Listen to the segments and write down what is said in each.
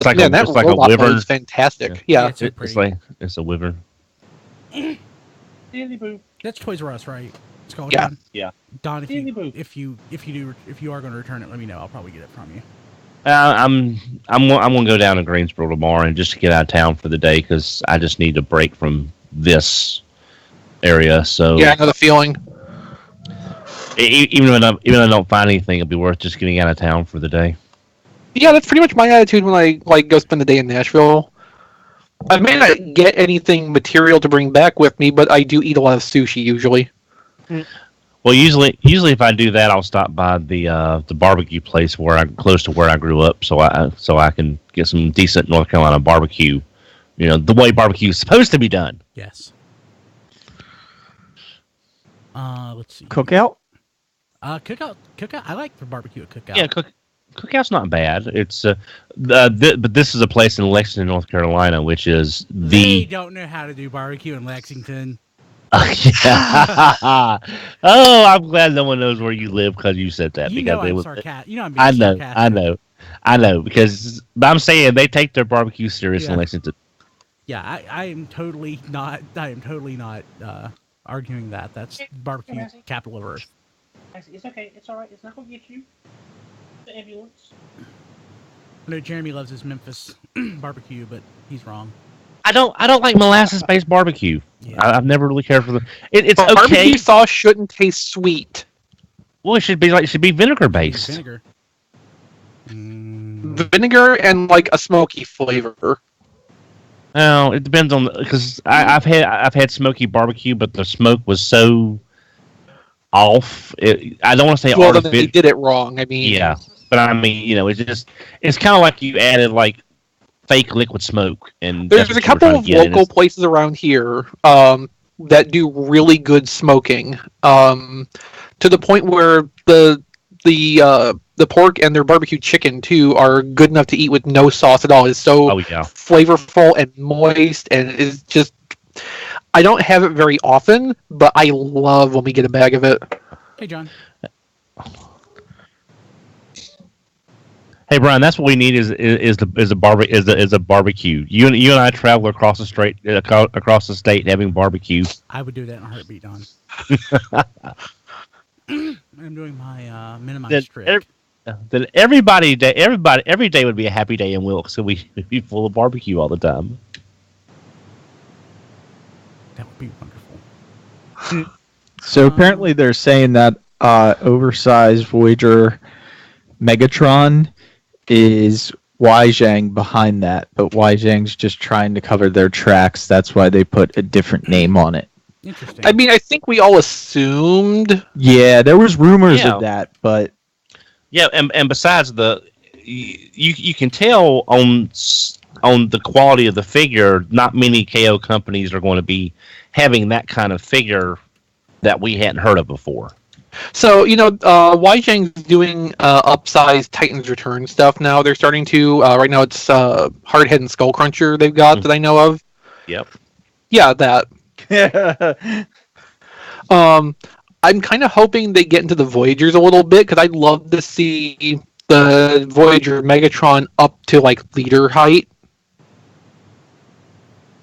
like that it's like a robot wyvern. is fantastic. Yeah, Yeah. it's so pretty. It's a wyvern. That's Toys R Us, right? It's called Yeah. Don. Yeah. Don, if you are going to return it, let me know. I'll probably get it from you. I'm gonna go down to Greensboro tomorrow and just to get out of town for the day because I just need a break from this area. So Yeah, I know the feeling. even if I don't find anything, it'll be worth just getting out of town for the day. Yeah, that's pretty much my attitude when I go spend the day in Nashville. I may not get anything material to bring back with me, but I do eat a lot of sushi usually. Well, usually if I do that, I'll stop by the barbecue place close to where I grew up, so I can get some decent North Carolina barbecue. You know, the way barbecue is supposed to be done. Yes. Let's see. Cookout? Cookout. I like the barbecue at Cookout. Yeah, Cookout's not bad. It's but this is a place in Lexington, North Carolina, which is They don't know how to do barbecue in Lexington. Yeah. Oh, I'm glad no one knows where you live because you said that. You because know I'm sarcastic. You know I'm being I know, sarcastic. I know. Because I'm saying they take their barbecue serious in Lexington. Yeah, I am totally not. Arguing that. That's barbecue capital of Earth. It's okay. It's all right. It's not gonna get you. The ambulance. I know Jeremy loves his Memphis barbecue, but he's wrong. I don't like molasses-based barbecue. Yeah. I've never really cared for the. It's But okay. barbecue sauce shouldn't taste sweet. Well, it should be vinegar-based. Vinegar. Vinegar and like a smoky flavor. Well, it depends on because I've had smoky barbecue, but the smoke was so off. I don't want to say Well, then artificial. they did it wrong. I mean, Yeah, but I mean, it's kind of like you added like fake liquid smoke, and there's a couple of local places around here that do really good smoking, to the point where the pork and their barbecue chicken too are good enough to eat with no sauce at all. It's so flavorful and moist, and it's just. I don't have it very often, but I love when we get a bag of it. Hey, John. Hey, Brian, that's what we need is a barbecue. You and I travel across the state having barbecue. I would do that in a heartbeat, Don. I'm doing my minimized trick. Then every day would be a happy day in Wilkes, so we'd be full of barbecue all the time. That would be wonderful. So apparently they're saying that oversized Voyager Megatron is Weizhang behind that, but Weizhang's just trying to cover their tracks. That's why they put a different name on it. Interesting. I mean, I think we all assumed. Yeah, there was rumors of that, but yeah, and besides you can tell on the quality of the figure, not many KO companies are going to be having that kind of figure that we hadn't heard of before. So, Weizhang's doing upsized Titans Return stuff now. They're starting to, right now it's Hardhead and Skull Cruncher they've got that I know of. Yep. Yeah, that. I'm kind of hoping they get into the Voyagers a little bit, because I'd love to see the Voyager Megatron up to, leader height.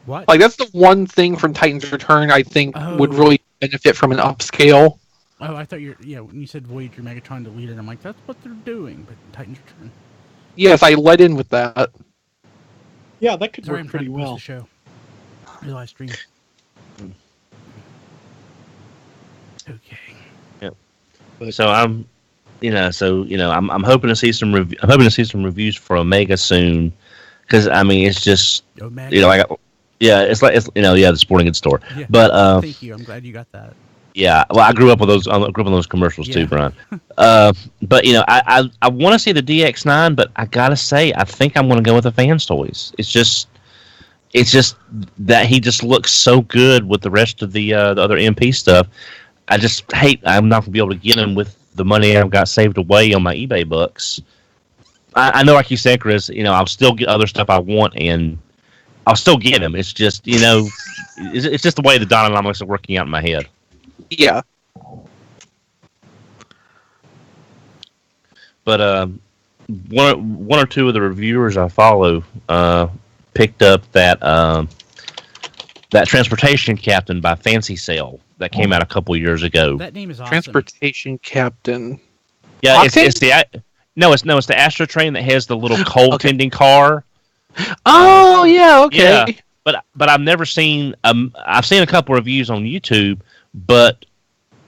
What? That's the one thing from Titans Return I think would really benefit from an upscale. Oh, I thought when you said Voyager Megatron to leader, I'm like, that's what they're doing, but Titans Return. Yes, I let in with that. Yeah, that could Sorry, work I'm pretty trying to well. post the show. The live stream. Okay. Yep. So I'm hoping to see some reviews for Omega soon, because I mean it's just Omega. the sporting goods store. Yeah. But thank you. I'm glad you got that. Yeah, well, I grew up with those. I grew up on those commercials too, Brian. But I want to see the DX9, but I gotta say, I think I'm going to go with the Fans Toys. It's just that he just looks so good with the rest of the other MP stuff. I just hate I'm not going to be able to get him with the money I've got saved away on my eBay books. I know, like you said, Chris. I'll still get other stuff I want, and I'll still get him. It's just it's just the way the dynamics are working out in my head. Yeah. But one or two of the reviewers I follow picked up that that Transportation Captain by Fancy Sale that came out a couple years ago. That name is awesome. Transportation Captain. Yeah, it's the Astro Train that has the little coal tending car. Oh yeah, okay. Yeah, but I've never seen. I've seen a couple reviews on YouTube, but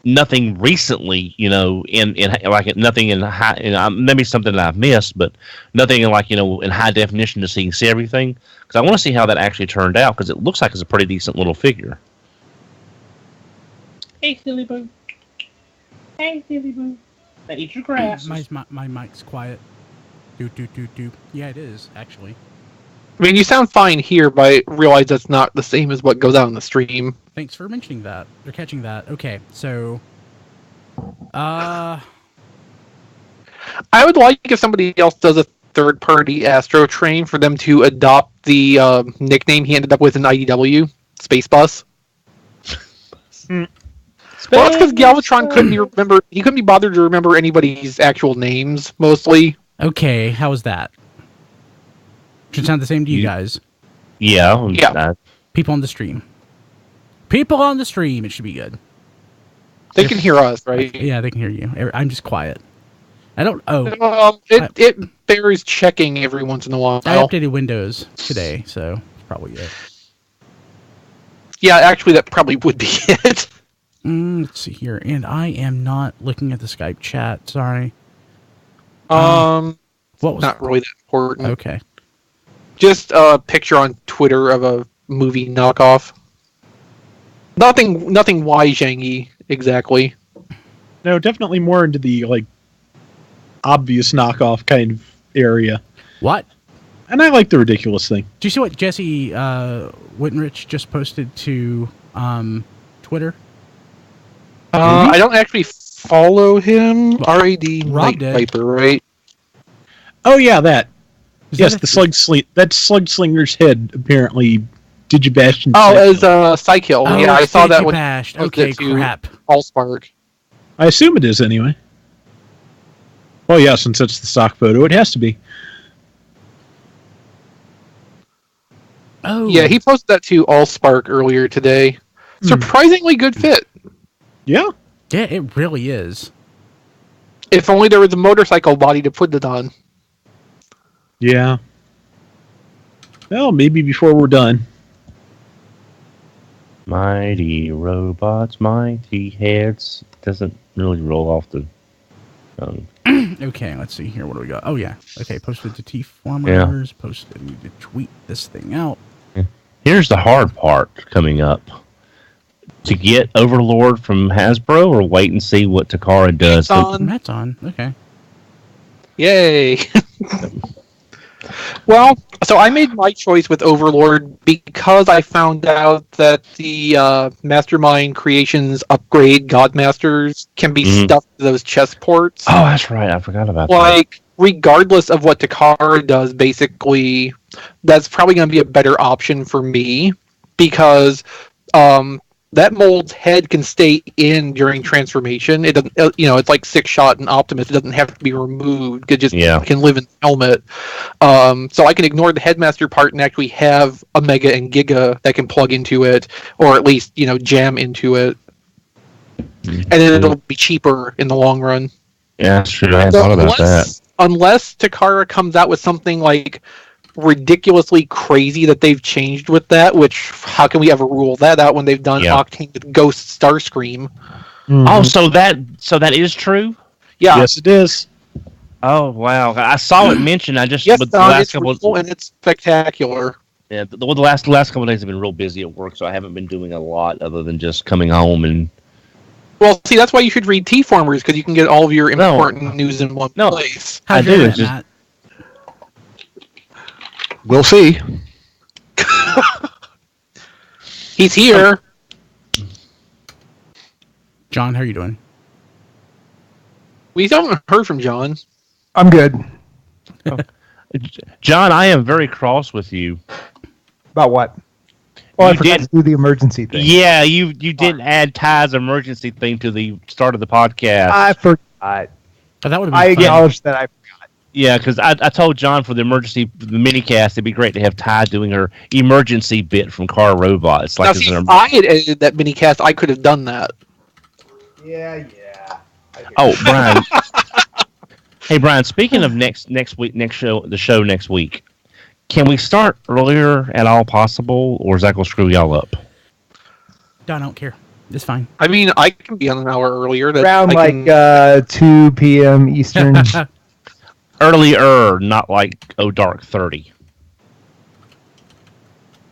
nothing recently. You know, in like nothing in high. You know, maybe something that I've missed, but nothing in like in high definition to see everything. Because I want to see how that actually turned out because it looks like it's a pretty decent little figure. Hey, silly boo. Hey, silly boo. Now eat your grass. My mic's quiet. Do. Yeah, it is actually. I mean, you sound fine here, but I realize that's not the same as what goes out on the stream. Thanks for mentioning that or catching that. Okay, so, I would like if somebody else does a third-party Astro Train for them to adopt the nickname he ended up with in IDW, Space Bus. Well, that's because Galvatron couldn't be bothered to remember anybody's actual names, mostly. Okay, how was that? Should sound the same to you guys. Yeah. People on the stream. People on the stream, it should be good. They can hear us, right? Yeah, they can hear you. I'm just quiet. I don't... It bears checking every once in a while. I updated Windows today, so that's probably it. Yeah, actually, that probably would be it. Let's see here. And I am not looking at the Skype chat. Sorry. What was not really that important. Okay. Just a picture on Twitter of a movie knockoff. Nothing Wai-Zhang-y, exactly. No, definitely more into the obvious knockoff kind of area. What? And I like the ridiculous thing. Do you see what Jesse Wittenrich just posted to Twitter? I don't actually follow him. R.A.D. Rob Night did. Viper, right? Oh yeah, that. Is Yes, that the slug slinger's head apparently Digibastion. As Psykill. Oh, Yeah, I saw that one. Bashed. Okay, crap. Allspark. I assume it is anyway. Well, yeah, since it's the stock photo, it has to be. Oh. Yeah, he posted that to Allspark earlier today. Surprisingly good fit. Yeah. Yeah, it really is. If only there was a motorcycle body to put it on. Yeah. Well, maybe before we're done. Mighty robots, mighty heads. Doesn't really roll off the tongue. Okay, let's see here. What do we got? Oh, yeah. Okay, posted to T-Formers. Posted. I need to tweet this thing out. Here's the hard part coming up. To get Overlord from Hasbro or wait and see what Takara does? Matt's on. Okay. Yay. Well, so I made my choice with Overlord because I found out that the Mastermind Creations upgrade Godmasters can be stuffed to those chest ports. Oh, that's right. I forgot about that. Regardless of what Takara does, basically, that's probably going to be a better option for me because that mold's head can stay in during transformation. It doesn't, it's like 6-shot and Optimus. It doesn't have to be removed. It just can live in the helmet. So I can ignore the headmaster part and actually have Omega and Giga that can plug into it, or at least jam into it, and then it'll be cheaper in the long run. Yeah, that's true. I hadn't thought about that. Unless Takara comes out with something like ridiculously crazy that they've changed with that, which how can we ever rule that out when they've done Octane with Ghost Starscream? Oh, so that is true? Yeah. Yes, it is. Oh wow! I saw it mentioned. I just yes, the last it's real and it's spectacular. Yeah, the last couple of days have been real busy at work, so I haven't been doing a lot other than just coming home and. Well, see, that's why you should read T-Formers, because you can get all of your important news in one place. I do. It's just... We'll see. He's here. John, how are you doing? We haven't heard from John. I'm good. John, I am very cross with you. About what? Oh, I forgot to do the emergency thing. Yeah, you didn't add Ty's emergency thing to the start of the podcast. I forgot. That would have been I acknowledge that I forgot. Yeah, because I told John for the mini cast, it'd be great to have Ty doing her emergency bit from Car Robot. It's like Now, see, if I had edited that mini cast, I could have done that. Yeah. Oh, Brian. Hey, Brian. Speaking of next week, the show next week, can we start earlier at all possible, or is that gonna screw y'all up? I don't care. It's fine. I mean, I can be on an hour earlier. Around 2 p.m. Eastern. Earlier, not like dark 30.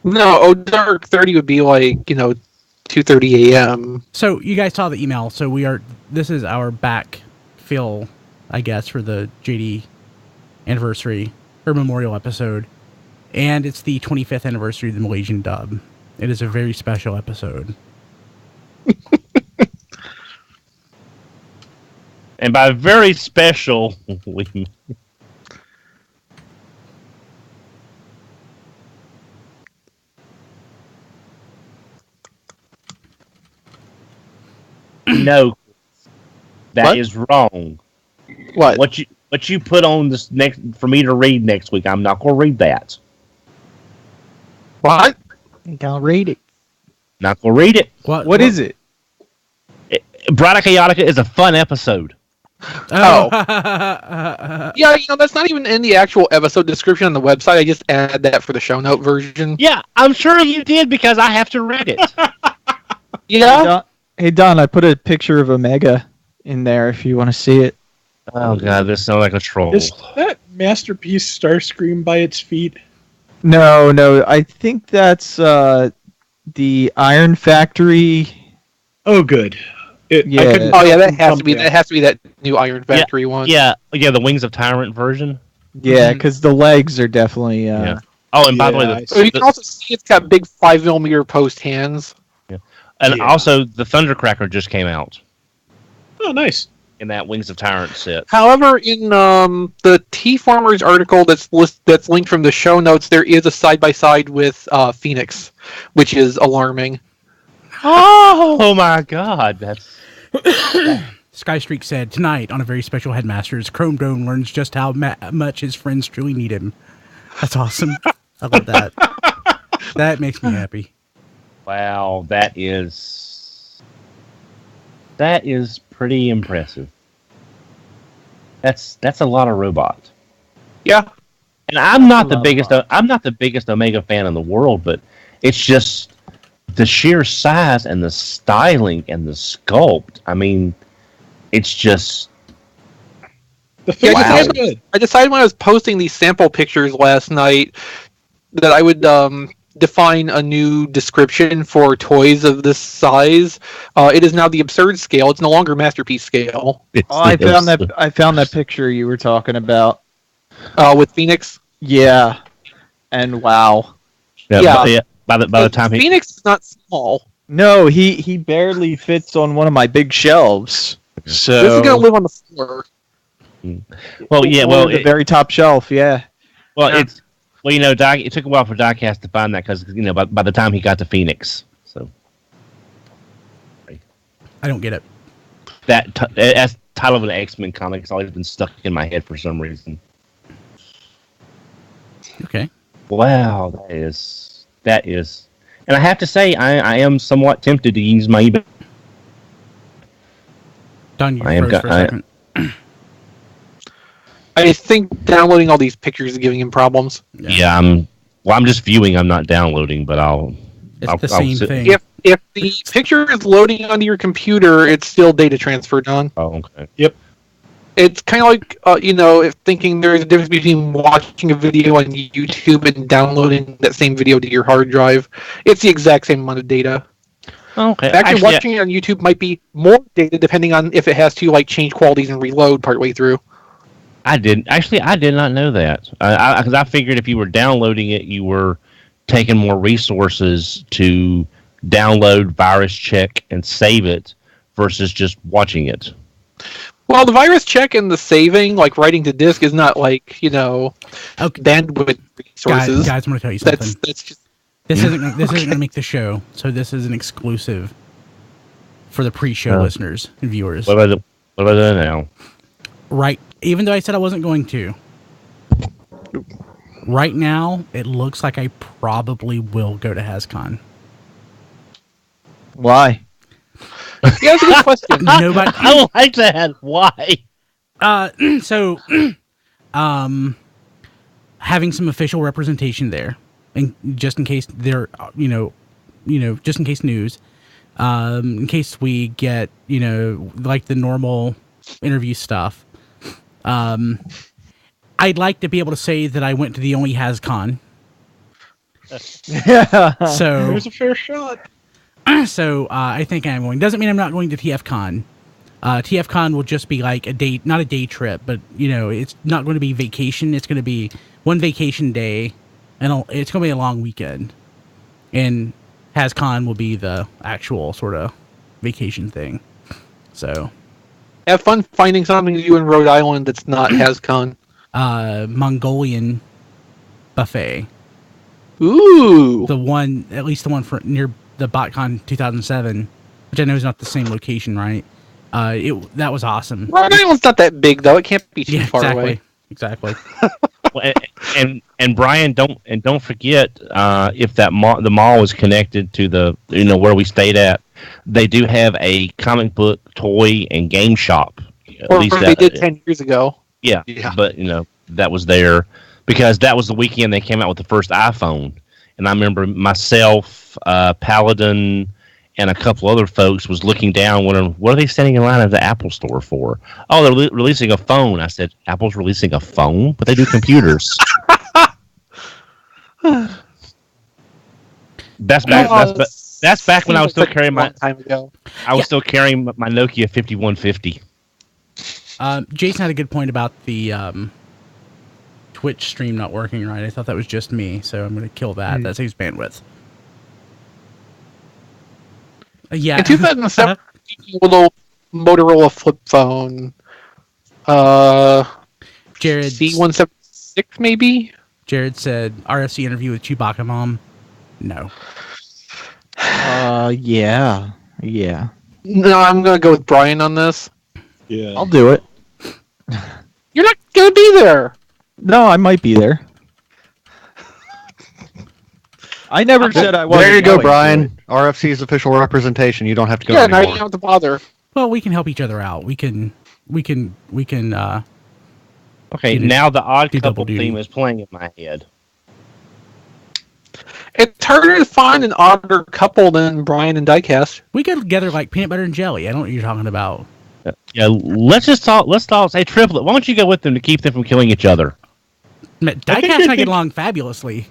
No, dark 30 would be like 2:30 a.m. So you guys saw the email. So this is our backfill, I guess, for the JD anniversary or memorial episode, and it's the 25th anniversary of the Malaysian dub. It is a very special episode. And by very special, we mean... No, that is wrong. What you put on this next for me to read next week? I'm not going to read that. What? You can't read it. Not going to read it. What is it? Brada Chaotica is a fun episode. Oh. Yeah, that's not even in the actual episode description on the website. I just add that for the show note version. Yeah, I'm sure you did because I have to read it. Yeah. Hey Don, I put a picture of Omega in there if you want to see it. Oh god, this sounds like a troll. Is that masterpiece Starscream by its feet? No, I think that's the Iron Factory. Oh, good. Yeah. Oh yeah, that has to be that new Iron Factory one. Yeah, the Wings of Tyrant version. Yeah, because the legs are definitely. Yeah. Oh, and by the way, so you can also see it's got big 5mm post hands. And also, the Thundercracker just came out. Oh, nice. In that Wings of Tyrant set. However, in the T-Farmers article that's linked from the show notes, there is a side-by-side with Phoenix, which is alarming. Oh my god, that's... Skystreak said, tonight, on a very special Headmasters, Chrome Dome learns just how much his friends truly need him. That's awesome. I love that. That makes me happy. Wow, that is pretty impressive. That's a lot of robot. Yeah. And I'm not the biggest Omega fan in the world, but it's just the sheer size and the styling and the sculpt. I mean, it's just I decided when I was posting these sample pictures last night that I would define a new description for toys of this size. It is now the absurd scale. It's no longer masterpiece scale. I found that picture you were talking about. With Phoenix. Yeah, and wow. Yeah. By the time Phoenix is not small. No, he barely fits on one of my big shelves. So this is gonna live on the floor. Well, yeah. Well, the very top shelf. Yeah. Well, yeah. It took a while for Diecast to find that because by the time he got to Phoenix, so I don't get it. That's title of an X-Men comic has always been stuck in my head for some reason. Okay. Wow, that is, and I have to say, I am somewhat tempted to use my eBay. Don, you froze for a second. I think downloading all these pictures is giving him problems. Yeah, I'm just viewing. I'm not downloading, but I'll same thing. If the picture is loading onto your computer, it's still data transferred on. Oh, okay. Yep. It's kind of like if thinking there's a difference between watching a video on YouTube and downloading that same video to your hard drive. It's the exact same amount of data. Okay. Actually, watching it on YouTube might be more data depending on if it has to change qualities and reload partway through. I did not know that because I figured if you were downloading it, you were taking more resources to download, virus check, and save it versus just watching it. Well, the virus check and the saving, like writing to disk, is not bandwidth resources. Guys, I'm going to tell you something. That's just this isn't going to make the show, so this is an exclusive for the pre-show listeners and viewers. What about it now? Right. Even though I said I wasn't going to, Right now, it looks like I probably will go to HasCon. Why? Yeah, that's a good question. Nobody. I like that. Why? So, having some official representation there, and just in case there, just in case news, in case we get, like the normal interview stuff. I'd like to be able to say that I went to the only HasCon. Yeah. So There's a fair shot. So I think I'm going. Doesn't mean I'm not going to TFCon. TFCon will just be like a day, not a day trip, but it's not going to be vacation. It's going to be one vacation day, and it's going to be a long weekend. And HasCon will be the actual sort of vacation thing. So Have fun finding something to do in Rhode Island that's not HasCon. Mongolian buffet. Ooh. At least the one for near the BotCon 2007, which I know is not the same location, right? That was awesome. Rhode Island's not that big though. It can't be too far away. Exactly. Well, and Brian, don't forget if the mall is connected to the where we stayed at, they do have a comic book, toy, and game shop. Or they did 10 years ago. Yeah, but that was there because that was the weekend they came out with the first iPhone, and I remember myself, Paladin, and a couple other folks was looking down, wondering what are they standing in line at the Apple store for? Oh, they're releasing a phone. I said, Apple's releasing a phone, but they do computers. That's back when I was still carrying my. Time ago. I was still carrying my Nokia 5150. Jason had a good point about the Twitch stream not working right. I thought that was just me, so I'm going to kill that. That saves bandwidth. Yeah. In 2007, little Motorola flip phone. Jared C176 maybe? Jared said RFC interview with Chewbacca Mom. No. Yeah. No, I'm going to go with Brian on this. Yeah. I'll do it. You're not going to be there. No, I might be there. I never said I wasn't. There you go, going to Brian. it. RFC's official representation. You don't have to go Yeah, now you anymore. don't have to bother. Well, we can help each other out. We can. Okay, now the odd do couple double duty. theme is playing in my head. It's harder to find an odder couple than Brian and Diecast. We get together like peanut butter and jelly. I don't know what you're talking about. Yeah, let's talk. Say triplet. Why don't you go with them to keep them from killing each other? Diecast and I get along fabulously.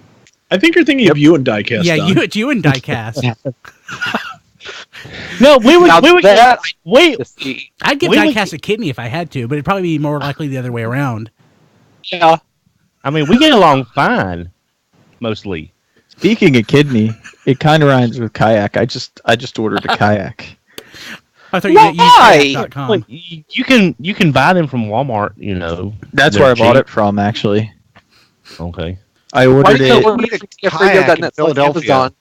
I think you're thinking of you and Diecast. Yeah, Don. you and Diecast. No, we would. I'd give Diecast a kidney if I had to, but it'd probably be more likely the other way around. Yeah. I mean, we get along fine, mostly. Speaking of kidney, it kind of rhymes with kayak. I just ordered a kayak. I thought you meant kayak.com. Well, you can buy them from Walmart. That's They're where I bought cheap. it from, actually. Okay. I ordered you it. need a kayak in Philadelphia?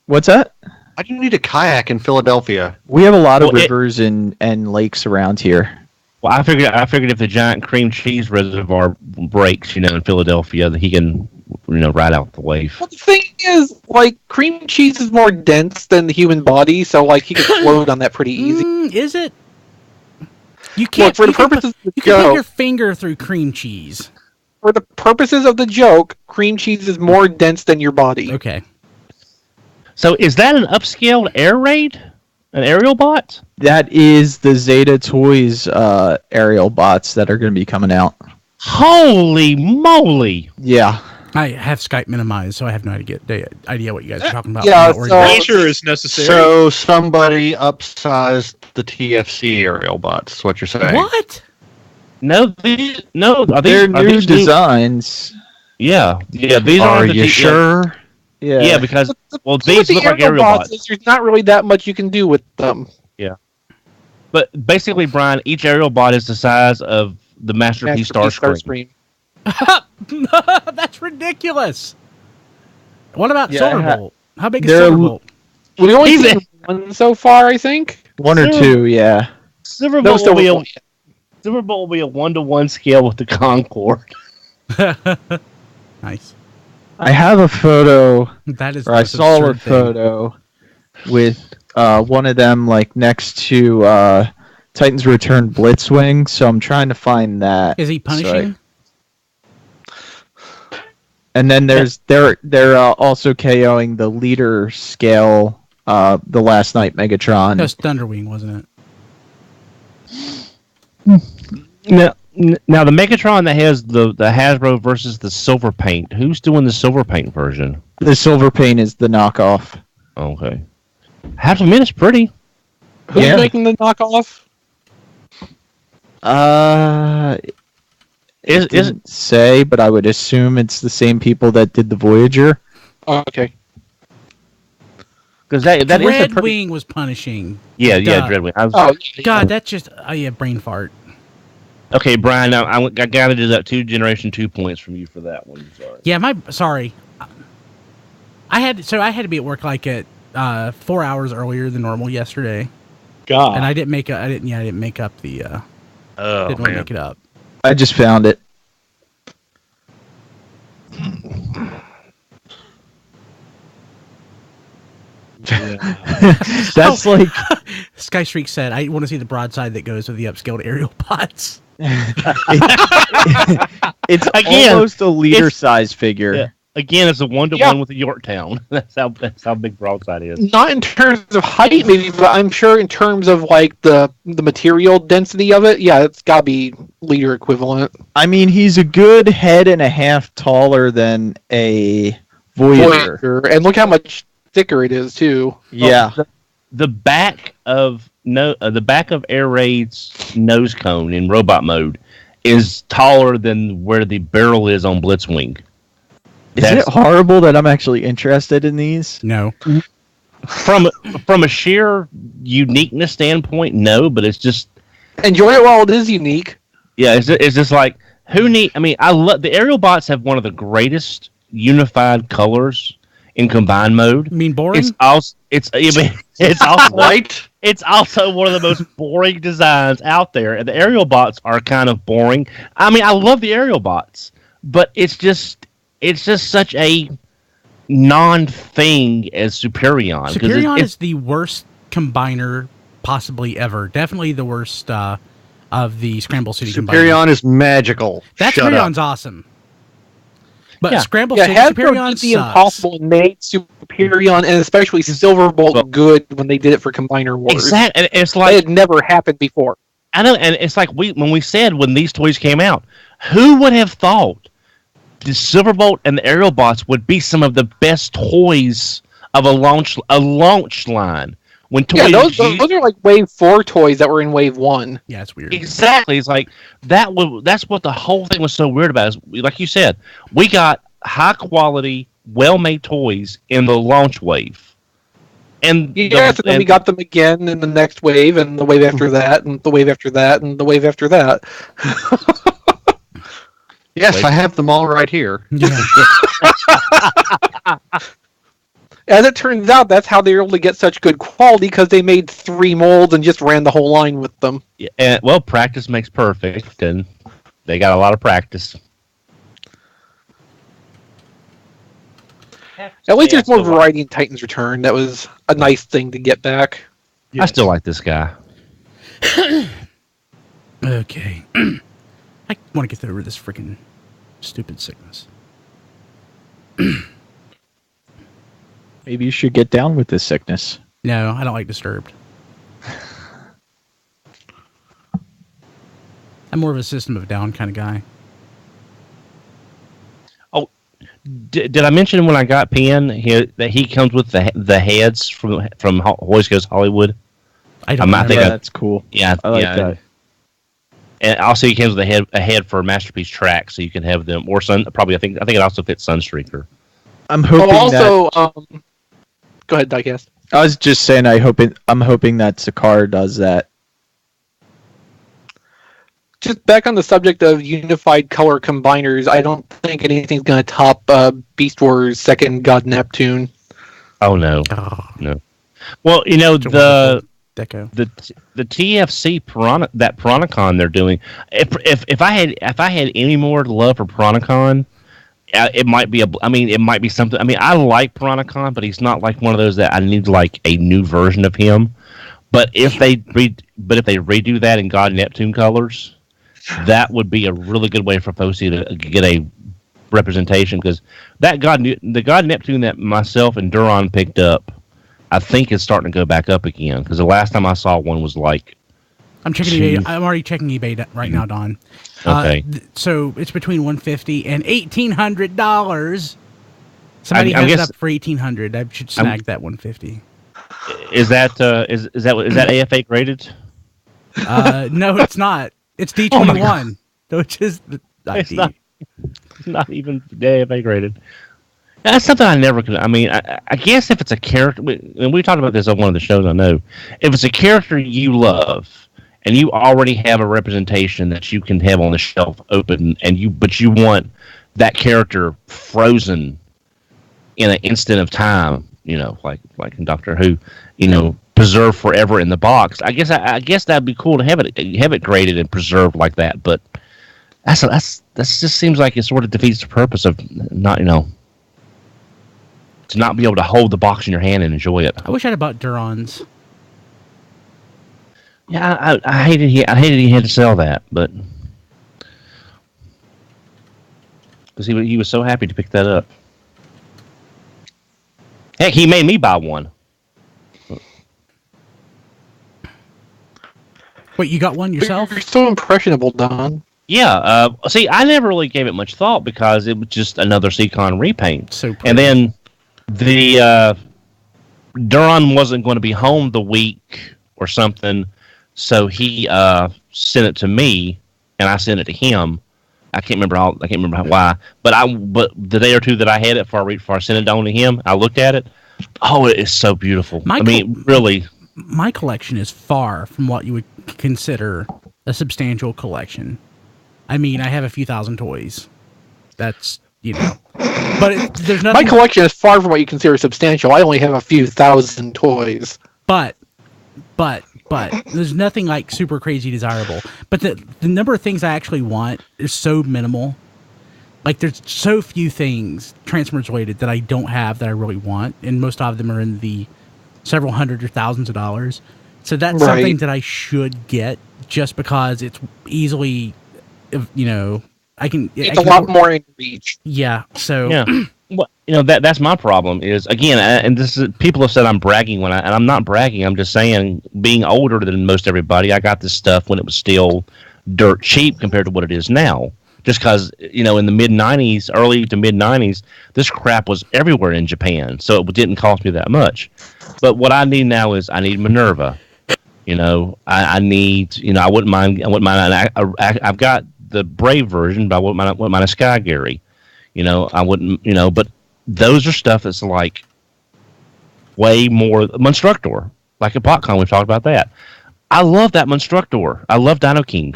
What's that? Why do you need a kayak in Philadelphia? We have a lot of Well, rivers and lakes around here. Well, I figured if the giant cream cheese reservoir breaks, in Philadelphia, that he can, ride out the wave. Well, the thing is, cream cheese is more dense than the human body, so, he could float on that pretty easy. Is it? You can't. For the you can purposes put, of the you can put joke, your finger through cream cheese. for the purposes of the joke, cream cheese is more dense than your body. Okay. So is that an upscaled air raid? An aerial bot? That is the Zeta Toys aerial bots that are going to be coming out. Holy moly! Yeah. I have Skype minimized, so I have no idea what you guys are talking about. Yeah, I'm not worried so- about it. Pressure is necessary. So somebody upsized the TFC aerial bots. Is what you're saying? What? No, are They're are new these designs. Yeah. These Are the you sure? Yeah, because Thing these with the look like aerial aerial bots. is there's not really that much you can do with them. But basically, Brian, each aerial bot is the size of the Masterpiece Starscream. That's ridiculous. What about Yeah, Silverbolt? How big is they're- Silverbolt? We've only He's seen one so far, I think. One or two, yeah. Silverbolt will be a 1-to-1 scale with the Concorde. Nice. I have a photo, That is. or I saw a photo with one of them like next to Titans Return Blitzwing. So I'm trying to find that. Is he punishing? And then they're also KOing the leader scale, the last night Megatron. That's Thunderwing, wasn't Now the Megatron that has the Hasbro versus the Silver Paint. Who's doing the Silver Paint version? The Silver Paint is the knockoff. Okay. Half a minute's pretty. Who's making the knockoff? It didn't say, but I would assume it's the same people that did the Voyager. Oh, okay. Because that is a Dreadwing pretty... was punishing. Yeah, Dreadwing. God, that's just brain fart. Okay, Brian. Now I got to deduct 2 Generation 2 points from you for that one. Sorry. Yeah, sorry. I had to be at work like at 4 hours earlier than normal yesterday. God. And I didn't make up the. didn't make it up. I just found it. That's like Sky Streak said, I want to see the broadside that goes with the upscaled aerial bots. It's almost a leader size figure. Yeah. Again, it's a 1-to-1 with the Yorktown. That's how big broadside is. Not in terms of height, maybe, but I'm sure in terms of like the material density of it, yeah, it's got to be leader equivalent. I mean, he's a good head and a half taller than a Voyager. And look how much thicker it is too. Yeah. The back of Air Raid's nose cone in robot mode is taller than where the barrel is on Blitzwing. Is it horrible that I'm actually interested in these? No. From a sheer uniqueness standpoint, no, but it's just enjoy it while it is unique. Yeah, it's just like I love the aerial bots have one of the greatest unified colors in combined mode. You mean boring? It's also right. It's also one of the most boring designs out there, and the aerial bots are kind of boring. I mean, I love the aerial bots, but it's just such a non-thing as Superion. Superion is the worst combiner possibly ever. Definitely the worst of the Scramble City combiners. Superion is magical. That Superion's awesome. But Scramble City Superion did the impossible and made Superion and especially Silverbolt good when they did it for Combiner Wars. Exactly. It's like it had never happened before. I know, and it's like when these toys came out, who would have thought the Silverbolt and the Aerial Bots would be some of the best toys of a launch line. When toys those are like Wave 4 toys that were in Wave 1. Yeah, it's weird. Exactly. It's like that's what the whole thing was so weird about. Is like you said, we got high quality, well made toys in the launch wave. And then we got them again in the next wave, and the wave after that, and the wave after that, and the wave after that. Yes, I have them all right here. Yeah. As it turns out, that's how they were able to get such good quality, because they made 3 molds and just ran the whole line with them. Yeah, well, practice makes perfect, and they got a lot of practice. At least there's more variety in Titan's Return. That was a nice thing to get back. Yes. I still like this guy. Okay. I want to get over this freaking stupid sickness. Maybe you should get down with this sickness. No, I don't like Disturbed. I'm more of a System of a Down kind of guy. Oh, did I mention when I got Penn that he comes with the heads from Hoist Goes Hollywood? I don't know. That's cool. Yeah, I like that. And also he comes with a head for Masterpiece Track, so you can have them. Or I think it also fits Sunstreaker. I'm hoping go ahead, Diecast. I was just saying I'm hoping that Sakar does that. Just back on the subject of unified color combiners, I don't think anything's going to top Beast Wars' second God Neptune. Oh no, no. Well, the TFC Piranacon they're doing. If I had any more love for Piranacon, it might be it might be something. I mean, I like Piranacon, but he's not like one of those that I need like a new version of him. But if they redo that in God Neptune colors, that would be a really good way for Foci to get a representation, because the God Neptune that myself and Duron picked up, I think is starting to go back up again, because the last time I saw one was like. I'm checking eBay. I'm already checking eBay right now, Don. Okay. So it's between $150 and $1,800. Somebody has it up for $1,800. I should snag that $150. Is that AFA graded? No, it's not. It's D21, which is the ID. It's not even AFA graded. That's something I never could. I mean, I guess if it's a character, and we talked about this on one of the shows, I know, if it's a character you love and you already have a representation that you can have on the shelf open, but you want that character frozen in an instant of time, like in Doctor Who, preserved forever in the box. I guess that'd be cool to have it graded and preserved like that. But that just seems like it sort of defeats the purpose of not, to not be able to hold the box in your hand and enjoy it. I wish I'd bought Duron's. Yeah, I hated he had to sell that, but because he was so happy to pick that up. Heck, he made me buy one. Wait, you got one yourself? You're so impressionable, Don. Yeah. See, I never really gave it much thought because it was just another Seacon repaint. So pretty. And then the Duron wasn't going to be home the week or something, so he sent it to me, and I sent it to him. I can't remember why, but the day or two that I had it before I sent it on to him, I looked at it. Oh, it is so beautiful. Really. My collection is far from what you would consider a substantial collection. I mean, I have a few thousand toys. That's, but there's nothing. My collection is far from what you consider substantial. I only have a few thousand toys. But there's nothing like super crazy desirable. But the number of things I actually want is so minimal. Like, there's so few things Transformers related that I don't have that I really want, and most of them are in the several hundred or thousands of dollars. So that's something that I should get just because it's easily, I can. It's a lot more in reach. Yeah. So. Yeah. Well, that's my problem is, again, and this is, people have said I'm bragging and I'm not bragging. I'm just saying, being older than most everybody, I got this stuff when it was still dirt cheap compared to what it is now. Just because, in the mid-'90s, early to mid-'90s, this crap was everywhere in Japan, so it didn't cost me that much. But what I need now is I need Minerva. I need, I wouldn't mind. I've got the Brave version, but I wouldn't mind a Sky Gary. I wouldn't, but those are stuff that's like way more Monstructor, like at PotCon, we've talked about that. I love that Monstructor. I love Dino King,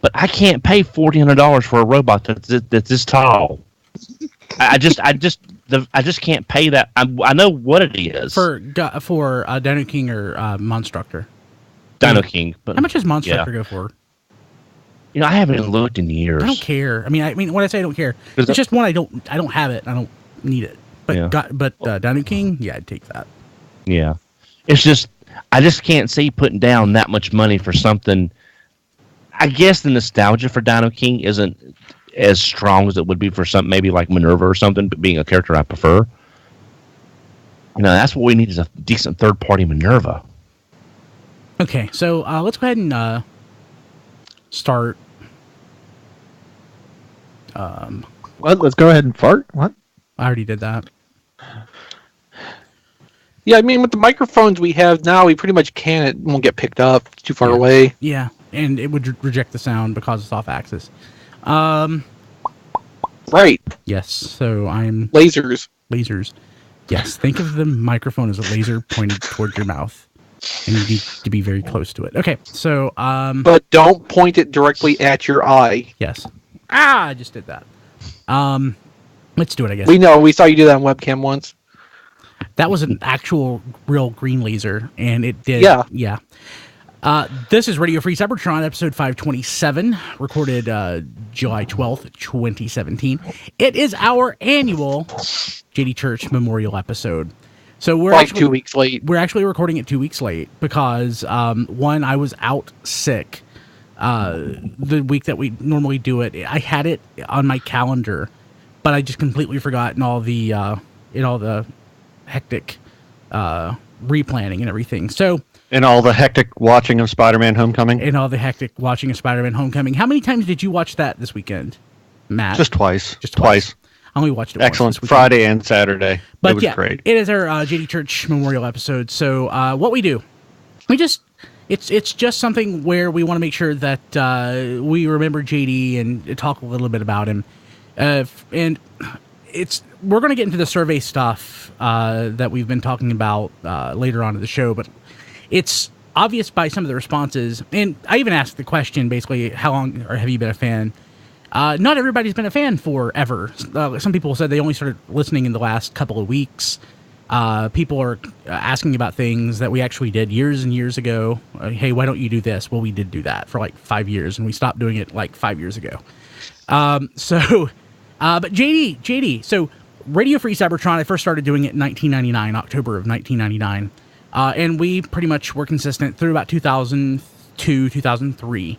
but I can't pay $1,400 for a robot that's this tall. I just can't pay that. I know what it is for Dino King or Monstructor. Dino King, but how much does Monstructor go for? I haven't even looked in years. I don't care. I mean, when I say I don't care, it's just one I don't have it. I don't need it. But Dino King, yeah, I'd take that. Yeah, it's just I just can't see putting down that much money for something. I guess the nostalgia for Dino King isn't as strong as it would be for something maybe like Minerva or something, but being a character I prefer. That's what we need is a decent third-party Minerva. Okay, so let's go ahead and start. What? Let's go ahead and fart? What? I already did that. Yeah, I mean, with the microphones we have now, we pretty much can. It won't get picked up. It's too far away. Yeah, and it would reject the sound because it's off axis. Right. Yes, so I'm... Lasers. Yes, think of the microphone as a laser pointed towards your mouth. And you need to be very close to it. Okay, so... But don't point it directly at your eye. Yes. I just did that. Let's do it, I guess. We know. We saw you do that on webcam once. That was an actual, real green laser, and it did... Yeah. Yeah. This is Radio Free Cybertron, episode 527, recorded July 12th, 2017. It is our annual JD Church Memorial episode. So we're actually 2 weeks late. We're actually recording it 2 weeks late because, one, I was out sick the week that we normally do it. I had it on my calendar, but I just completely forgot in all the hectic replanning and everything. So. And all the hectic watching of Spider-Man Homecoming? How many times did you watch that this weekend, Matt? Just twice. I only watched it Excellent. once this weekend. Friday and Saturday. But it was great. It is our JD Church Memorial episode. So what we do, it's just something where we want to make sure that we remember JD and talk a little bit about him. And we're going to get into the survey stuff that we've been talking about later on in the show, but it's obvious by some of the responses, and I even asked the question, basically, how long or have you been a fan? Not everybody's been a fan forever. Some people said they only started listening in the last couple of weeks. People are asking about things that we actually did years and years ago. Hey, why don't you do this? Well, we did do that for like 5 years, and we stopped doing it like 5 years ago. But JD, so Radio Free Cybertron, I first started doing it in 1999, October of 1999. And we pretty much were consistent through about 2002, 2003.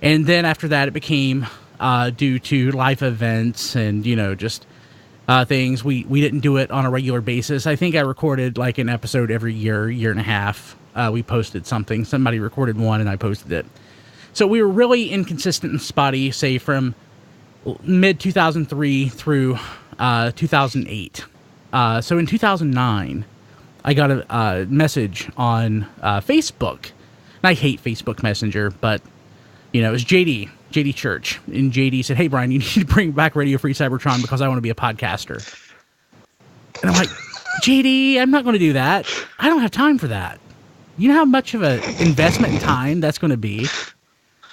And then after that, it became, due to life events and, just things, we didn't do it on a regular basis. I think I recorded like an episode every year and a half. We posted something. Somebody recorded one and I posted it. So we were really inconsistent and spotty, say from mid-2003 through 2008. So in 2009... I got a message on Facebook. And I hate Facebook Messenger, but, it was JD Church. And JD said, hey, Brian, you need to bring back Radio Free Cybertron because I want to be a podcaster. And I'm like, JD, I'm not going to do that. I don't have time for that. You know how much of an investment in time that's going to be?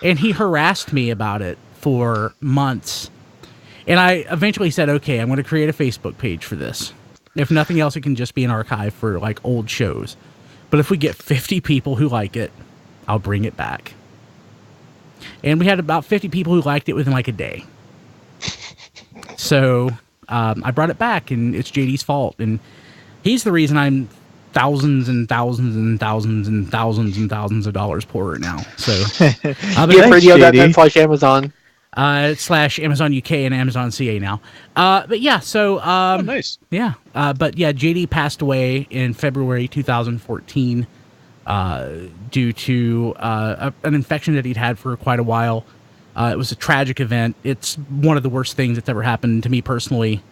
And he harassed me about it for months. And I eventually said, okay, I'm going to create a Facebook page for this. If nothing else, it can just be an archive for like old shows. But if we get 50 people who like it, I'll bring it back. And we had about 50 people who liked it within like a day. So I brought it back, and it's JD's fault. And he's the reason I'm thousands and thousands and thousands and thousands and thousands of dollars poorer now. So radio.net/Amazon. / Amazon UK and Amazon CA now. But yeah, so nice. Yeah. But yeah, JD passed away in February 2014 due to an infection that he'd had for quite a while. It was a tragic event. It's one of the worst things that's ever happened to me personally.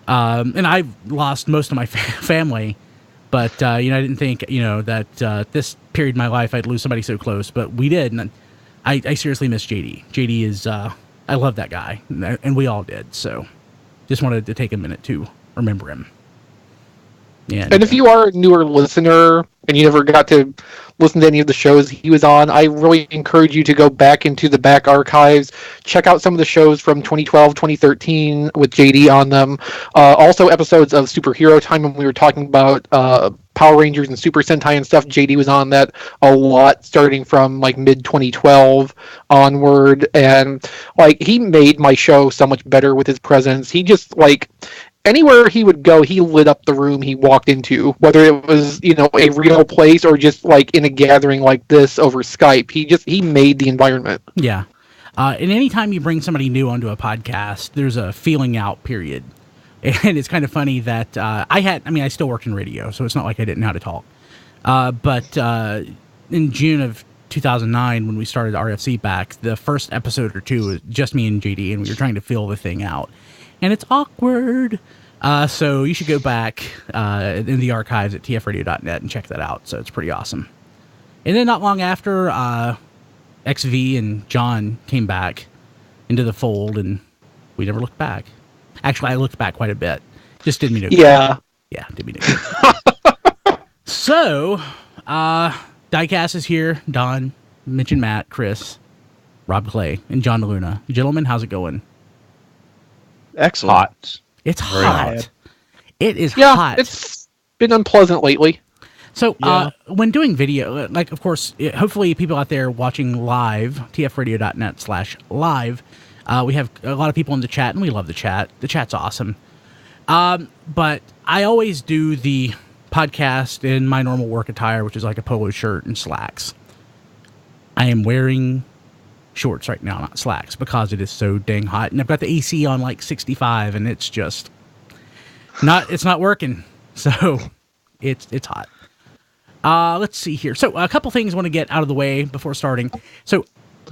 And I've lost most of my family, but I didn't think that this period in my life I'd lose somebody so close, but we did. And I seriously miss JD. JD is, I love that guy, and we all did, so just wanted to take a minute to remember him. Yeah. And if you are a newer listener and you never got to listen to any of the shows he was on, I really encourage you to go back into the back archives, check out some of the shows from 2012, 2013 with JD on them. Also episodes of Superhero Time when we were talking about Power Rangers and Super Sentai and stuff. JD was on that a lot starting from like mid 2012 onward, and like he made my show so much better with his presence. He just like anywhere he would go, he lit up the room he walked into, whether it was, a real place or just like in a gathering like this over Skype. He made the environment. Yeah. And anytime you bring somebody new onto a podcast, there's a feeling out period. And it's kind of funny that I still worked in radio, so it's not like I didn't know how to talk. But in June of 2009, when we started RFC back, the first episode or two was just me and JD, and we were trying to fill the thing out. And it's awkward. So you should go back in the archives at tfradio.net and check that out. So it's pretty awesome. And then not long after, XV and John came back into the fold, and we never looked back. Actually, I looked back quite a bit. Just didn't mean to. Yeah. Yeah, didn't mean to. So, Diecast is here. Don, Mitch and Matt, Chris, Rob Clay, and John Luna. Gentlemen, how's it going? Excellent. Hot. It's Very hot. hot. It is Yeah, hot. it's been unpleasant lately. So when doing video, like, of course, hopefully people out there watching live, tfradio.net/live, we have a lot of people in the chat, and we love the chat. The chat's awesome. But I always do the podcast in my normal work attire, which is like a polo shirt and slacks. I am wearing shorts right now, not slacks, because it is so dang hot, and I've got the AC on like 65, and it's just it's not working. So it's hot. Let's see here. So a couple things I want to get out of the way before starting. So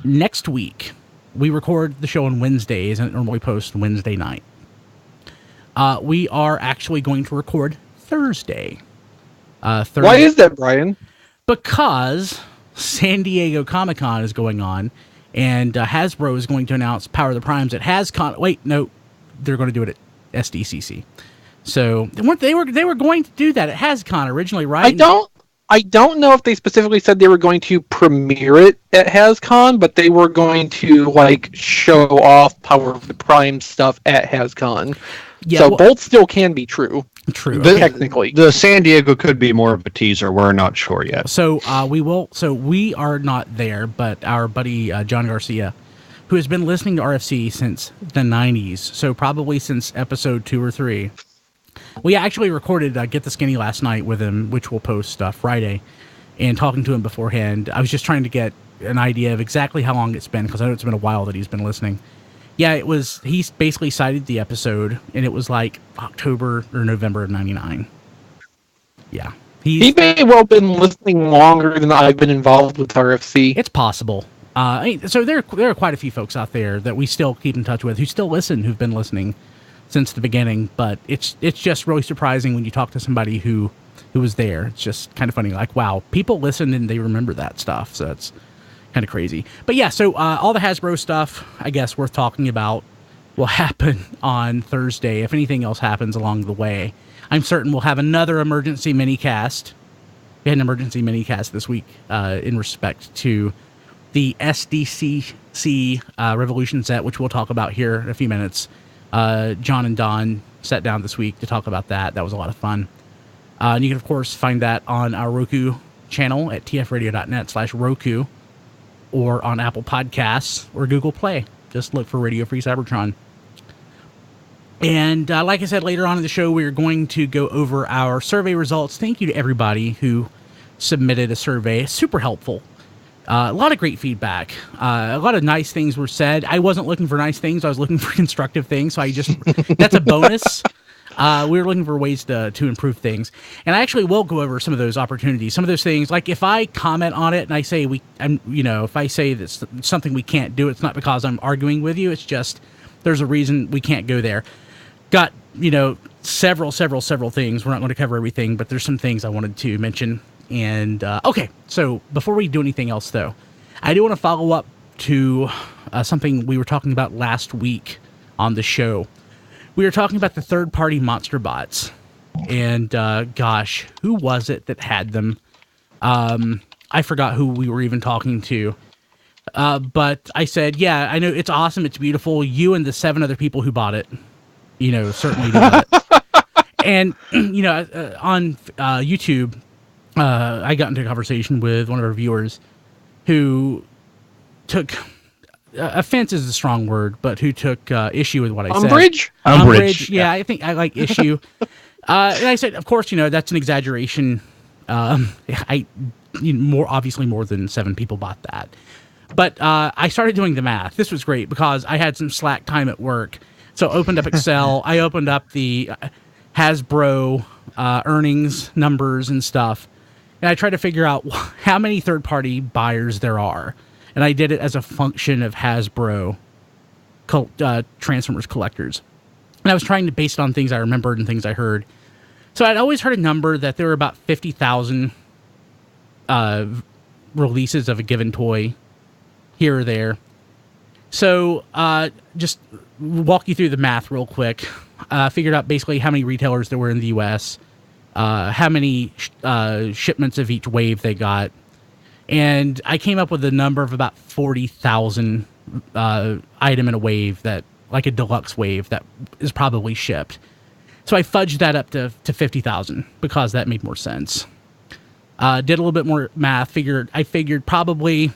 next week we record the show on Wednesdays, and it normally posts Wednesday night. We are actually going to record Thursday. Why is that, Brian? Because San Diego Comic-Con is going on, and Hasbro is going to announce Power of the Primes at HasCon. Wait, no, they're going to do it at SDCC. So they were going to do that at HasCon originally, right? I don't know if they specifically said they were going to premiere it at HasCon, but they were going to like show off Power of the Prime stuff at HasCon. Yeah, so both still can be true. True. Technically. The San Diego could be more of a teaser. We're not sure yet. So we are not there, but our buddy John Garcia, who has been listening to RFC since the 90s, so probably since episode 2 or 3. We actually recorded Get the Skinny last night with him, which we'll post Friday, and talking to him beforehand. I was just trying to get an idea of exactly how long it's been, because I know it's been a while that he's been listening. Yeah, he basically cited the episode, and it was like October or November of 99. Yeah. He may well have been listening longer than I've been involved with RFC. It's possible. So there are quite a few folks out there that we still keep in touch with, who still listen, who've been listening since the beginning, but it's just really surprising when you talk to somebody who was there. It's just kind of funny, like, wow, people listen and they remember that stuff, so it's kind of crazy. But yeah, so all the Hasbro stuff, I guess, worth talking about will happen on Thursday. If anything else happens along the way, I'm certain we'll have another emergency mini-cast. We had an emergency mini-cast this week in respect to the SDCC Revolution set, which we'll talk about here in a few minutes. John and Don sat down this week to talk about that. That was a lot of fun. And you can, of course, find that on our Roku channel at tfradio.net/Roku, or on Apple Podcasts or Google Play. Just look for Radio Free Cybertron. And like I said, later on in the show, we're going to go over our survey results. Thank you to everybody who submitted a survey. Super helpful. A lot of great feedback. A lot of nice things were said. I wasn't looking for nice things. I was looking for constructive things. So that's a bonus. We were looking for ways to improve things. And I actually will go over some of those opportunities. Some of those things, like if I comment on it and I say if I say that's something we can't do, it's not because I'm arguing with you. It's just there's a reason we can't go there. Got, several things. We're not going to cover everything, but there's some things I wanted to mention. And, okay, so before we do anything else, though, I do want to follow up to something we were talking about last week on the show. We were talking about the third-party monster bots. And, gosh, who was it that had them? I forgot who we were even talking to. But I said, yeah, I know it's awesome, it's beautiful. You and the 7 other people who bought it, certainly did it. And, on YouTube, I got into a conversation with one of our viewers who took offense is a strong word, but who took issue with what I said. Umbrage. Yeah, I think I like issue. And I said, of course, that's an exaggeration. Obviously more than 7 people bought that. But I started doing the math. This was great because I had some slack time at work. So I opened up Excel. I opened up the Hasbro earnings numbers and stuff. And I tried to figure out how many third-party buyers there are. And I did it as a function of Hasbro Transformers collectors. And I was trying to base it on things I remembered and things I heard. So I'd always heard a number that there were about 50,000 releases of a given toy here or there. So just walk you through the math real quick. Figured out basically how many retailers there were in the U.S., how many shipments of each wave they got. And I came up with a number of about 40,000 item in a wave, that like a deluxe wave that is probably shipped. So I fudged that up to 50,000 because that made more sense. Did a little bit more math. I figured probably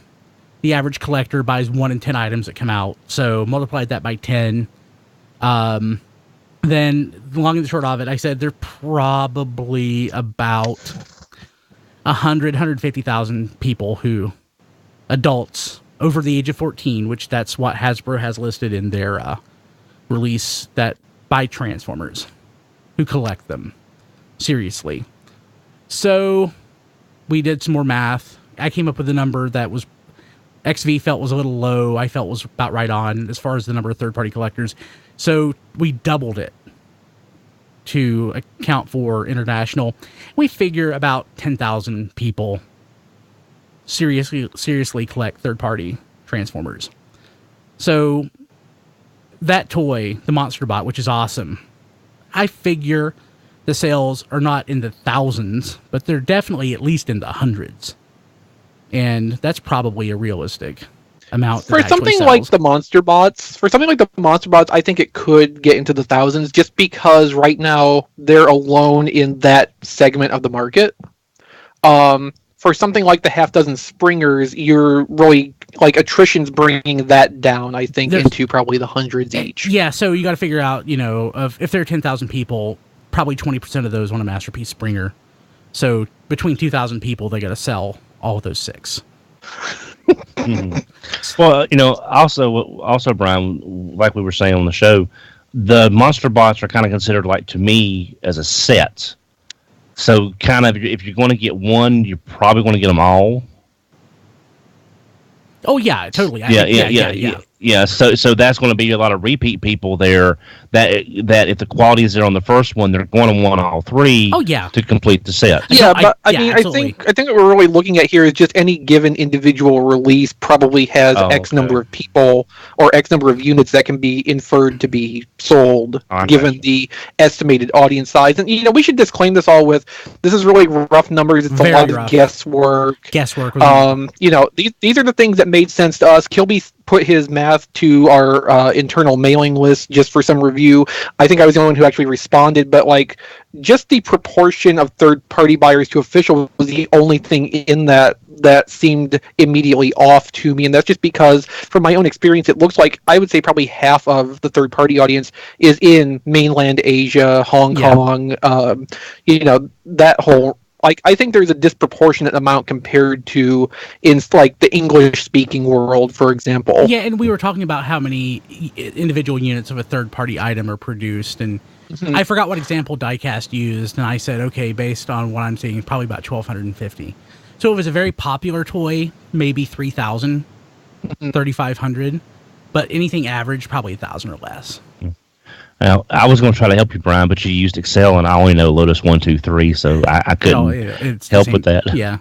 the average collector buys 1 in 10 items that come out. So multiplied that by 10. Then the long and the short of it, I said there's probably about 150,000 people adults over the age of 14, which that's what Hasbro has listed in their release, that buy Transformers, who collect them. Seriously. So we did some more math. I came up with a number that was XV felt was a little low. I felt was about right on as far as the number of third-party collectors. So we doubled it to account for international. We figure about 10,000 people seriously collect third-party Transformers. So that toy, the Monster Bot, which is awesome, I figure the sales are not in the thousands, but they're definitely at least in the hundreds. And that's probably a realistic amount. For something like the Monster Bots, I think it could get into the thousands just because right now they're alone in that segment of the market. For something like the half dozen Springers, you're really, like, attrition's bringing that down, I think, into probably the hundreds each. Yeah, so you got to figure out, if there are 10,000 people, probably 20% of those want a Masterpiece Springer. So between 2,000 people, they got to sell all of those 6. Well, also, Brian, like we were saying on the show, the Monster Bots are kind of considered, like, to me, as a set. So, kind of, if you're going to get one, you're probably going to get them all. Oh yeah, totally. Yeah. So that's going to be a lot of repeat people there. That if the quality is there on the first one, they're going to want all 3. Oh yeah. To complete the set. Yeah, but I think what we're really looking at here is just any given individual release probably has X number of people or X number of units that can be inferred to be sold, given the estimated audience size. And we should disclaim this all with this is really rough numbers. It's a lot of guesswork. These are the things that made sense to us. Kilby put his math to our internal mailing list just for some review. I think I was the only one who actually responded, but just the proportion of third-party buyers to official was the only thing in that seemed immediately off to me, and that's just because, from my own experience, it looks like I would say probably half of the third-party audience is in mainland Asia, Hong Kong, that whole. I think there's a disproportionate amount compared to in the English-speaking world, for example. Yeah, and we were talking about how many individual units of a third-party item are produced, and I forgot what example Diecast used, and I said, okay, based on what I'm seeing, probably about 1,250. So it was a very popular toy, maybe 3,000, 3,500, but anything average, probably 1,000 or less. Now, I was going to try to help you, Brian, but you used Excel, and I only know Lotus 1, 2, 3, so I couldn't help with that. Yeah.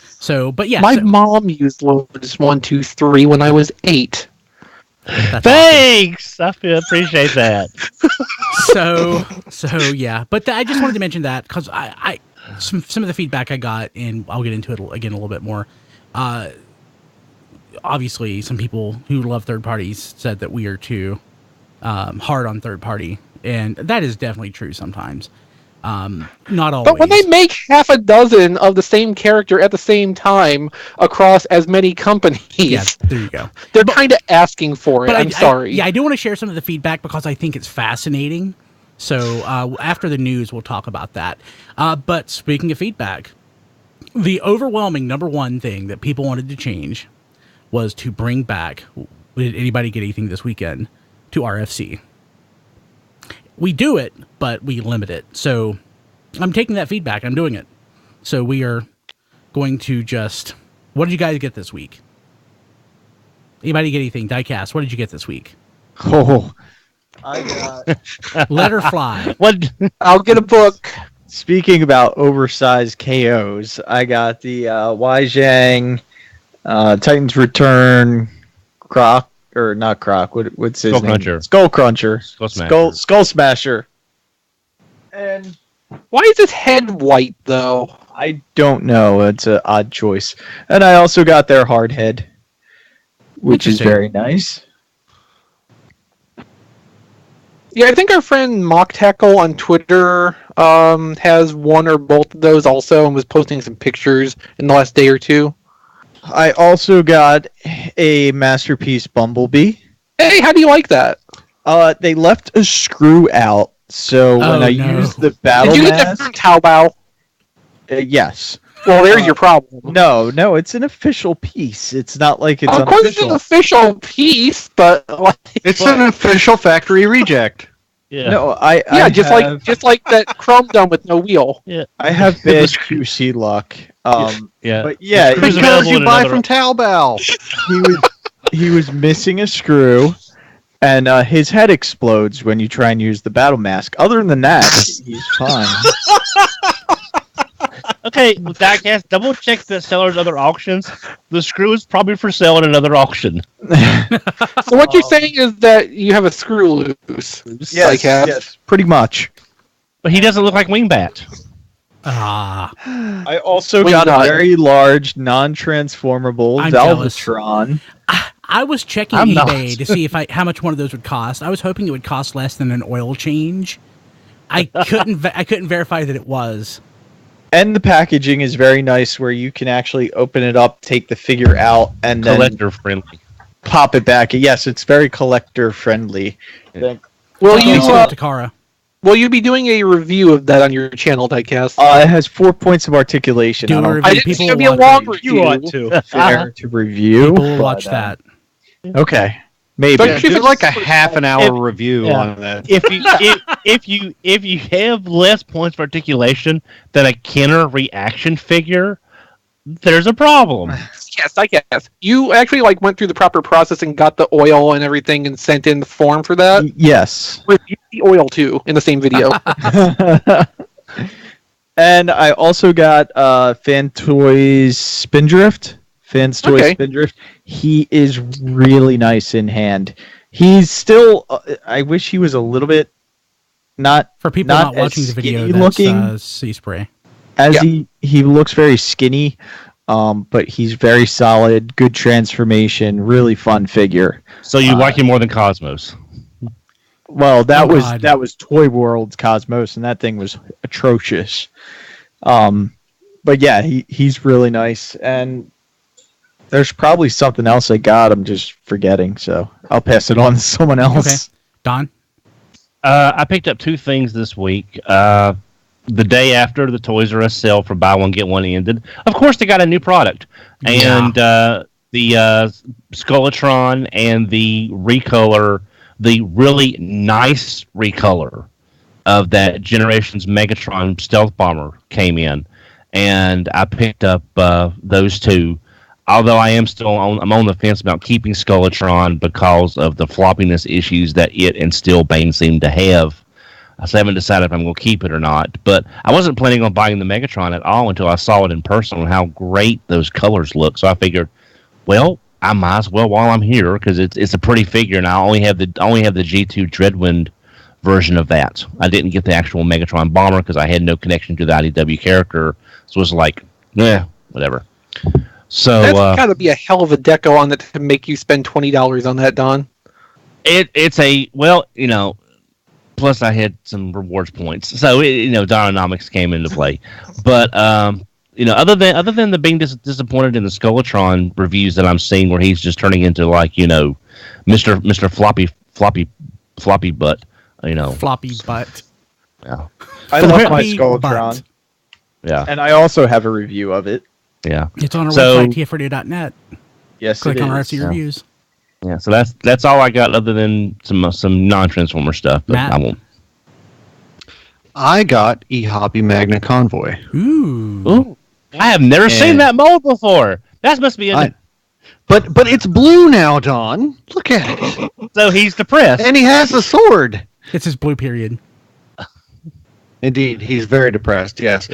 So, but yeah. My mom used Lotus 1, 2, 3 when I was 8. Thanks! Awesome. I appreciate that. So yeah. But I just wanted to mention that because some of the feedback I got, and I'll get into it again a little bit more. Obviously, some people who love third parties said that we are too hard on third party, and that is definitely true sometimes. Not always. But when they make half a dozen of the same character at the same time across as many companies, there you go. They're kind of asking for it. I'm sorry. I do want to share some of the feedback because I think it's fascinating. So after the news, we'll talk about that. But speaking of feedback, the overwhelming number one thing that people wanted to change was to bring back. Did anybody get anything this weekend? To RFC. We do it, but we limit it. So I'm taking that feedback. I'm doing it. So we are going to just... What did you guys get this week? Anybody get anything? Diecast, what did you get this week? Oh, I got... Let her fly. What? I'll get a book. Speaking about oversized KOs, I got the Weijang, Titan's Return, Croc. Or not Croc. What's his name? Skull Cruncher. Skull Smasher. And why is his head white though? I don't know. It's an odd choice. And I also got their hard head, which is very nice. Yeah, I think our friend Mock Tackle on Twitter has one or both of those also, and was posting some pictures in the last day or two. I also got a Masterpiece Bumblebee. Hey, how do you like that? They left a screw out, so when I used the battle Did you get mask, that from Taobao? Yes. Well, there's your problem. No, it's an official piece. It's not like it's Of course, it's an official piece, but like, It's an official factory reject. Yeah. No, I just like that Chrome done with no wheel. Yeah. I have bad QC luck. Yeah. But yeah, Screws Because available you in buy another- from Taobao. he was missing a screw, and his head explodes when you try and use the battle mask. Other than that, he's fine. Okay, Diecast, double check the seller's other auctions. The screw is probably for sale at another auction. So what you're saying is that you have a screw loose. Yes, pretty much. But he doesn't look like Wingbat. Ah, I also Well, got not- a very large, non-transformable I'm jealous. Valvetron. I was checking I'm eBay not. to see how much one of those would cost. I was hoping it would cost less than an oil change. I couldn't verify that it was. And the packaging is very nice, where you can actually open it up, take the figure out, and then Collector friendly. pop it back. Yes, it's very collector friendly. Will Thanks you to Takara. will you be doing a review of that on your channel, Diecast? It has 4 points of articulation. Do I a don't review. I didn't People think it'd will be a watch long it. review. You ought to. fair to review. People will but, watch that. Okay, maybe. But- Yeah, do like a half an hour review yeah. on that. If you have less points for articulation than a Kenner reaction figure, there's a problem. Yes, Diecast. You actually went through the proper process and got the oil and everything and sent in the form for that. Yes. Review the oil too in the same video. And I also got Fan Toys Spindrift. Fan's Toys Okay. Spindrift. He is really nice in hand. He's still. I wish he was a little bit not For people not not watching as the video, skinny that's looking. sea spray. As Yeah. he looks very skinny, but he's very solid. Good transformation. Really fun figure. So you like him more than Cosmos? Well, that Oh, was God. that was Toy World's Cosmos, and that thing was atrocious. But yeah, he's really nice, and there's probably something else I got. I'm just forgetting, so I'll pass it on to someone else. Okay. Don? I picked up two things this week. The day after the Toys R Us sale for buy one get one ended, of course they got a new product, and the Skeletron and the recolor, the really nice recolor of that Generations Megatron Stealth Bomber came in, and I picked up those two. Although I'm on the fence about keeping Skeletron because of the floppiness issues that it and Steelbane seem to have. I still haven't decided if I'm going to keep it or not. But I wasn't planning on buying the Megatron at all until I saw it in person and how great those colors look. So I figured, well, I might as well while I'm here because it's a pretty figure, and I only have the G2 Dreadwind version of that. I didn't get the actual Megatron Bomber because I had no connection to the IDW character. So it was like, whatever. So That's gotta be a hell of a deco on it to make you spend $20 on that, Don. it's a plus I had some rewards points, so Dynanomics came into play. But other than the being disappointed in the Skeletron reviews that I'm seeing, where he's just turning into Mr. Floppy butt, Floppy butt. Yeah, I love my Floppy Skeletron, butt. yeah, and I also have a review of it. yeah. It's on our So- website, tfradio.net. Yes, Click it on is. RFC reviews. Yeah, so that's all I got, other than some non-Transformer stuff. But Matt? I won't. I got eHobby Magna Convoy. Ooh. Ooh, I have never seen that mold before. That must be But it's blue now, Don. Look at it. so he's depressed. And he has a sword. It's his blue period. Indeed, he's very depressed. Yes.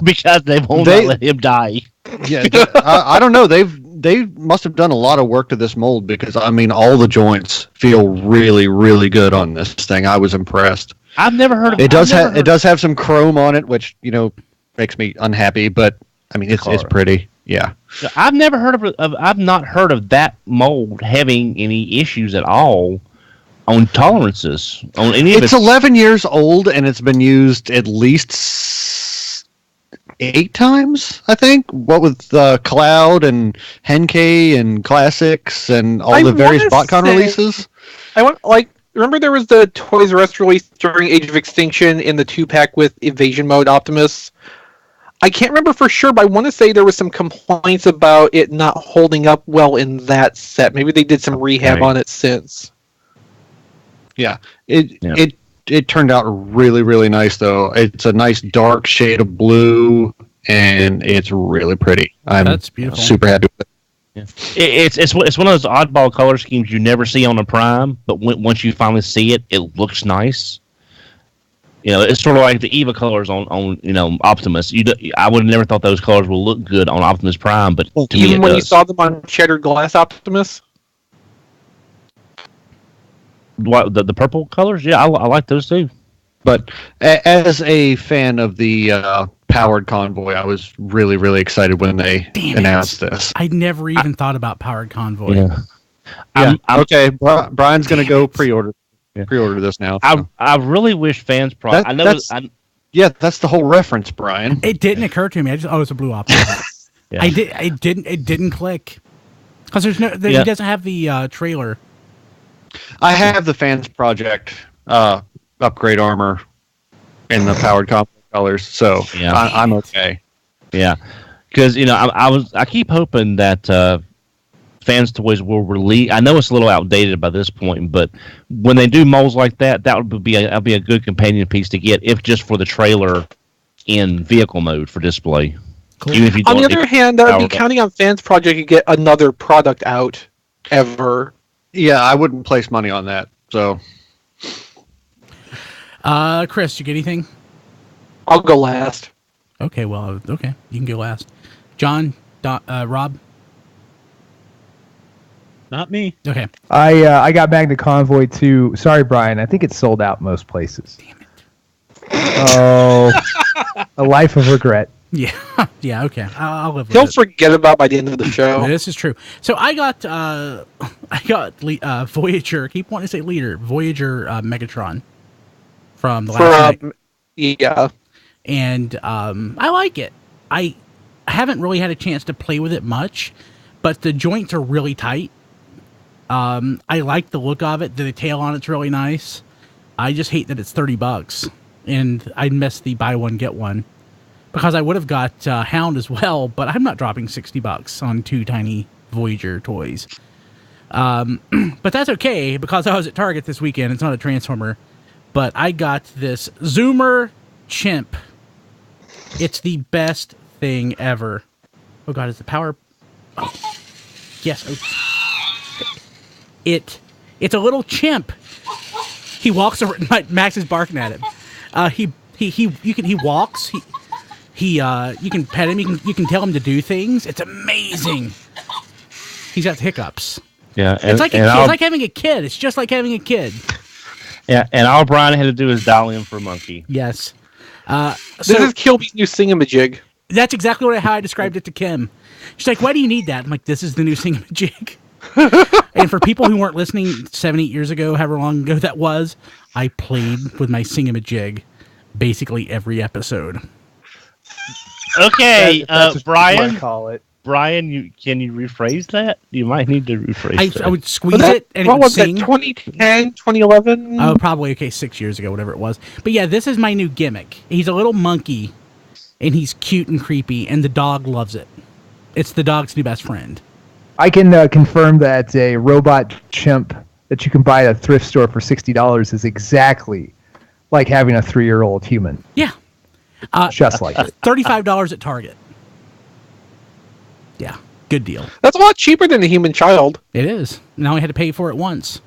Because they won't They- let him die. Yeah. I don't know. They must have done a lot of work to this mold because all the joints feel really, really good on this thing. I was impressed. I've never heard of It does have some chrome on it, which makes me unhappy. But it's pretty. Yeah. I've never heard of. I've not heard of that mold having any issues at all. on tolerances on any of It's 11 years old, and it's been used at least 8 times, I think. What with Cloud and Henkei and Classics and all the various BotCon releases. Remember there was the Toys R Us release during Age of Extinction in the 2-pack with Evasion Mode Optimus. I can't remember for sure, but I want to say there was some complaints about it not holding up well in that set. Maybe they did some rehab on it since. Yeah, it turned out really, really nice though. It's a nice dark shade of blue, and it's really pretty. That's beautiful. Super happy with it. Yeah. It's one of those oddball color schemes you never see on a Prime, but once you finally see it, it looks nice. It's sort of like the EVA colors on Optimus. I would have never thought those colors would look good on Optimus Prime, but to me even when you saw them on Shattered Glass Optimus. What the purple colors? Yeah, I like those too. But as a fan of the Powered Convoy, I was really, really excited when they announced this. I never even thought about Powered Convoy. Yeah. Okay, Brian's going to go pre-order this now. I really wish fans that's the whole reference, Brian. It didn't occur to me. I just it's a blue Optimus. It didn't click because he doesn't have the trailer. I have the Fans Project upgrade armor in the Powered Convoy colors, so I'm okay. Yeah, because I keep hoping that Fans Toys will release. I know it's a little outdated by this point, but when they do molds like that, that would be a good companion piece to get, if just for the trailer in vehicle mode for display. Cool. On the other hand, I'd be counting on Fans Project to get another product out ever. Yeah, I wouldn't place money on that. So, Chris, you get anything? I'll go last. Okay, well, you can go last. John, Rob. Not me. Okay. I got Magna Convoy too. Sorry, Brian. I think it's sold out most places. Damn it. Oh, a life of regret. Yeah. Yeah. Okay. I'll live with He'll it. forget about by the end of the show. This is true. So I got Voyager. I keep wanting to say leader. Voyager Megatron from the last night. Yeah. And I like it. I haven't really had a chance to play with it much, but the joints are really tight. I like the look of it. The detail on it's really nice. I just hate that it's $30, and I missed the buy one get one because I would have got Hound as well, but I'm not dropping $60 on 2 tiny Voyager toys. But that's okay because I was at Target this weekend. It's not a Transformer, but I got this Zoomer Chimp. It's the best thing ever. Oh God, is the power? Oh. Yes. Oh. It's a little chimp. He walks over. Max is barking at him. He walks. You can pet him. You can tell him to do things. It's amazing. He's got hiccups. Yeah, it's like having a kid. It's just like having a kid. Yeah, and all Brian had to do is dial in for a monkey. Yes. This is Kilby's new singamajig. That's exactly how I described it to Kim. She's like, "Why do you need that?" I'm like, "This is the new singamajig." And for people who weren't listening 7-8 years ago, however long ago that was, I played with my singamajig basically every episode. Okay, That's Brian. I call it. Brian, can you rephrase that? You might need to rephrase that. I would squeeze it and it would was sing. that, 2010, 2011? Oh, probably, 6 years ago, whatever it was. But yeah, this is my new gimmick. He's a little monkey, and he's cute and creepy, and the dog loves it. It's the dog's new best friend. I can confirm that a robot chimp that you can buy at a thrift store for $60 is exactly like having a 3-year-old human. Yeah. Just like it. $35 at Target. Yeah, good deal. That's a lot cheaper than the human child. It is. Now I had to pay for it once.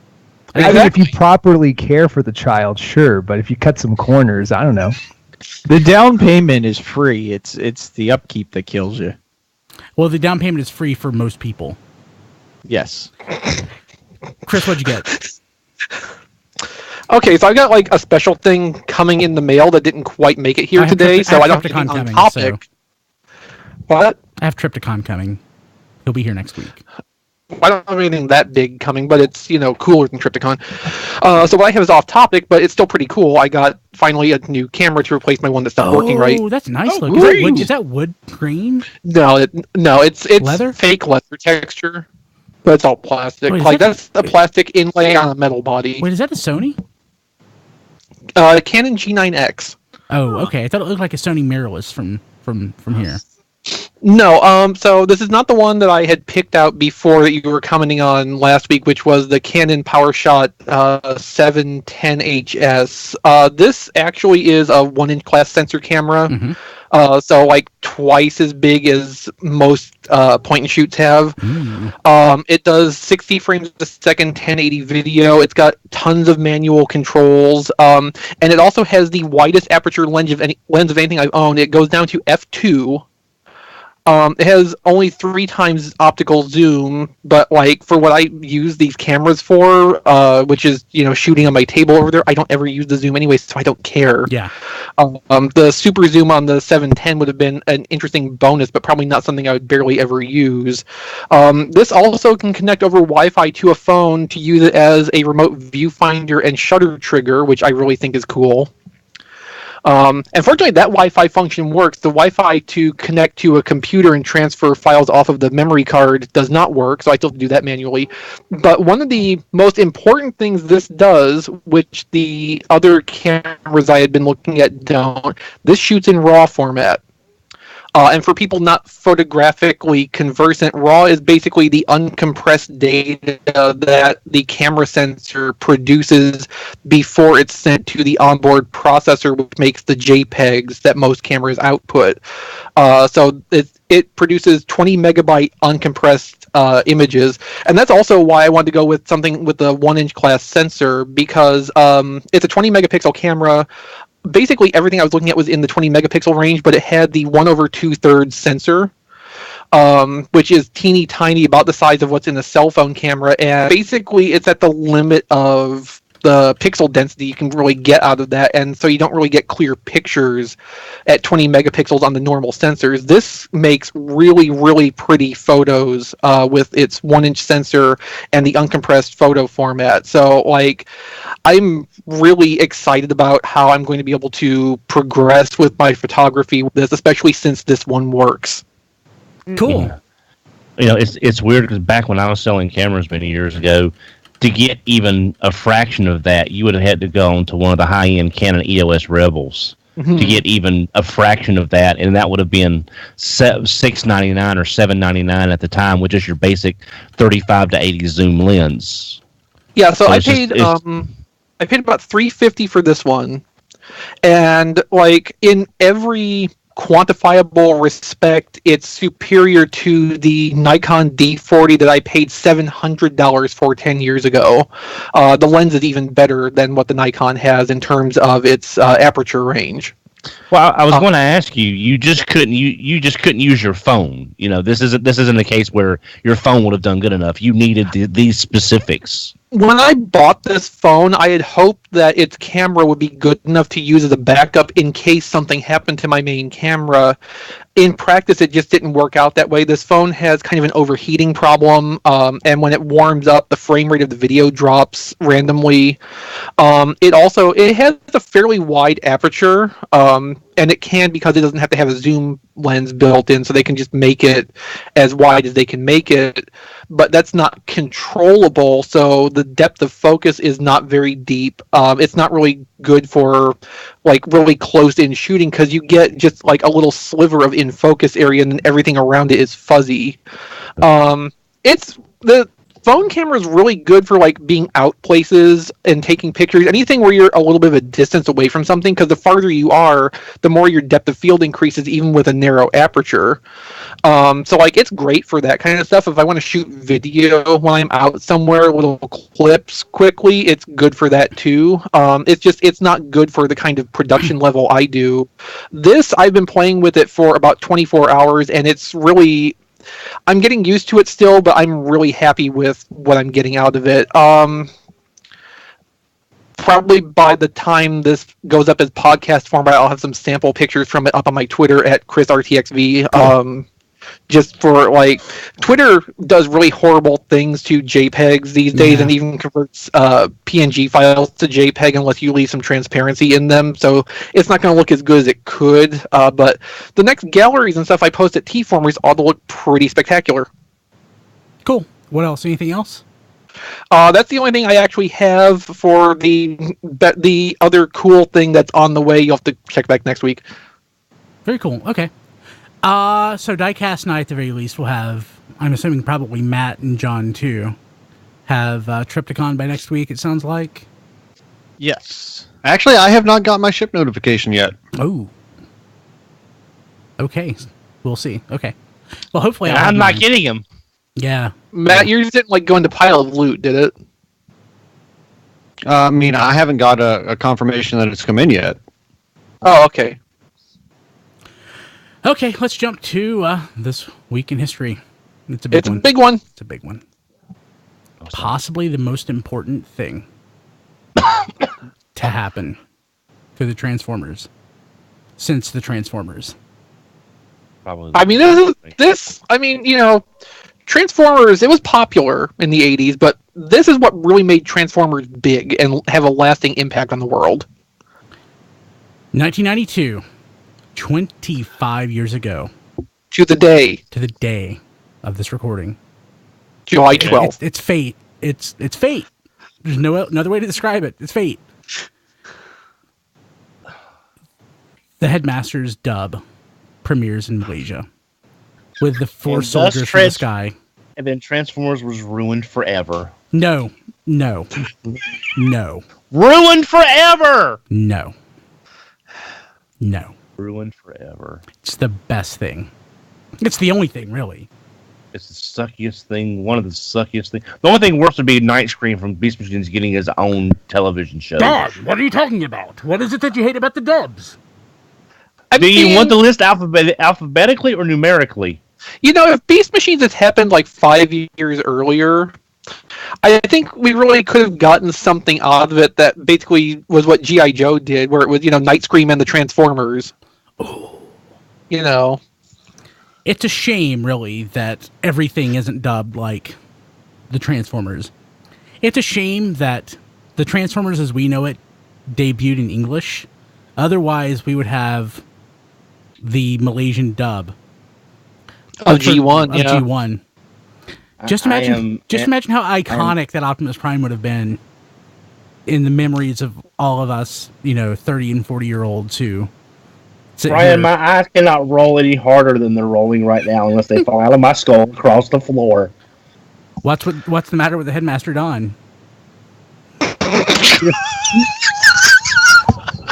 I mean, if you properly care for the child, sure, but if you cut some corners, I don't know. The down payment is free. It's the upkeep that kills you. Well, the down payment is free for most people. Yes. Chris, what'd you get? Okay, so I got like a special thing coming in the mail that didn't quite make it here today, so I don't have to be on topic. So what? I have Triptychon coming. He'll be here next week. I don't have anything that big coming, but it's, cooler than Trypticon. So what I have is off topic, but it's still pretty cool. I got finally a new camera to replace my one that's not working right. Oh, that's nice Oh, looking. Is that wood grain? No, it's Leather? fake leather texture, but it's all plastic. Wait, that's a plastic inlay on a metal body. Wait, is that a Sony? Canon G9X. Oh, okay. I thought it looked like a Sony mirrorless from here. No, so this is not the one that I had picked out before that you were commenting on last week, which was the Canon PowerShot 710HS. This actually is a 1-inch class sensor camera, so like twice as big as most point and shoots have. It does 60 frames a second, 1080 video. It's got tons of manual controls, and it also has the widest aperture lens of anything I've owned. It goes down to f2. It has only 3 times optical zoom, but like for what I use these cameras for, which is shooting on my table over there, I don't ever use the zoom anyway, so I don't care. Yeah. The super zoom on the 710 would have been an interesting bonus, but probably not something I would barely ever use. This also can connect over Wi-Fi to a phone to use it as a remote viewfinder and shutter trigger, which I really think is cool. Unfortunately, that Wi-Fi function works. The Wi-Fi to connect to a computer and transfer files off of the memory card does not work, so I still have to do that manually. But one of the most important things this does, which the other cameras I had been looking at don't, this shoots in RAW format. And for people not photographically conversant, RAW is basically the uncompressed data that the camera sensor produces before it's sent to the onboard processor, which makes the JPEGs that most cameras output. So it produces 20 megabyte uncompressed images, and that's also why I wanted to go with something with the 1-inch class sensor, because it's a 20 megapixel camera. Basically everything I was looking at was in the 20 megapixel range, but it had the 1/2 sensor, which is teeny tiny, about the size of what's in a cell phone camera, and basically it's at the limit of the pixel density you can really get out of that, and so you don't really get clear pictures at 20 megapixels on the normal sensors. This makes really, really pretty photos with its 1-inch sensor and the uncompressed photo format. So, like, I'm really excited about how I'm going to be able to progress with my photography with this, especially since this one works. Cool. It's weird because back when I was selling cameras many years ago, to get even a fraction of that, you would have had to go on to one of the high-end Canon EOS Rebels to get even a fraction of that, and that would have been $699 or $799 at the time, which is your basic 35 to 80 zoom lens. Yeah, so I paid about $350 for this one, and like in every quantifiable respect, it's superior to the Nikon D40 that I paid $700 for 10 years ago. The lens is even better than what the Nikon has in terms of its aperture range. Well, I was going to ask you. You just couldn't use your phone. This isn't a case where your phone would have done good enough. You needed these specifics. When I bought this phone, I had hoped that its camera would be good enough to use as a backup in case something happened to my main camera. In practice, it just didn't work out that way. This phone has kind of an overheating problem, and when it warms up, the frame rate of the video drops randomly. It has a fairly wide aperture, and it can, because it doesn't have to have a zoom lens built in, so they can just make it as wide as they can make it. But that's not controllable, so the depth of focus is not very deep. It's not really good for like really close in shooting, because you get just like a little sliver of in focus area, and then everything around it is fuzzy. The phone camera is really good for like being out places and taking pictures, anything where you're a little bit of a distance away from something, because the farther you are, the more your depth of field increases, even with a narrow aperture. So like it's great for that kind of stuff. If I want to shoot video when I'm out somewhere, little clips quickly, it's good for that too. It's not good for the kind of production level I do. This, I've been playing with it for about 24 hours, and it's really, I'm getting used to it still, but I'm really happy with what I'm getting out of it. Probably by the time this goes up as podcast format, I'll have some sample pictures from it up on my Twitter at ChrisRTXV. Just for like, Twitter does really horrible things to JPEGs these days, Yeah. and even converts PNG files to JPEG unless you leave some transparency in them. So it's not going to look as good as it could. But the next galleries and stuff I post at T-Formers ought to look pretty spectacular. Cool. What else? Anything else? That's the only thing I actually have for the other cool thing that's on the way. You'll have to check back next week. Very cool. Okay. So Diecast and I, at the very least, will have, I'm assuming probably Matt and John too, have Triptychon by next week, it sounds like. Yes. Actually, I have not got my ship notification yet. Oh. Okay. We'll see. Okay. Well, hopefully And I'll I'm have not mine. getting him. Yeah. Matt, yours didn't like go into pile of loot, did it? I mean, I haven't got a confirmation that it's come in yet. Oh, okay. Okay, let's jump to this week in history. It's a big It's one. a big one. It's a big one. Possibly the most important thing to happen for the Transformers since the Transformers. Probably. I mean, Transformers, it was popular in the 80s, but this is what really made Transformers big and have a lasting impact on the world. 1992, 25 years ago, To the day, to the day of this recording. July 12th. It's fate. It's fate. There's no other way to describe it. It's fate. The Headmaster's dub premieres in Malaysia with the four And thus soldiers from the sky. And then Transformers was ruined forever. No. Ruined forever! No. Ruined forever. It's the best thing. It's the only thing, really. It's the suckiest thing. One of the suckiest things. The only thing worse would be Night Scream from Beast Machines getting his own television show. Dad, what are you talking about? What is it that you hate about the dubs? Do you want the list alphabetically or numerically? You know, if Beast Machines had happened like 5 years earlier, I think we really could have gotten something out of it that basically was what G.I. Joe did, where it was, Night Scream and the Transformers. Oh. It's a shame, really, that everything isn't dubbed like the Transformers. It's a shame that the Transformers as we know it debuted in English. Otherwise, we would have the Malaysian dub Of G1, yeah. G1. Just imagine how iconic that Optimus Prime would have been in the memories of all of us, 30 and 40-year-olds who sit Brian, here. my eyes cannot roll any harder than they're rolling right now unless they fall out of my skull across the floor. What's the matter with the Headmaster Don?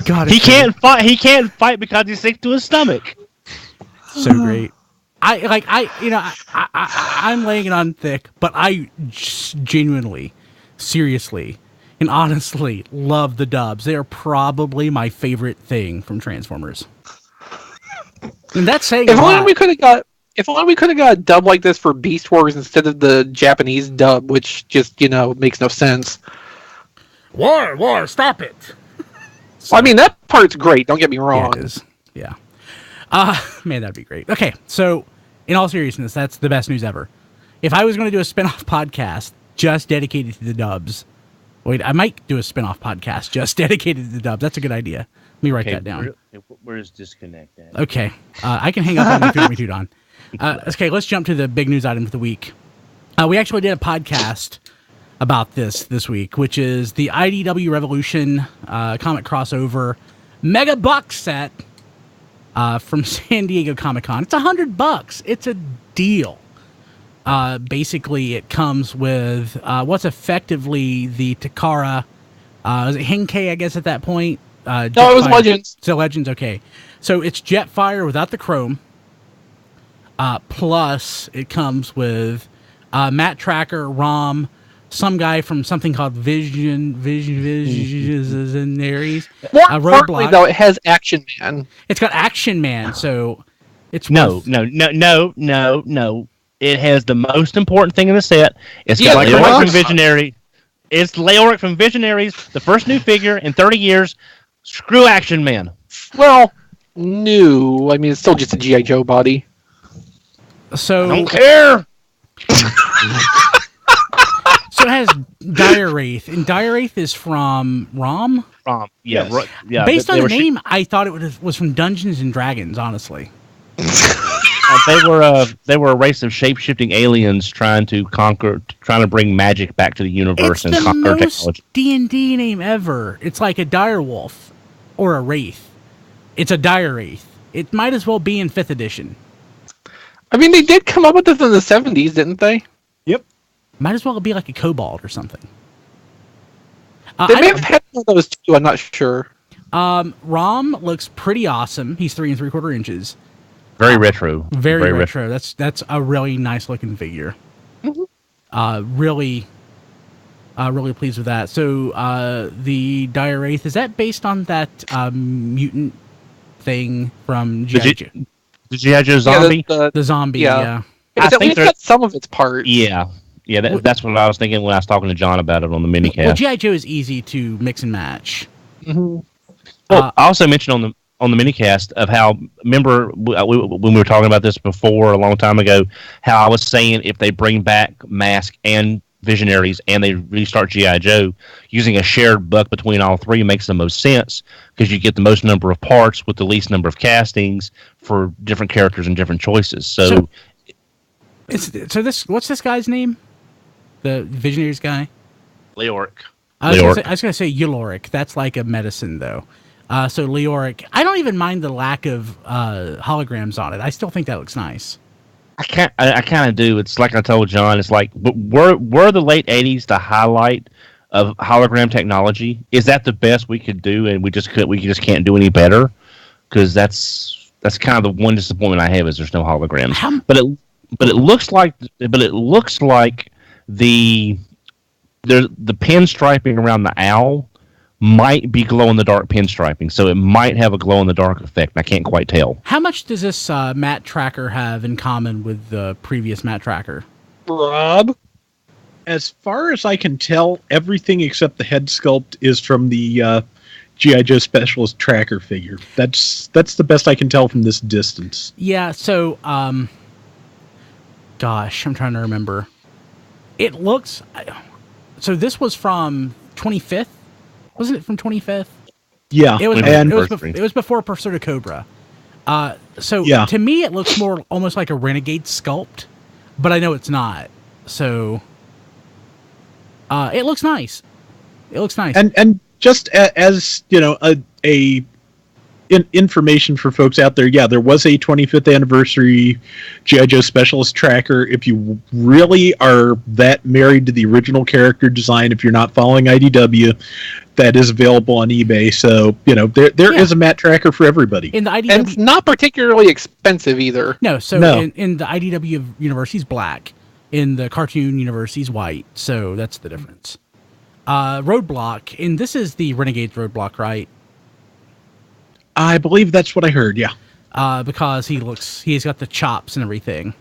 God, He can't fight. He can't fight because he's sick to his stomach. So great. I'm laying it on thick, but I genuinely, seriously, and honestly love the dubs. They are probably my favorite thing from Transformers. And that's saying If a only lot. we could have got a dub like this for Beast Wars instead of the Japanese dub, which just makes no sense. War, stop it. I mean, that part's great. Don't get me Yeah, wrong. it is. Yeah. Man, that'd be great. Okay, so in all seriousness, that's the best news ever. If I was going to do a spin-off podcast just dedicated to the dubs, wait, I might do a spin-off podcast just dedicated to the dubs. That's a good idea. Let me write that down. Where's disconnect at? Okay, I can hang up on you if you want me to, Don. Okay, let's jump to the big news item of the week. We actually did a podcast about this week, which is the IDW Revolution comic crossover mega box set from San Diego Comic-Con. It's $100. It's a deal. Basically, it comes with what's effectively the Takara. Was it Henkei, I guess, at that point? No, it was Jetfire. Legends. So Legends, okay. So it's Jetfire without the chrome. Plus, it comes with Matt Tracker, ROM, some guy from something called Visionaries. More importantly, Roadblock. though, it has Action Man. It's got Action Man, so it's No. worth- It has the most important thing in the set. It's got Yeah, Leoric like from Visionary. It's Leoric from Visionaries, the first new figure in 30 years. Screw Action Man. Well, new. I mean, it's still just a G.I. Joe body. So I don't care. So it has Dire Wraith, and Dire Wraith is from ROM. Yeah, Yes. yeah. Based on they the were name, I thought it was from Dungeons and Dragons. Honestly, they were a race of shape-shifting aliens trying to bring magic back to the universe it's and the conquer most technology. D&D name ever. It's like a dire wolf or a wraith. It's a dire wraith. It might as well be in 5th edition. I mean, they did come up with this in the 70s, didn't they? Yep. Might as well be like a kobold or something. They may have had one of those too. I'm not sure. Rom looks pretty awesome. He's 3 3/4 inches. Very retro. Very retro. That's a really nice looking figure. Mm-hmm. Really pleased with that. So the Dire Wraith, is that based on that mutant thing from G.I. Joe? The G.I. Joe zombie? Yeah, The zombie, yeah. yeah. It's at least got some of its parts. Yeah. Yeah, that's what I was thinking when I was talking to John about it on the minicast. Well, G.I. Joe is easy to mix and match. Mm-hmm. Well, I also mentioned on the minicast of how, remember when we were talking about this before a long time ago, how I was saying if they bring back Mask and Visionaries and they restart G.I. Joe, using a shared buck between all three makes the most sense because you get the most number of parts with the least number of castings for different characters and different choices. So what's this guy's name? The Visionaries guy? Leoric. I was going to say Euloric. That's like a medicine, though. So Leoric. I don't even mind the lack of holograms on it. I still think that looks nice. I kind of do. It's like I told John. It's like, but were the late '80s the highlight of hologram technology? Is that the best we could do, and we just can't do any better? Because that's kind of the one disappointment I have is there's no holograms. But it looks like the pinstriping around the owl might be glow in the dark pinstriping, so it might have a glow in the dark effect. I can't quite tell. How much does this matte tracker have in common with the previous matte tracker? Rob? As far as I can tell, everything except the head sculpt is from the G.I. Joe Specialist Tracker figure. That's the best I can tell from this distance. Yeah, so, gosh, I'm trying to remember. It looks... So this was from 25th? Wasn't it from 25th? Yeah. It was before Persona Cobra. To me, it looks more almost like a Renegade sculpt, but I know it's not. So, it looks nice. It looks nice. And just as you know, information for folks out there. Yeah, there was a 25th anniversary G.I. Joe Specialist Tracker. If you really are that married to the original character design, if you're not following IDW, that is available on eBay. So there is a matte tracker for everybody. In the IDW, and it's not particularly expensive either. No, in the IDW universe, he's black. In the cartoon universe, he's white. So that's the difference. Roadblock, and this is the Renegade's Roadblock, right? I believe that's what I heard, yeah. Because he's got the chops and everything.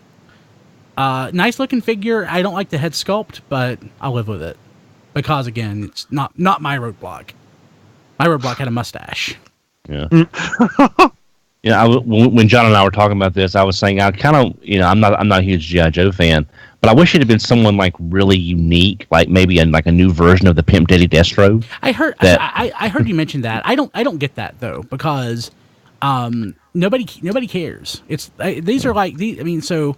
Nice looking figure. I don't like the head sculpt, but I'll live with it. Because again, it's not my Roadblock. My Roadblock had a mustache. Yeah. When John and I were talking about this, I was saying I kind of, I'm not a huge G.I. Joe fan, but I wish it had been someone like really unique, like maybe a new version of the Pimp Daddy Destro. I heard that. I heard you mention that. I don't get that though, because nobody cares. These are like these. I mean, so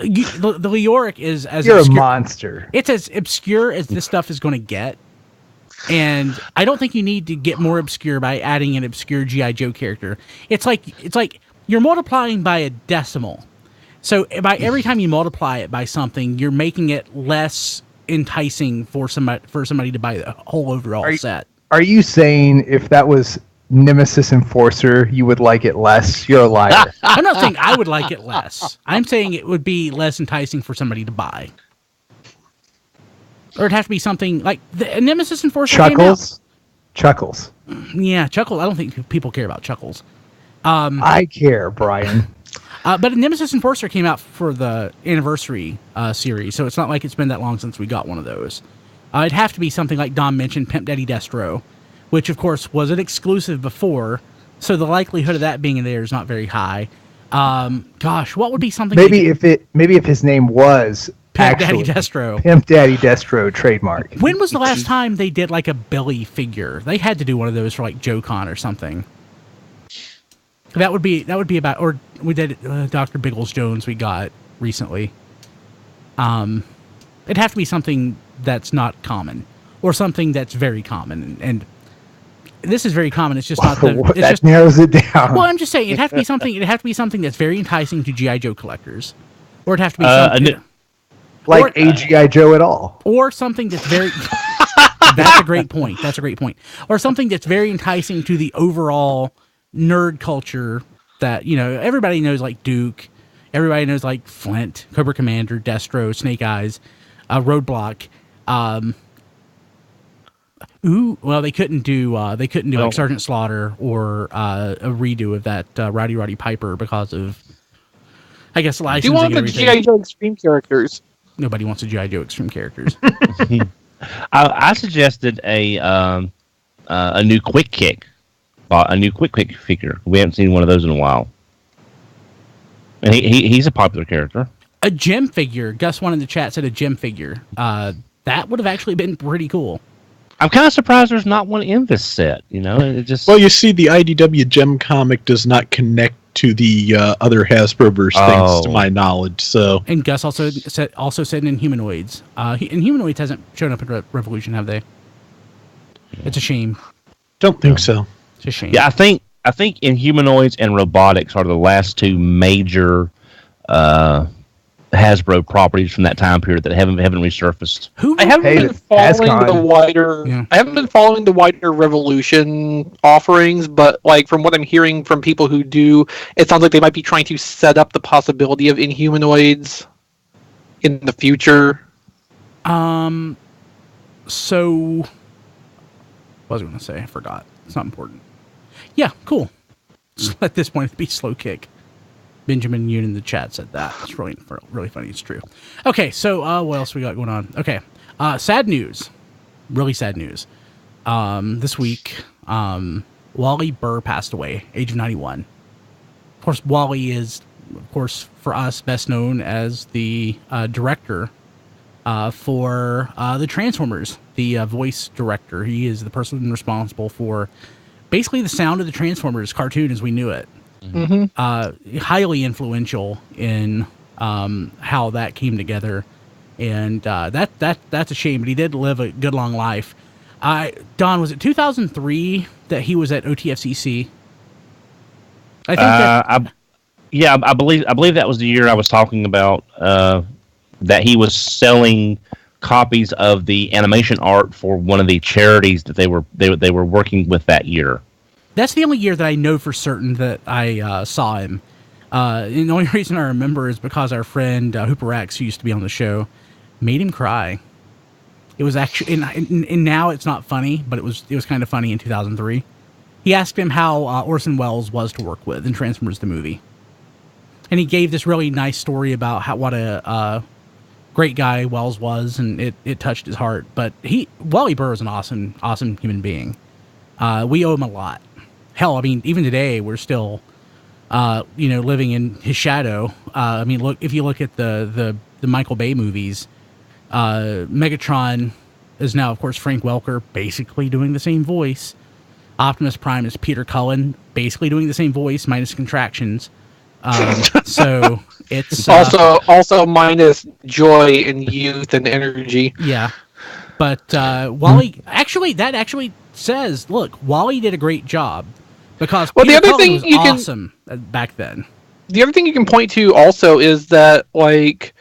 the Leoric is as you're obscure, a monster. It's as obscure as this stuff is going to get. And I don't think you need to get more obscure by adding an obscure G.I. Joe character. It's like you're multiplying by a decimal. So by every time you multiply it by something, you're making it less enticing for somebody to buy the whole overall set. Are you saying if that was Nemesis Enforcer, you would like it less? You're a liar. I'm not saying I would like it less. I'm saying it would be less enticing for somebody to buy. Or it'd have to be something like the Nemesis Enforcer Chuckles. Yeah, Chuckles. I don't think people care about Chuckles. I care, Brian. But Nemesis Enforcer came out for the anniversary series, so it's not like it's been that long since we got one of those. It'd have to be something like Dom mentioned, Pimp Daddy Destro, which, of course, was an exclusive before, so the likelihood of that being in there is not very high. Gosh, what would be something? Maybe if his name was Pimp actually Daddy Destro. Pimp Daddy Destro trademark. When was the last time they did like a Billy figure? They had to do one of those for like JoeCon or something. That would be about, or we did Dr. Biggles Jones we got recently. It'd have to be something that's not common, or something that's very common, and this is very common. It's just not the. It's That just, narrows it down. well, I'm just saying it'd have to be something. It'd have to be something that's very enticing to GI Joe collectors, or it'd have to be something like AGI Joe at all. or something that's very. That's a great point. That's a great point. Or something that's very enticing to the overall nerd culture that, you know, everybody knows, like Duke, everybody knows like Flint, Cobra Commander, Destro, Snake Eyes, Roadblock. Well, they couldn't do like Sergeant Slaughter or a redo of that Roddy Piper because of, I guess, licensing. Do you want and the everything. G.I. Joe Extreme characters? Nobody wants the G.I. Joe Extreme characters. I suggested a new Quick Kick, a new Quick Kick figure. We haven't seen one of those in a while, and he's a popular character. A gem figure. Gus one in the chat said a gem figure. That would have actually been pretty coll. I'm kind of surprised there's not one in this set. You know, it just. Well, you see, the IDW Gem comic does not connect to the other Hasbroverse things, to my knowledge. So, and Gus also said Inhumanoids. Inhumanoids hasn't shown up in Revolution, have they? It's a shame. don't think so. It's a shame. Yeah, I think Inhumanoids and Robotics are the last two major Hasbro properties from that time period that haven't resurfaced. I haven't been following the wider. Yeah. I haven't been following the wider Revolution offerings, but like from what I'm hearing from people who do, it sounds like they might be trying to set up the possibility of Inhumanoids in the future. So, what was I going to say? I forgot. It's not important. Yeah, cool. So at this point, it'd be slow kick. Benjamin Yoon in the chat said that. It's really funny. It's true. Okay, so what else we got going on? Okay, sad news. Really sad news. This week, Wally Burr passed away, age of 91. Of course, Wally is, for us, best known as the director for the Transformers, the voice director. He is the person responsible for basically the sound of the Transformers cartoon as we knew it. Mm-hmm. Highly influential in how that came together, and that's a shame. But he did live a good long life. Don, was it 2003 that he was at OTFCC? I think I believe that was the year I was talking about. That he was selling copies of the animation art for one of the charities that they were working with that year. That's the only year that I know for certain that I saw him. And the only reason I remember is because our friend Hooper X, who used to be on the show, made him cry. It was actually, and now it's not funny, but it was kind of funny in 2003. He asked him how Orson Welles was to work with in Transformers the movie, and he gave this really nice story about what a great guy Welles was, and it touched his heart. But Wally Burr is an awesome human being. We owe him a lot. Hell, I mean, even today we're still, living in his shadow. I mean, look, if you look at the Michael Bay movies, Megatron is now, of course, Frank Welker, basically doing the same voice. Optimus Prime is Peter Cullen, basically doing the same voice minus contractions. So it's also minus joy and youth and energy. Yeah, but Wally that actually says, look, Wally did a great job because Peter Cullen was awesome back then. The other thing you can point to also is that, like,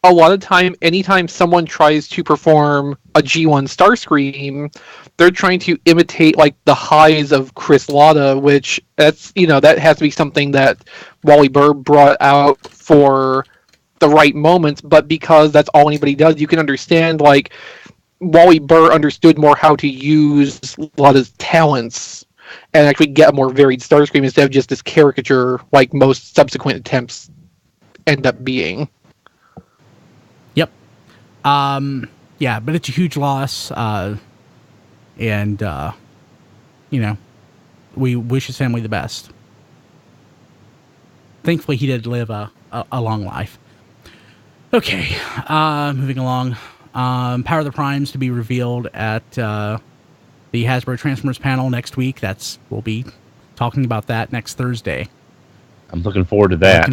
a lot of time, anytime someone tries to perform a G1 Starscream, they're trying to imitate, like, the highs of Chris Latta, which that has to be something that Wally Burr brought out for the right moments, but because that's all anybody does, you can understand, like, Wally Burr understood more how to use Latta's talents and actually get a more varied Starscream instead of just this caricature like most subsequent attempts end up being. Yep. Yeah, but it's a huge loss. And we wish his family the best. thankfully he did live a long life. Okay, moving along. Power of the Primes to be revealed at the Hasbro Transformers panel next week. We'll be talking about that next Thursday. I'm looking forward to that.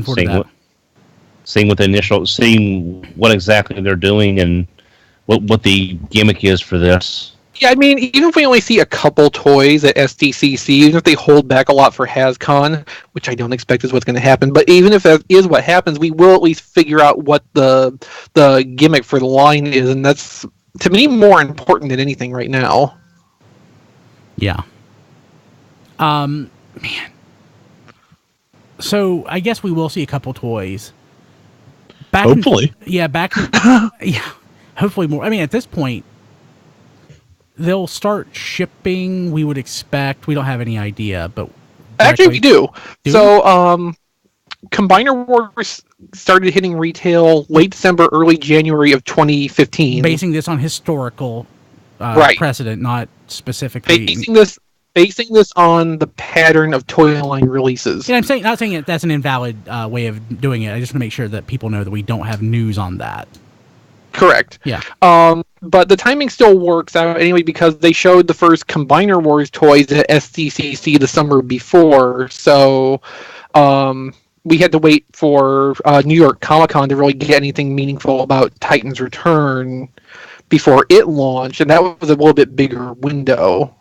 Seeing what exactly they're doing and what the gimmick is for this. Yeah, I mean, even if we only see a couple toys at SDCC, even if they hold back a lot for HasCon, which I don't expect is what's going to happen, but even if that is what happens, we will at least figure out what the gimmick for the line is, and that's, to me, more important than anything right now. Yeah. Man. So, I guess we will see a couple toys. Hopefully. Yeah, hopefully more. I mean, at this point, they'll start shipping, we would expect. We don't have any idea, but... Actually, we do. Combiner Wars started hitting retail late December, early January of 2015. Basing this on historical precedent, not specifically... Basing this on the pattern of toy line releases. Yeah, I'm not saying that's an invalid way of doing it. I just want to make sure that people know that we don't have news on that. Correct. Yeah. But the timing still works out anyway because they showed the first Combiner Wars toys at SDCC the summer before. So we had to wait for New York Comic Con to really get anything meaningful about Titan's Return before it launched, and that was a little bit bigger window.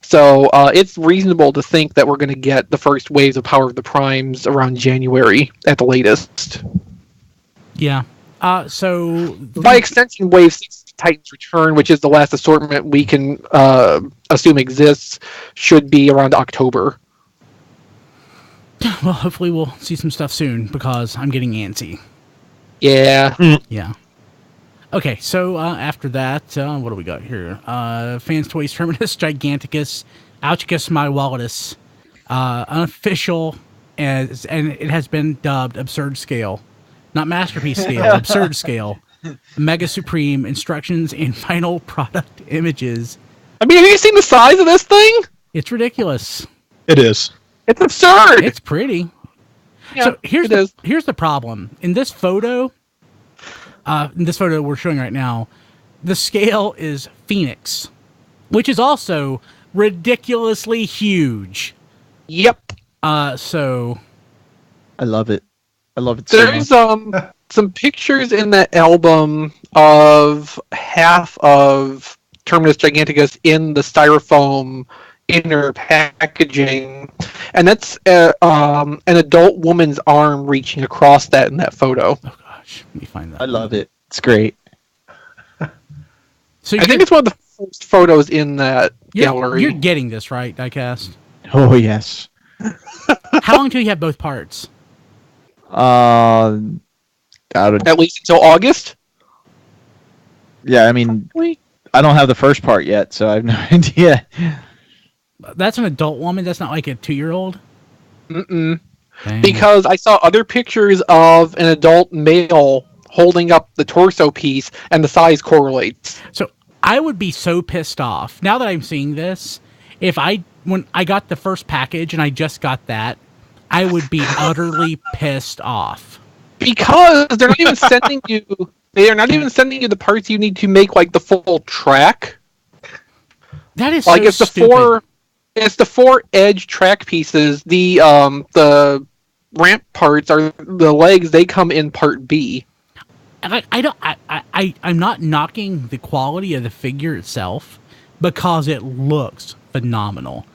So it's reasonable to think that we're going to get the first waves of Power of the Primes around January at the latest. Yeah. So by extension, Wave 6 Titan's Return, which is the last assortment we can assume exists, should be around October. Well, hopefully we'll see some stuff soon because I'm getting antsy. Yeah. Yeah. Okay, so after that, what do we got here? Fans Toys Terminus Giganticus Ouchicus My Walletus, unofficial, and it has been dubbed Absurd Scale. Not Masterpiece Scale, Absurd Scale. Mega Supreme, instructions and final product images. I mean, have you seen the size of this thing? It's ridiculous. It is. It's absurd. It's pretty. Yeah, so here's the problem. In this photo we're showing right now, the scale is Phoenix, which is also ridiculously huge. Yep. So I love it. I love it so There's much. Some pictures in that album of half of Terminus Giganticus in the styrofoam inner packaging, and that's an adult woman's arm reaching across that in that photo. Oh gosh, let me find that. I love it. It's great. So I think it's one of the first photos in that gallery. You're getting this, right, Diecast? Oh yes. How long till you have both parts? At least until August? Yeah, I mean, I don't have the first part yet, so I have no idea. That's an adult woman? That's not like a 2-year-old? Mm-mm. Dang. Because I saw other pictures of an adult male holding up the torso piece, and the size correlates. So I would be so pissed off, now that I'm seeing this, when I got the first package and I just got that, I would be utterly pissed off. Because they're not even sending you... They are not even sending you the parts you need to make like the full track. That is like so it's the stupid. It's the 4 edge track pieces. The ramp parts are the legs. They come in part B. I'm not knocking the quality of the figure itself because it looks phenomenal.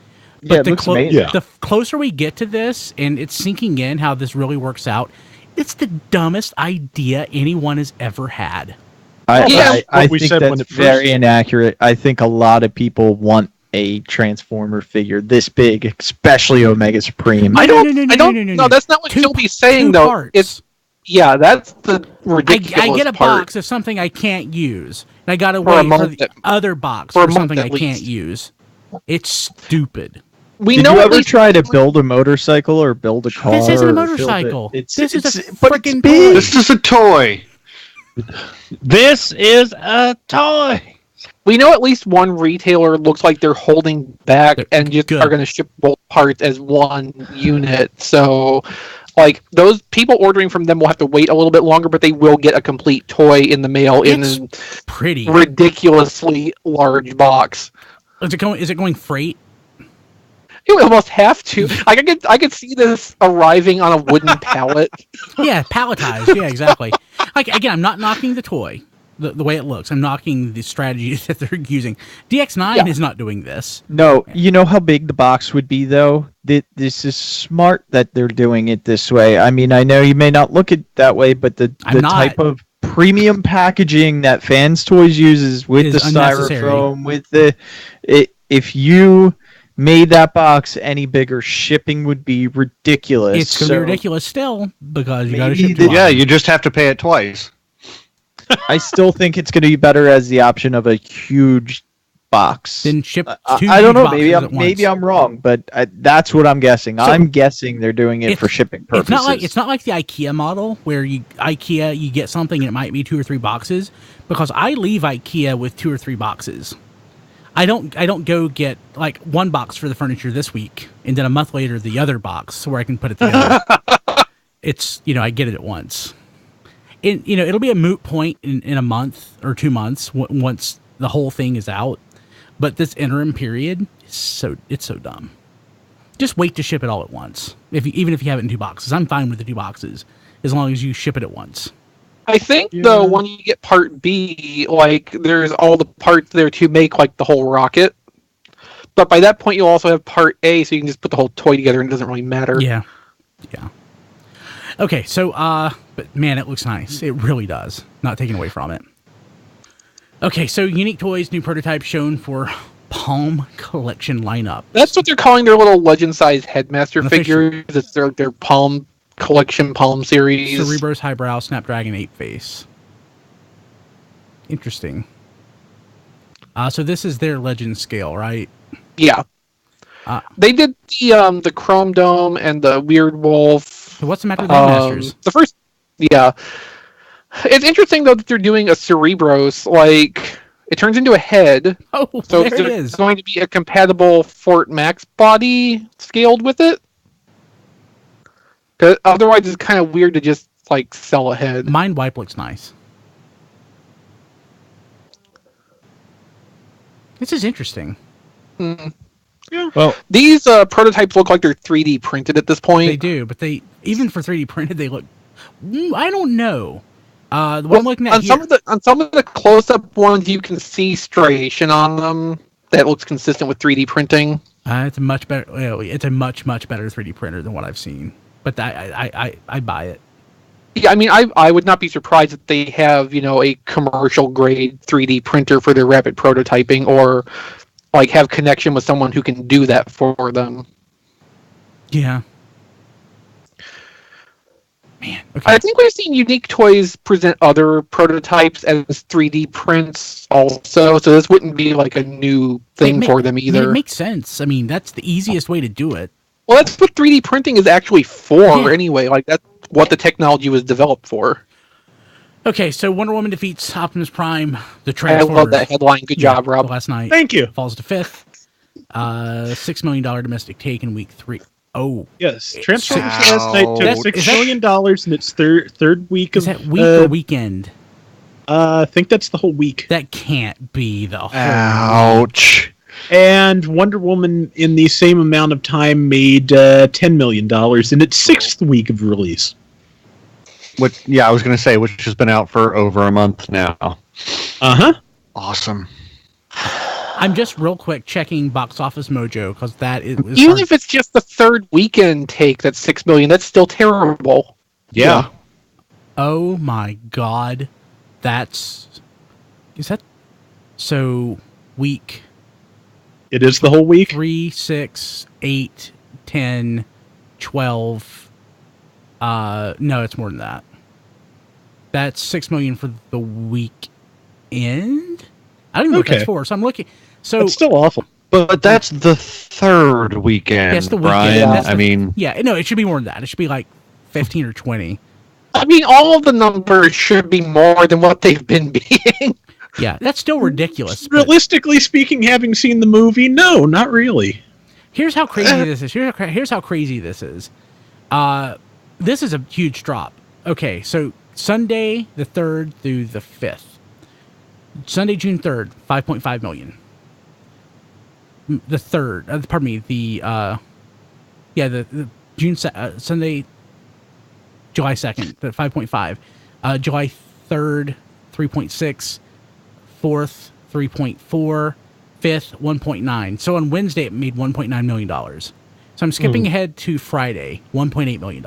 But the closer we get to this, and it's sinking in how this really works out, it's the dumbest idea anyone has ever had. I think that's very inaccurate. I think a lot of people want a Transformer figure this big, especially Omega Supreme. No, that's not what Kilby's saying, though. Parts. That's the ridiculous I get a part. box of something I can't use, and I gotta wait for the other box for something I can't use. It's stupid. Did you ever try to build a motorcycle or build a car? This isn't a motorcycle. This is a freaking toy. This is a toy. This is a toy. We know at least one retailer looks like they're holding back and just are going to ship both parts as one unit. So Like, those people ordering from them will have to wait a little bit longer, but they will get a complete toy in the mail in a pretty ridiculously large box. Is it going freight? You almost have to. I could see this arriving on a wooden pallet. Yeah, palletized. Yeah, exactly. Like, again, I'm not knocking the toy, the way it looks. I'm knocking the strategy that they're using. DX9 is not doing this. No, you know how big the box would be, though? This is smart that they're doing it this way. I mean, I know you may not look at it that way, but the type of premium packaging that Fans Toys uses with the styrofoam, with if you made that box any bigger, shipping would be ridiculous. It's going to be ridiculous still, because you got to ship you just have to pay it twice. I still think it's going to be better as the option of a huge box. Then ship two I don't know. boxes Maybe I'm wrong, but that's what I'm guessing. So I'm guessing they're doing it for shipping purposes. It's not like the IKEA model where you get something and it might be 2 or 3 boxes, because I leave IKEA with 2 or 3 boxes. I don't go get like 1 box for the furniture this week and then a month later the other box where I can put it together. It's, I get it at once. It'll be a moot point in a month or 2 months once the whole thing is out. But this interim period it's so dumb. Just wait to ship it all at once. Even if you have it in 2 boxes, I'm fine with the 2 boxes as long as you ship it at once. I think, though, when you get Part B, like, there's all the parts there to make, like, the whole rocket. But by that point, you'll also have Part A, so you can just put the whole toy together and it doesn't really matter. Yeah. Okay, so, but man, it looks nice. It really does. Not taking away from it. Okay, so unique toys, new prototypes shown for Palm Collection lineup. That's what they're calling their little legend-sized Headmaster figures. It's their Palm Collection Palm series. Cerebros Highbrow Snapdragon 8 face. Interesting. So this is their legend scale, right? Yeah. They did the Chrome Dome and the Weird Wolf. So what's the matter with the Masters? The first, yeah. It's interesting though that they're doing a Cerebros. Like, it turns into a head. Oh, so there it is. It's going to be a compatible Fort Max body scaled with it. Because otherwise, it's kind of weird to just like sell a head. Mind Wipe looks nice. This is interesting. Mm. Yeah. Well, these prototypes look like they're 3D printed at this point. They do, but even for 3D printed, they look. I don't know. The one I'm looking at on some of the close-up ones, you can see striation on them that looks consistent with 3D printing. It's a much better. It's a much better 3D printer than what I've seen. But I buy it. Yeah, I mean, I would not be surprised if they have, a commercial grade 3D printer for their rapid prototyping, or like have connection with someone who can do that for them. Yeah. Man, okay. I think we've seen Unique Toys present other prototypes as 3D prints also, so this wouldn't be like a new thing for them either. It makes sense. I mean, that's the easiest way to do it. Well, that's what 3D printing is actually for anyway. Like, that's what the technology was developed for. Okay, so Wonder Woman defeats Optimus Prime. The Transformers. I love that headline. Good job, Rob. Last night. Thank you. Falls to 5th. $6 million domestic take in week 3. Oh. Yes, Transformers last night took $6 million in its third week of... Is that week or weekend? I think that's the whole week. That can't be the whole Ouch. week. And Wonder Woman, in the same amount of time, made $10 million in its 6th week of release. I was going to say, which has been out for over a month now. Uh-huh. Awesome. I'm just real quick checking Box Office Mojo, because that is... Even if it's just the third weekend take, that's $6 million, that's still terrible. Yeah. Oh my god. Is that... So, week... It is the whole week? 3, 6, 8, 10, 12... no, it's more than that. That's $6 million for the weekend? I don't even know what that's for, so I'm looking... So it's still awful. But that's the third weekend, that's the weekend. Brian. Yeah, no, it should be more than that. It should be like 15 or 20. I mean, all of the numbers should be more than what they've been being. Yeah, that's still ridiculous. Realistically speaking, having seen the movie, no, not really. Here's how crazy this is. Here's how crazy this is. this is a huge drop. Okay, so Sunday the 3rd through the 5th. Sunday, June 3rd, 5.5 million. The 3rd, pardon me, the Sunday, July 2nd, the 5.5. July 3rd, 3.6. 4th, 3.4. 5th, 1.9. So on Wednesday, it made $1.9 million. So I'm skipping ahead to Friday, $1.8 million.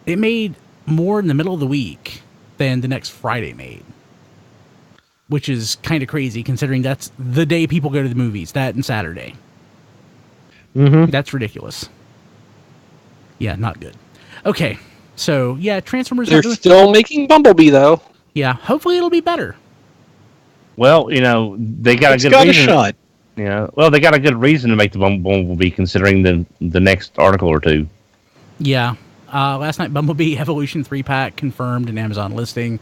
It made more in the middle of the week than the next Friday made, which is kind of crazy considering that's the day people go to the movies, that and Saturday. Mm-hmm. That's ridiculous. Yeah, not good. Okay, so yeah, Transformers. They're still making Bumblebee though. Yeah, hopefully it'll be better. Well, they got It's a good got reason. a shot. Yeah, well, they got a good reason to make the Bumblebee, considering the next article or two. Yeah. Last night, Bumblebee Evolution 3-pack confirmed in Amazon listing.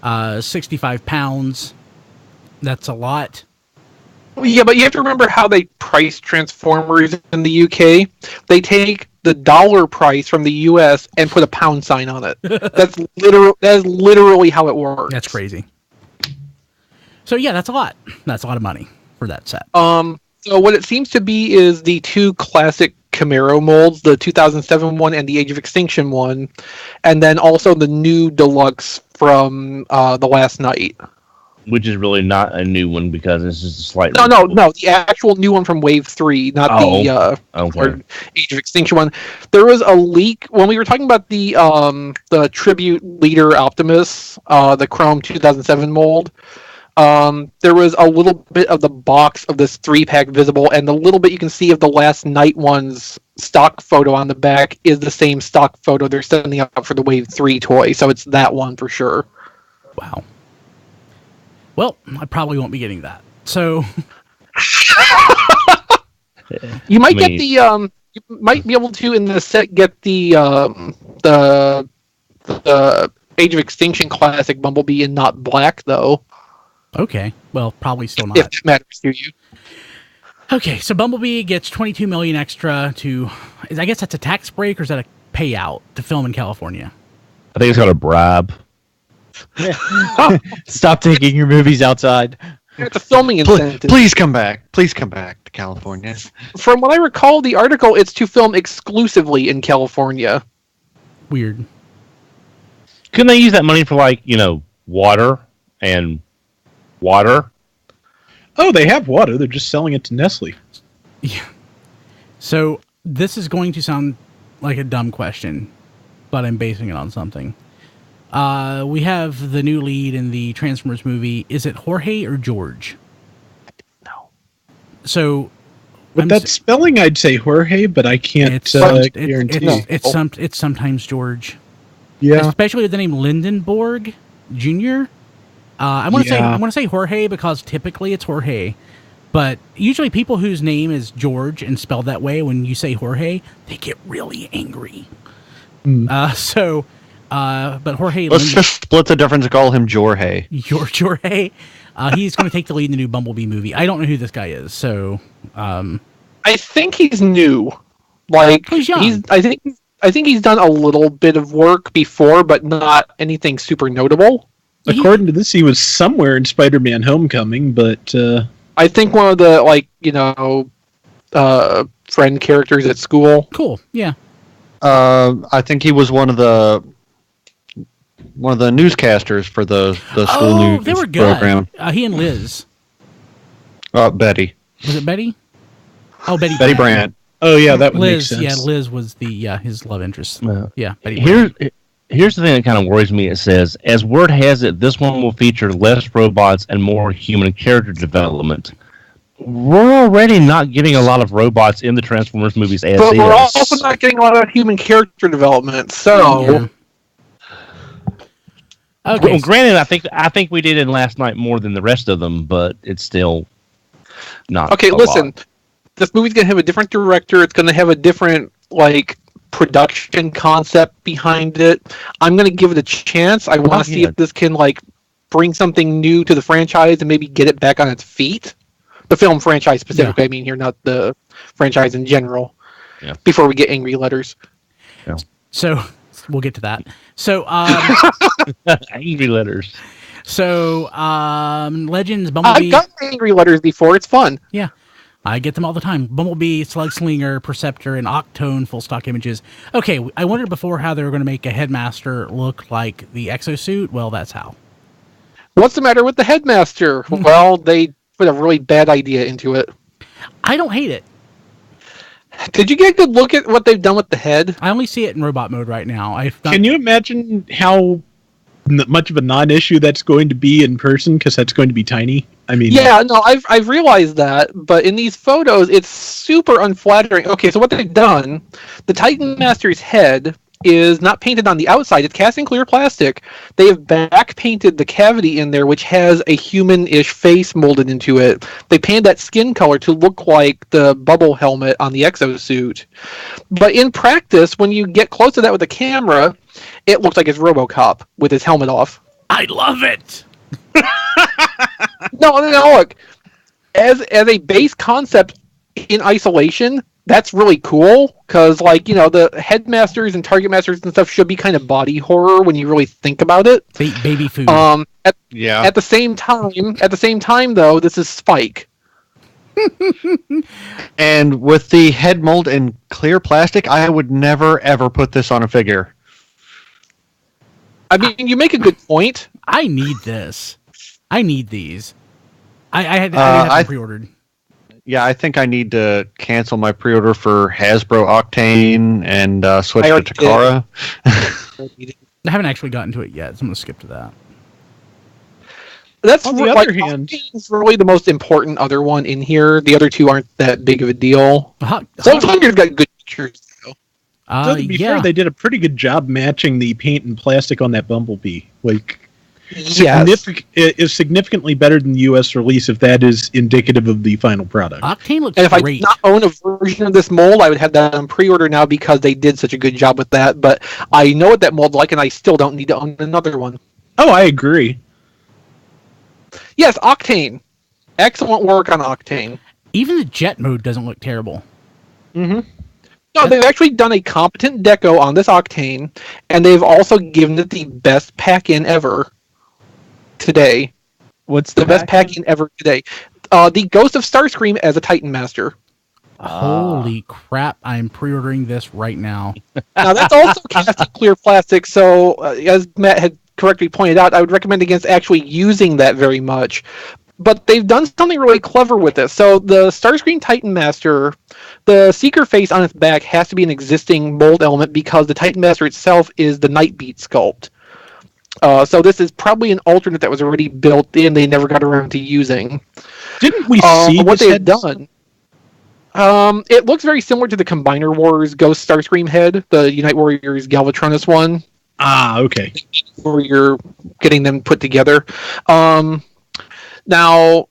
65 pounds. That's a lot. Yeah, but you have to remember how they price Transformers in the UK. They take the dollar price from the US and put a pound sign on it. That is literally how it works. That's crazy. So yeah, that's a lot. That's a lot of money for that set. So what it seems to be is the two classic Camaro molds, the 2007 one and the Age of Extinction one, and then also the new deluxe from the last night. Which is really not a new one because this is a slightly... No, the actual new one from Wave 3, not the okay. Age of Extinction one. There was a leak when we were talking about the Tribute Leader Optimus, the Chrome 2007 mold. There was a little bit of the box of this 3-pack visible, and the little bit you can see of the last night one's stock photo on the back is the same stock photo they're sending out for the Wave 3 toy, so it's that one for sure. Wow. Well, I probably won't be getting that. So you might get the you might be able to in the set get the Age of Extinction Classic Bumblebee in not black though. Okay. Well, probably still not. If that matters to you. Okay, so Bumblebee gets $22 million extra to... I guess that's a tax break, or is that a payout to film in California? I think it's got a bribe. Stop taking your movies outside. It's a filming incentive. Please come back. Please come back to California. From what I recall, the article, it's to film exclusively in California. Weird. Couldn't they use that money for, water and water? Oh, they have water. They're just selling it to Nestle. Yeah. So this is going to sound like a dumb question, but I'm basing it on something. We have the new lead in the Transformers movie. Is it Jorge or George? No. So, with that spelling, I'd say Jorge, but I can't guarantee. It's sometimes George. Yeah. Especially with the name Lindenborg Jr. I want to say Jorge because typically it's Jorge, but usually people whose name is George and spelled that way, when you say Jorge, they get really angry. But Jorge... Let's just split the difference and call him Jorge. Jorge. He's going to take the lead in the new Bumblebee movie. I don't know who this guy is, so... I think he's new. He's young. I think he's done a little bit of work before, but not anything super notable. According to this, he was somewhere in Spider-Man Homecoming, but... I think one of the, friend characters at school. Cool, yeah. I think he was one of the newscasters for the school news they were good. program. He and Liz. Betty. Was it Betty? Oh, Betty Brandt. Oh, yeah, that would Liz, make sense. yeah, Liz was his love interest. Yeah, Betty Brandt. Here's the thing that kind of worries me. It says, as word has it, this one will feature less robots and more human character development. We're already not getting a lot of robots in the Transformers movies as but is. We're also not getting a lot of human character development, so... Yeah. Okay. Well, granted, I think we did in last night more than the rest of them, but it's still not. Okay, listen. This movie's gonna have a different director. It's gonna have a different production concept behind it. I'm gonna give it a chance. I want to see if this can bring something new to the franchise and maybe get it back on its feet. The film franchise specifically. Yeah. I mean here, not the franchise in general. Yeah. Before we get angry letters. Yeah. So we'll get to that. So Angry letters. So Legends Bumblebee. I've got angry letters before. It's fun. Yeah. I get them all the time. Bumblebee, Slugslinger, Perceptor, and Octone full stock images. Okay, I wondered before how they were going to make a Headmaster look like the exosuit. Well, that's how. What's the matter with the Headmaster? Well, they put a really bad idea into it. I don't hate it. Did you get a good look at what they've done with the head? I only see it in robot mode right now. Can you imagine how much of a non-issue that's going to be in person? Because that's going to be tiny. I mean, yeah, no, I've realized that, but in these photos, it's super unflattering. Okay, so what they've done, the Titan Master's head is not painted on the outside. It's cast in clear plastic. They have back painted the cavity in there, which has a human-ish face molded into it. They painted that skin color to look like the bubble helmet on the exosuit. But in practice, when you get close to that with the camera, it looks like it's RoboCop with his helmet off. I love it. No, look. As a base concept in isolation, that's really cool, because, like, you know, the Headmasters and Target Masters and stuff should be kind of body horror when you really think about it. Baby food. At the same time, though, this is Spike. And with the head mold in clear plastic, I would never ever put this on a figure. I mean, you make a good point. I need this. I need these. I had them pre-ordered. Yeah, I think I need to cancel my pre-order for Hasbro Octane and switch to Takara. I haven't actually gotten to it yet, so I'm going to skip to that. That's on the other hand, Octane's really the most important other one in here. The other two aren't that big of a deal. Slugslinger's got good pictures, though. So to be fair, they did a pretty good job matching the paint and plastic on that Bumblebee. Like, is significantly better than the U.S. release if that is indicative of the final product. Octane looks and if great. I did not own a version of this mold, I would have that on pre-order now because they did such a good job with that. But I know what that mold's like, and I still don't need to own another one. Oh, I agree. Yes, Octane. Excellent work on Octane. Even the jet mode doesn't look terrible. Mm-hmm. No, they've actually done a competent deco on this Octane, and they've also given it the best pack-in ever today. What's the best pack-in ever today? The Ghost of Starscream as a Titan Master. Holy crap, I'm pre-ordering this right now. Now, that's also cast in clear plastic, so as Matt had correctly pointed out, I would recommend against actually using that very much. But they've done something really clever with this. So the Starscream Titan Master, the Seeker face on its back has to be an existing mold element because the Titan Master itself is the Nightbeat sculpt. So this is probably an alternate that was already built in. They never got around to using. Didn't we see what they had done? It looks very similar to the Combiner Wars Ghost Starscream head, the Unite Warriors Galvatronus one. Ah, okay. Where you're getting them put together. Now,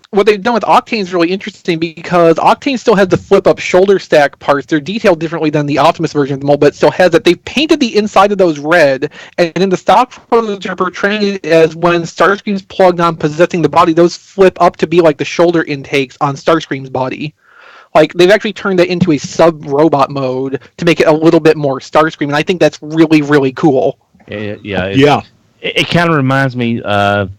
what they've done with Octane is really interesting because Octane still has the flip-up shoulder stack parts. They're detailed differently than the Optimus version of the mold, but it still has it. They've painted the inside of those red, and in the stock photos they're portraying it as when Starscream's plugged on possessing the body, those flip up to be like the shoulder intakes on Starscream's body. Like, they've actually turned that into a sub-robot mode to make it a little bit more Starscream, and I think that's really, really cool. Yeah. It kind of reminds me of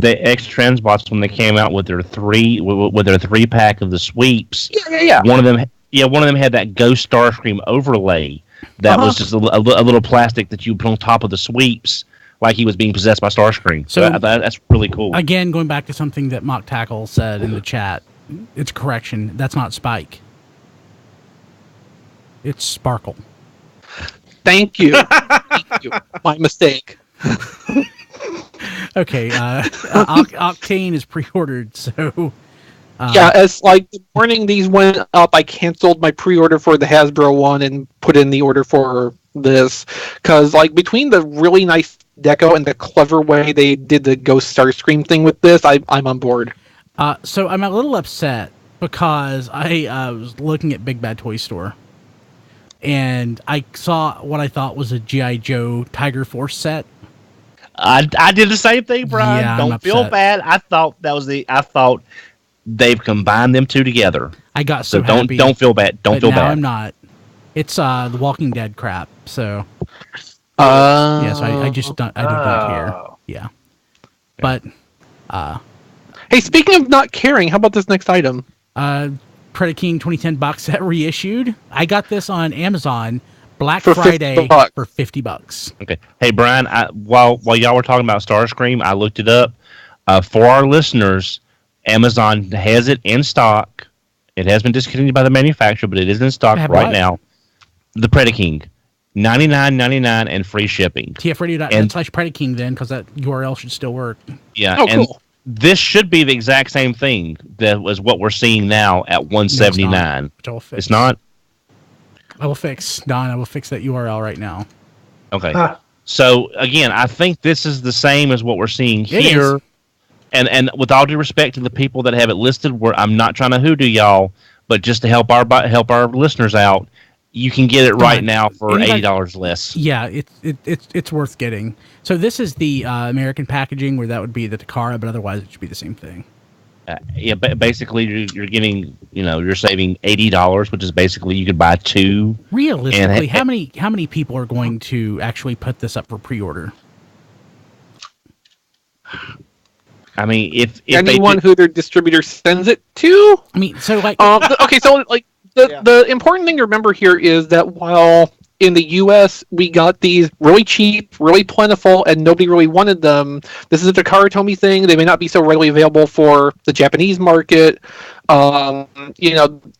the X-Transbots when they came out with their three pack of the sweeps. Yeah. One of them had that Ghost Starscream overlay that was just a little plastic that you put on top of the sweeps, like he was being possessed by Starscream. So that's really cool. Again, going back to something that Mock Tackle said in the chat, it's a correction. That's not Spike. It's Sparkle. Thank you. Thank you. My mistake. Okay, Octane is pre-ordered, so... yeah, as like the morning these went up, I canceled my pre-order for the Hasbro one and put in the order for this. Because, like, between the really nice deco and the clever way they did the Ghost Starscream thing with this, I'm on board. So I'm a little upset because I was looking at Big Bad Toy Store, and I saw what I thought was a G.I. Joe Tiger Force set. I did the same thing, Brian. Yeah, Don't feel bad. I thought they've combined them two together. I got so happy. Don't feel bad. Don't feel bad. I'm not. It's the Walking Dead crap. So so I do not care. Yeah, but hey, speaking of not caring, how about this next item? Predaking 2010 box set reissued. I got this on Amazon Black For Friday $50. for $50. Okay. Hey, Brian, while y'all were talking about Starscream, I looked it up. For our listeners, Amazon has it in stock. It has been discontinued by the manufacturer, but it is in stock right now. The Predaking, $99.99 and free shipping. TFRadio.net/Predaking then, because that URL should still work. Yeah. Oh, cool. This should be the exact same thing that was what we're seeing now at $179. It's not. I will fix, Don. I will fix that URL right now. Okay. So again, I think this is the same as what we're seeing here. And with all due respect to the people that have it listed, where I'm not trying to hoodoo y'all, but just to help our listeners out, you can get it right now for $80 less. Yeah, it's worth getting. So this is the American packaging, where that would be the Takara, but otherwise it should be the same thing. Basically you're getting, you're saving $80, which is basically you could buy two. Realistically, how many people are going to actually put this up for pre-order? I mean, if anyone who their distributor sends it to. I mean, so like okay, so like the important thing to remember here is that while in the U.S. we got these really cheap, really plentiful, and nobody really wanted them, this is a Takara Tomy thing. They may not be so readily available for the Japanese market.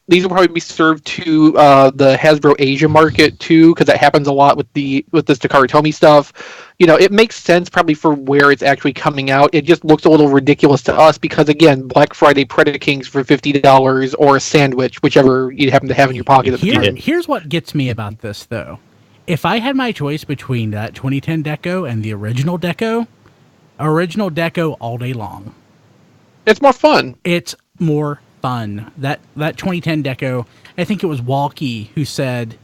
These will probably be served to the Hasbro Asia market too, because that happens a lot with this Takara Tomy stuff. It makes sense probably for where it's actually coming out. It just looks a little ridiculous to us because, again, Black Friday Predakings for $50 or a sandwich, whichever you happen to have in your pocket at the time. Here's what gets me about this, though. If I had my choice between that 2010 Deco and the original Deco all day long. It's more fun. It's more fun. That 2010 Deco, I think it was Walkie who said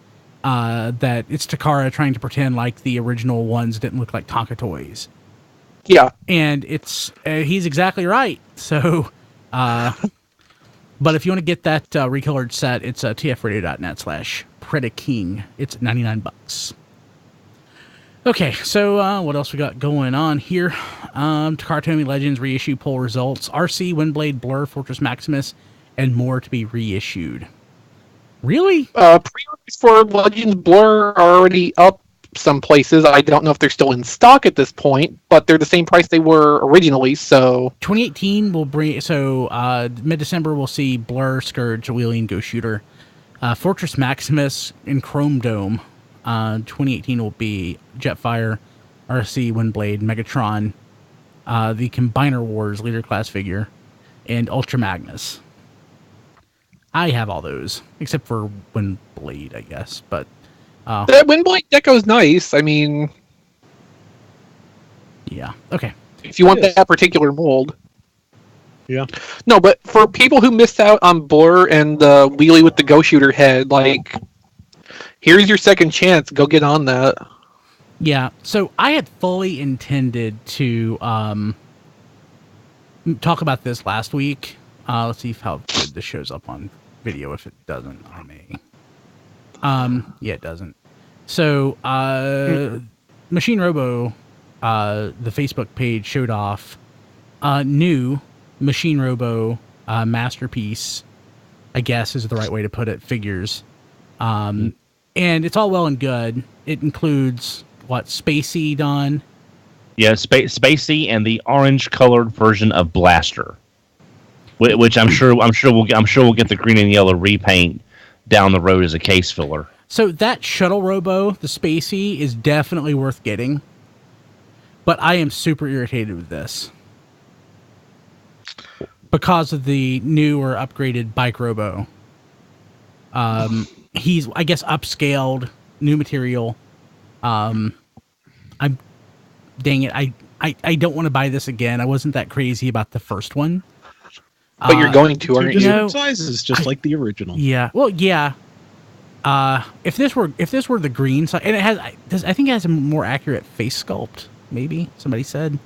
that it's Takara trying to pretend like the original ones didn't look like Tonka toys. Yeah. And he's exactly right. So, but if you want to get that recolored set, it's tfradio.net/Predaking. It's $99. Okay, so what else we got going on here? Takara Tomy Legends reissue poll results. RC, Windblade, Blur, Fortress Maximus, and more to be reissued. Really? Pre-orders for Legends Blur are already up some places. I don't know if they're still in stock at this point, but they're the same price they were originally, so... 2018 will bring... So, mid-December we'll see Blur, Scourge, Wheeling, Ghost Shooter. Fortress Maximus and Chrome Dome. 2018 will be Jetfire, RC, Windblade, Megatron, the Combiner Wars Leader Class figure, and Ultra Magnus. I have all those, except for Windblade, I guess. But that Windblade Deco is nice. I mean, yeah, okay. If you want that particular mold, yeah. No, but for people who missed out on Blur and the wheelie with the Ghost Shooter head, like, here's your second chance. Go get on that. Yeah. So I had fully intended to talk about this last week. Let's see how good this shows up on video. If it doesn't, I may. Yeah, it doesn't. So, Machine Robo, the Facebook page showed off new Machine Robo masterpiece, I guess is the right way to put it, figures. And it's all well and good. It includes, what, Spacey, Don? Yeah, Spacey and the orange-colored version of Blaster. Which I'm sure we'll get the green and yellow repaint down the road as a case filler. So that Shuttle Robo, the Spacey, is definitely worth getting. But I am super irritated with this because of the new or upgraded Bike Robo. He's, I guess, upscaled, new material. Dang it, I don't want to buy this again. I wasn't that crazy about the first one. But you're going to, aren't you? Different sizes, just like the original. Yeah. Well, yeah. If this were the green side, and I think it has a more accurate face sculpt. Maybe somebody said.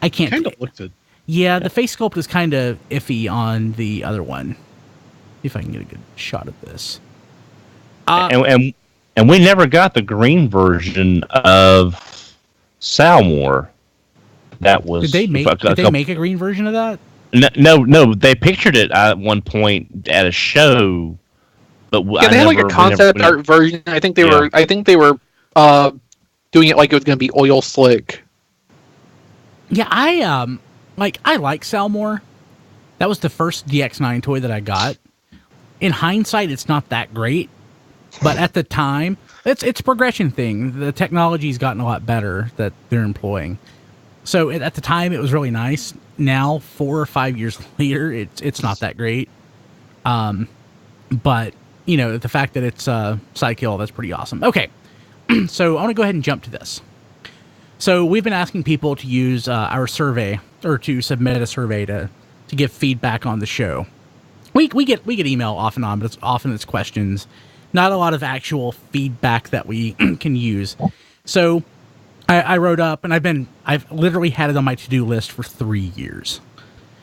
I can't. Kind of looked at. Yeah, the face sculpt is kind of iffy on the other one. See if I can get a good shot of this. And And we never got the green version of Salmore. That was. Did they make a green version of that? No. They pictured it at one point at a show, but they had like a concept art version. I think they were doing it like it was going to be oil slick. Yeah, I like Salmore. That was the first DX9 toy that I got. In hindsight, it's not that great, but at the time, it's a progression thing. The technology's gotten a lot better that they're employing. So at the time, it was really nice. Now, 4 or 5 years later, it's not that great. But the fact that it's Psykill, that's pretty awesome. Okay, so I want to go ahead and jump to this. So we've been asking people to use our survey, or to submit a survey to give feedback on the show. We get email off and on, but often it's questions, not a lot of actual feedback that we can use. So I wrote up, and I've literally had it on my to-do list for 3 years.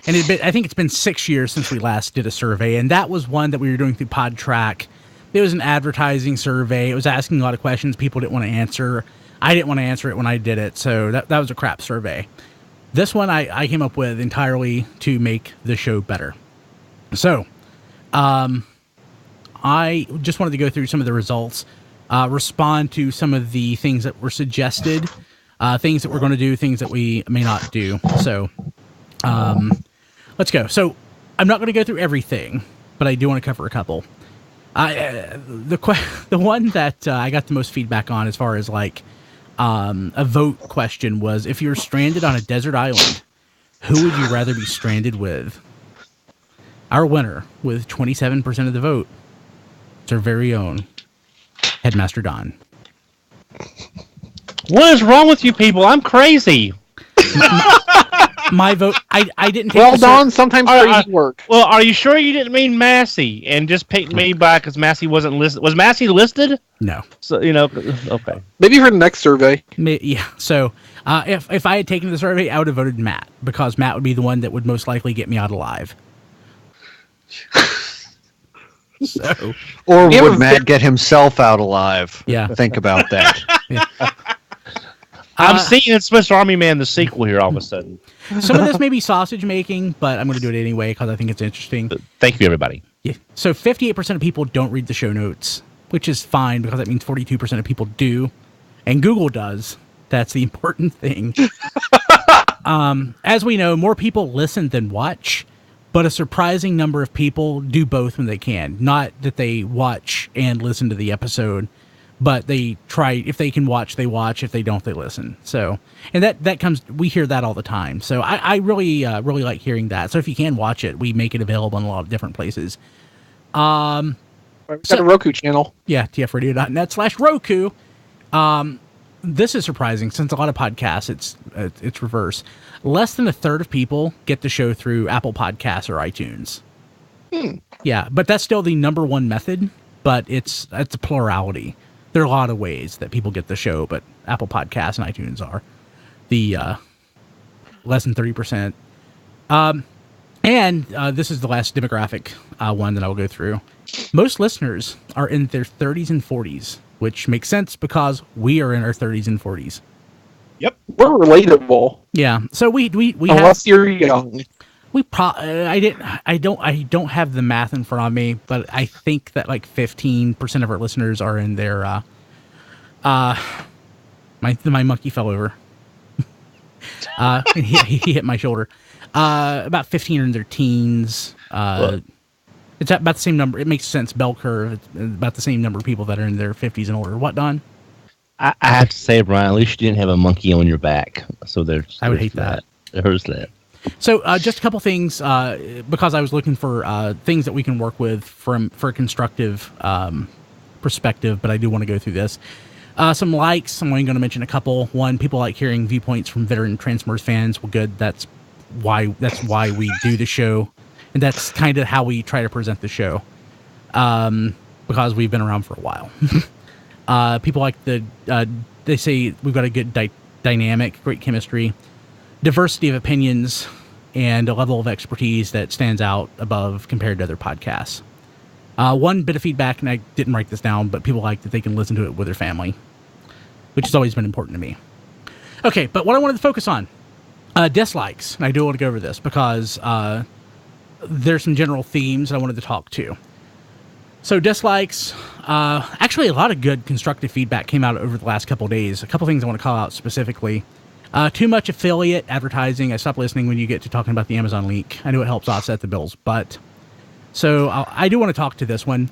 And I think it's been 6 years since we last did a survey, and that was one that we were doing through PodTrack. It was an advertising survey. It was asking a lot of questions people didn't want to answer. I didn't want to answer it when I did it, so that was a crap survey. This one I came up with entirely to make the show better. So, I just wanted to go through some of the results, respond to some of the things that were suggested, things that we're going to do, things that we may not do. So, let's go. So, I'm not going to go through everything, but I do want to cover a couple. The one that I got the most feedback on, as far as like a vote question, was if you're stranded on a desert island, who would you rather be stranded with? Our winner, with 27% of the vote, is our very own Headmaster Don. What is wrong with you people? I'm crazy. My vote. I didn't take. Well, Don, sometimes crazy work. Well, are you sure you didn't mean Massey and just pick me by because Massey wasn't listed? Was Massey listed? No. So okay. Maybe for the next survey. Yeah. So if I had taken the survey, I would have voted Matt, because Matt would be the one that would most likely get me out alive. So, or would Matt get himself out alive? Yeah. Think about that. Yeah. I'm seeing Swiss Army Man, the sequel, here all of a sudden. Some of this may be sausage making, but I'm going to do it anyway because I think it's interesting. Thank you, everybody. Yeah. So 58% of people don't read the show notes, which is fine because that means 42% of people do, and Google does. That's the important thing. As we know, more people listen than watch, but a surprising number of people do both when they can. Not that they watch and listen to the episode, but they try. If they can watch, they watch. If they don't, they listen. So, and that comes. We hear that all the time. So I really like hearing that. So if you can watch it, we make it available in a lot of different places. We've got a Roku channel. Yeah, tfradio.net/Roku. This is surprising since a lot of podcasts, it's reverse. Less than a third of people get the show through Apple Podcasts or iTunes. Yeah, but that's still the number one method, but it's a plurality. There are a lot of ways that people get the show, but Apple Podcasts and iTunes are the less than 30%. And this is the last demographic one that I'll go through. Most listeners are in their 30s and 40s, which makes sense because we are in our 30s and 40s. Yep, we're relatable. Yeah, so we unless you're young. I don't have the math in front of me, but I think that like 15% of our listeners are in their my monkey fell over. He hit my shoulder. About 15 are in their teens. It's about the same number. It makes sense. Bell curve. It's about the same number of people that are in their 50s and older. What, Don? I have to say, Brian, at least you didn't have a monkey on your back. So I would hate that. There's that. So just a couple things, because I was looking for things that we can work with for a constructive perspective, but I do want to go through this. Some likes. I'm only going to mention a couple. One, people like hearing viewpoints from veteran Transformers fans. Well, good. That's why we do the show, and that's kind of how we try to present the show, because we've been around for a while. People like they say we've got a good dynamic, great chemistry, diversity of opinions, and a level of expertise that stands out above compared to other podcasts. One bit of feedback, and I didn't write this down, but people like that they can listen to it with their family, which has always been important to me. Okay, but what I wanted to focus on, dislikes. And I do want to go over this because there's some general themes I wanted to talk to. So dislikes, actually a lot of good constructive feedback came out over the last couple of days. A couple things I want to call out specifically. Too much affiliate advertising. I stopped listening when you get to talking about the Amazon link. I know it helps offset the bills, but... So I do want to talk to this one.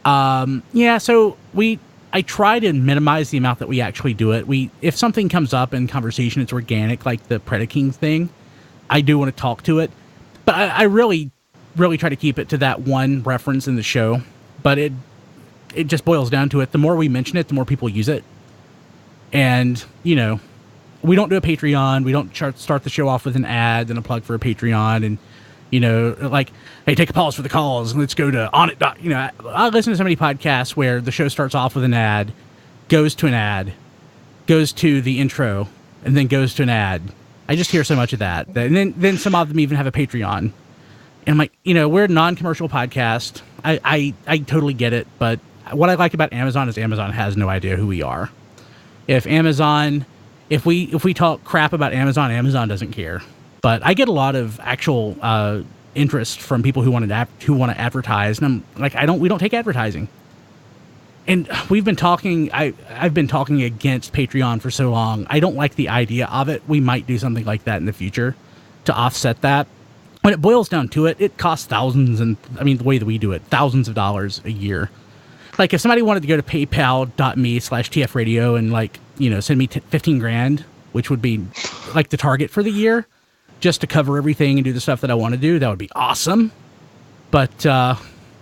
So I try to minimize the amount that we actually do it. If something comes up in conversation, it's organic, like the Predaking thing, I do want to talk to it. But I really, really try to keep it to that one reference in the show. But it just boils down to it. The more we mention it, the more people use it. And, we don't do a Patreon. We don't start the show off with an ad and a plug for a Patreon and, like, hey, take a pause for the calls and let's go to on it. I listen to so many podcasts where the show starts off with an ad, goes to an ad, goes to the intro, and then goes to an ad. I just hear so much of that. And then some of them even have a Patreon. And I'm like, we're a non-commercial podcast. I totally get it. But what I like about Amazon is Amazon has no idea who we are. If we talk crap about Amazon, Amazon doesn't care. But I get a lot of actual interest from people who want to advertise, and I'm like, we don't take advertising. And we've been talking. I've been talking against Patreon for so long. I don't like the idea of it. We might do something like that in the future to offset that. When it boils down to it, it costs thousands, and the way that we do it, thousands of dollars a year. Like if somebody wanted to go to paypal.me/tfradio and send me $15,000, which would be like the target for the year, just to cover everything and do the stuff that I want to do, that would be awesome. But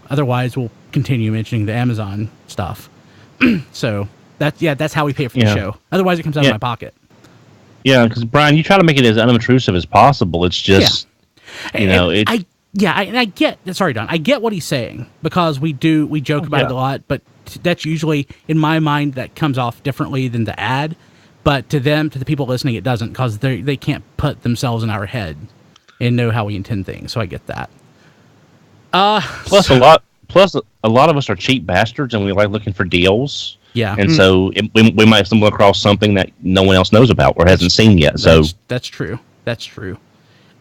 otherwise, we'll continue mentioning the Amazon stuff. So that's how we pay for the show. Otherwise, it comes out of my pocket. Yeah, because Brian, you try to make it as unobtrusive as possible. It's just, I get. Sorry, Don. I get what he's saying because we joke about it a lot, but that's usually in my mind that comes off differently than the ad. But to the people listening, it doesn't because they can't put themselves in our head and know how we intend things. So I get that. Plus, a lot of us are cheap bastards, and we like looking for deals. Yeah, and so we might stumble across something that no one else knows about or hasn't seen yet. So that's true. That's true.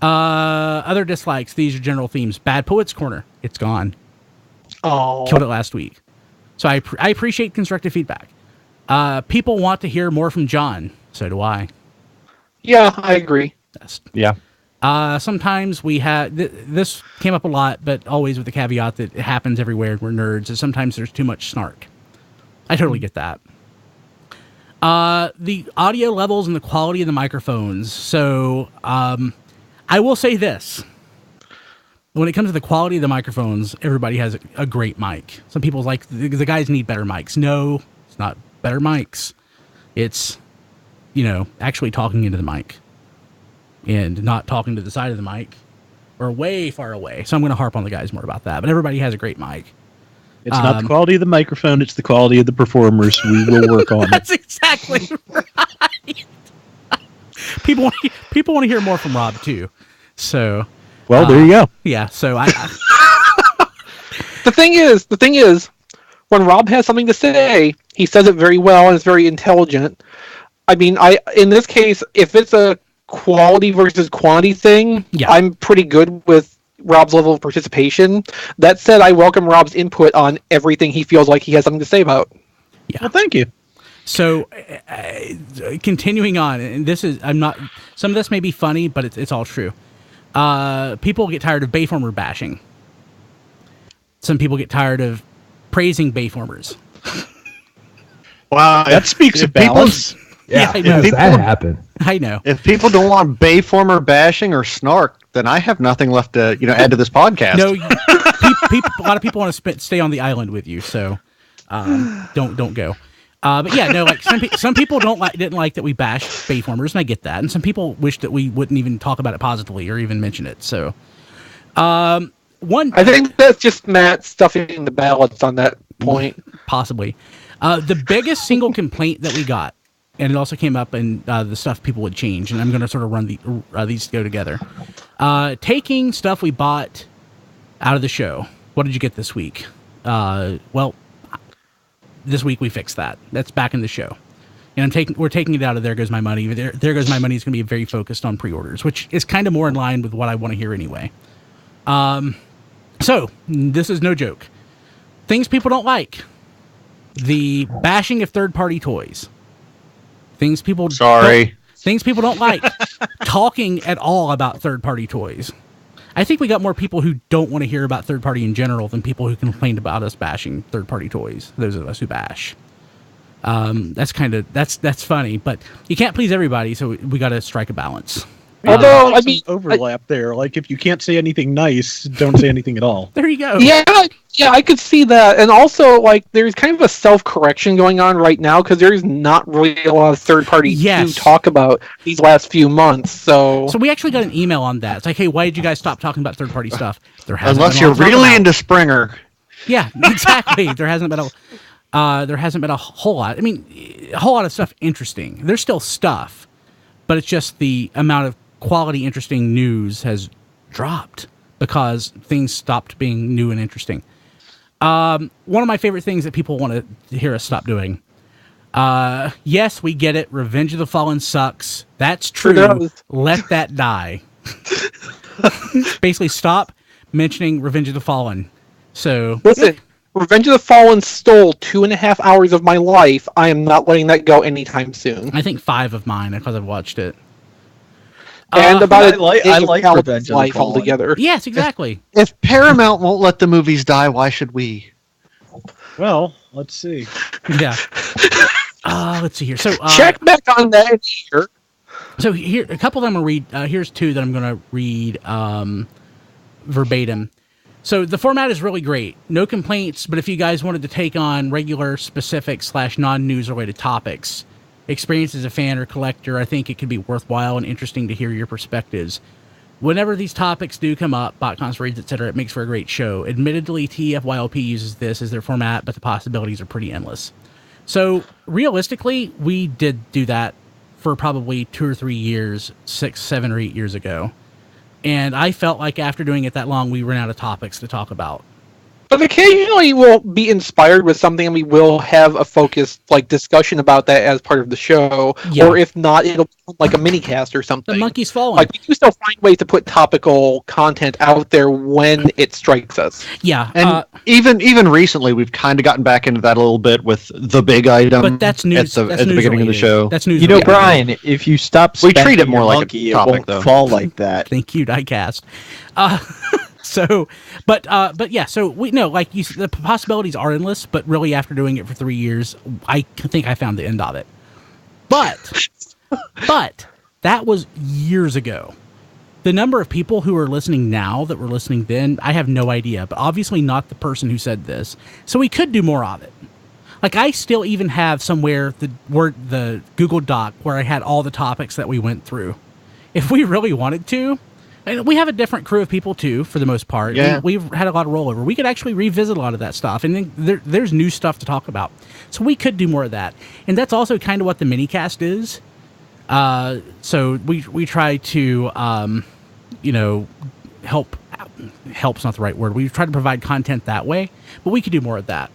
Other dislikes. These are general themes. Bad Poets Corner. It's gone. Oh, killed it last week. So I appreciate constructive feedback. People want to hear more from John. So do I. Yeah, I agree. Yeah. Sometimes we have... this came up a lot, but always with the caveat that it happens everywhere. We're nerds. And sometimes there's too much snark. I totally get that. The audio levels and the quality of the microphones. So I will say this. When it comes to the quality of the microphones, everybody has a great mic. Some people like... the guys need better mics. No, it's not better mics. It's, actually talking into the mic and not talking to the side of the mic or way far away. So I'm going to harp on the guys more about that, but everybody has a great mic. It's not the quality of the microphone. It's the quality of the performers. We will work on it. That's exactly right. People want to hear more from Rob too. So, well, there you go. Yeah. So The thing is, when Rob has something to say, he says it very well and it's very intelligent. In this case, if it's a quality versus quantity thing, I'm pretty good with Rob's level of participation. That said, I welcome Rob's input on everything he feels like he has something to say about. Yeah. Well, thank you. So, continuing on, and some of this may be funny, but it's all true. People get tired of Bayformer bashing. Some people get tired of praising Bayformers. Wow, that speaks of balance. Yeah, I know. That happened. I know. If people don't want Bayformer bashing or snark, then I have nothing left to add to this podcast. No, a lot of people want to stay on the island with you, so don't go. But yeah, no, like some people didn't like that we bash Bayformers, and I get that. And some people wish that we wouldn't even talk about it positively or even mention it. So, I think that's just Matt stuffing the ballots on that point. Possibly. The biggest single complaint that we got, and it also came up in the stuff people would change, and I'm going to sort of run these go together. Taking stuff we bought out of the show. What did you get this week? well, this week we fixed that. That's back in the show. And we're taking it out of There Goes My Money. There Goes My Money is going to be very focused on pre-orders, which is kind of more in line with what I want to hear anyway. So, this is no joke. Things people don't like. The bashing of third-party toys. Things people don't like. Talking at all about third-party toys. I think we got more people who don't want to hear about third-party in general than people who complained about us bashing third-party toys. Those of us who bash. That's funny, but you can't please everybody, so we got to strike a balance. Although, I mean, overlap there. Like, if you can't say anything nice, don't say anything at all. There you go. Yeah, I could see that. And also, like, there's kind of a self-correction going on right now because there's not really a lot of third-party to talk about these last few months. So we actually got an email on that. It's like, hey, why did you guys stop talking about third-party stuff? Unless you're really into Springer. Yeah, exactly. There hasn't been a whole lot. I mean, a whole lot of stuff interesting. There's still stuff, but it's just the amount of quality, interesting news has dropped because things stopped being new and interesting. One of my favorite things that people want to hear us stop doing. Yes, we get it. Revenge of the Fallen sucks. That's true. Let that die. Basically, stop mentioning Revenge of the Fallen. So listen. Revenge of the Fallen stole 2.5 hours of my life. I am not letting that go anytime soon. I think 5 of mine because I've watched it. And about I like Revenge of the Fallen altogether. Yes, exactly. If Paramount won't let the movies die, why should we? Well, let's see. Yeah. Let's see here. So check back on that here. So here, a couple of them are read. Here's 2 that I'm going to read verbatim. So the format is really great. No complaints, but if you guys wanted to take on regular, specific / non-news related topics, experience as a fan or collector, I think it could be worthwhile and interesting to hear your perspectives. Whenever these topics do come up, botcons, raids, etc., it makes for a great show. Admittedly, TFYLP uses this as their format, but the possibilities are pretty endless. So realistically, we did do that for probably 2 or 3 years, 6, 7, or 8 years ago. And I felt like after doing it that long, we ran out of topics to talk about. But occasionally we'll be inspired with something and we will have a focused discussion about that as part of the show. Yeah. Or if not, it'll become like a mini cast or something. The monkey's falling. Like, we do still find ways to put topical content out there when it strikes us. Yeah. And even recently, we've kind of gotten back into that a little bit with the big item. But that's news at the beginning of the show. That's news. You know, Brian, if you stop we treat it more like a topic, it won't fall like that. Thank you, Diecast. But yeah, so we know, like the possibilities are endless, but really after doing it for 3 years, I think I found the end of it. But that was years ago. The number of people who are listening now that were listening then, I have no idea, but obviously not the person who said this. So we could do more of it. Like, I still even have somewhere the Google Doc where I had all the topics that we went through. If we really wanted to, and we have a different crew of people, too, for the most part. Yeah. We've had a lot of rollover. We could actually revisit a lot of that stuff, and then there's new stuff to talk about. So we could do more of that. And that's also kind of what the minicast is. So we try to, help's not the right word. We try to provide content that way, but we could do more of that.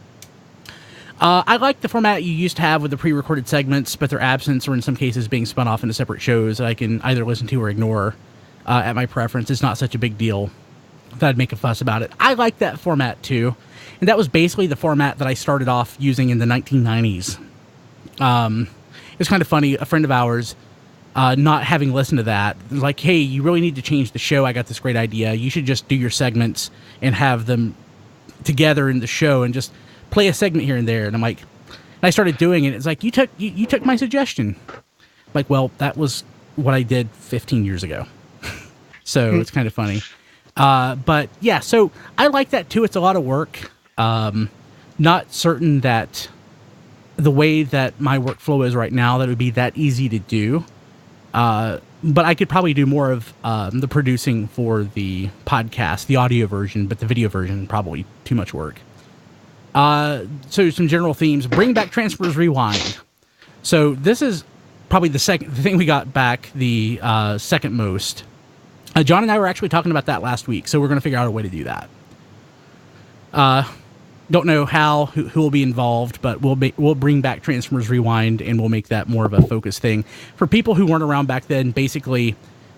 I like the format you used to have with the pre-recorded segments, but their absence or in some cases being spun off into separate shows that I can either listen to or ignore. At my preference, it's not such a big deal that I'd make a fuss about it. I like that format too, and that was basically the format that I started off using in the 1990s. It's kind of funny. A friend of ours, not having listened to that, was like, "Hey, you really need to change the show. I got this great idea. You should just do your segments and have them together in the show and just play a segment here and there." And I'm like, and I started doing it. It's like, you took my suggestion. I'm like, well, that was what I did 15 years ago. So it's kind of funny. But yeah, so I like that too. It's a lot of work. Not certain that the way that my workflow is right now, that it would be that easy to do. But I could probably do more of the producing for the podcast, the audio version, but the video version, probably too much work. So some general themes. Bring back Transfers Rewind. So this is probably the thing we got back the second most. John and I were actually talking about that last week, so we're going to figure out a way to do that. Don't know who will be involved, but we'll bring back Transformers Rewind, and we'll make that more of a focus thing for people who weren't around back then. Basically,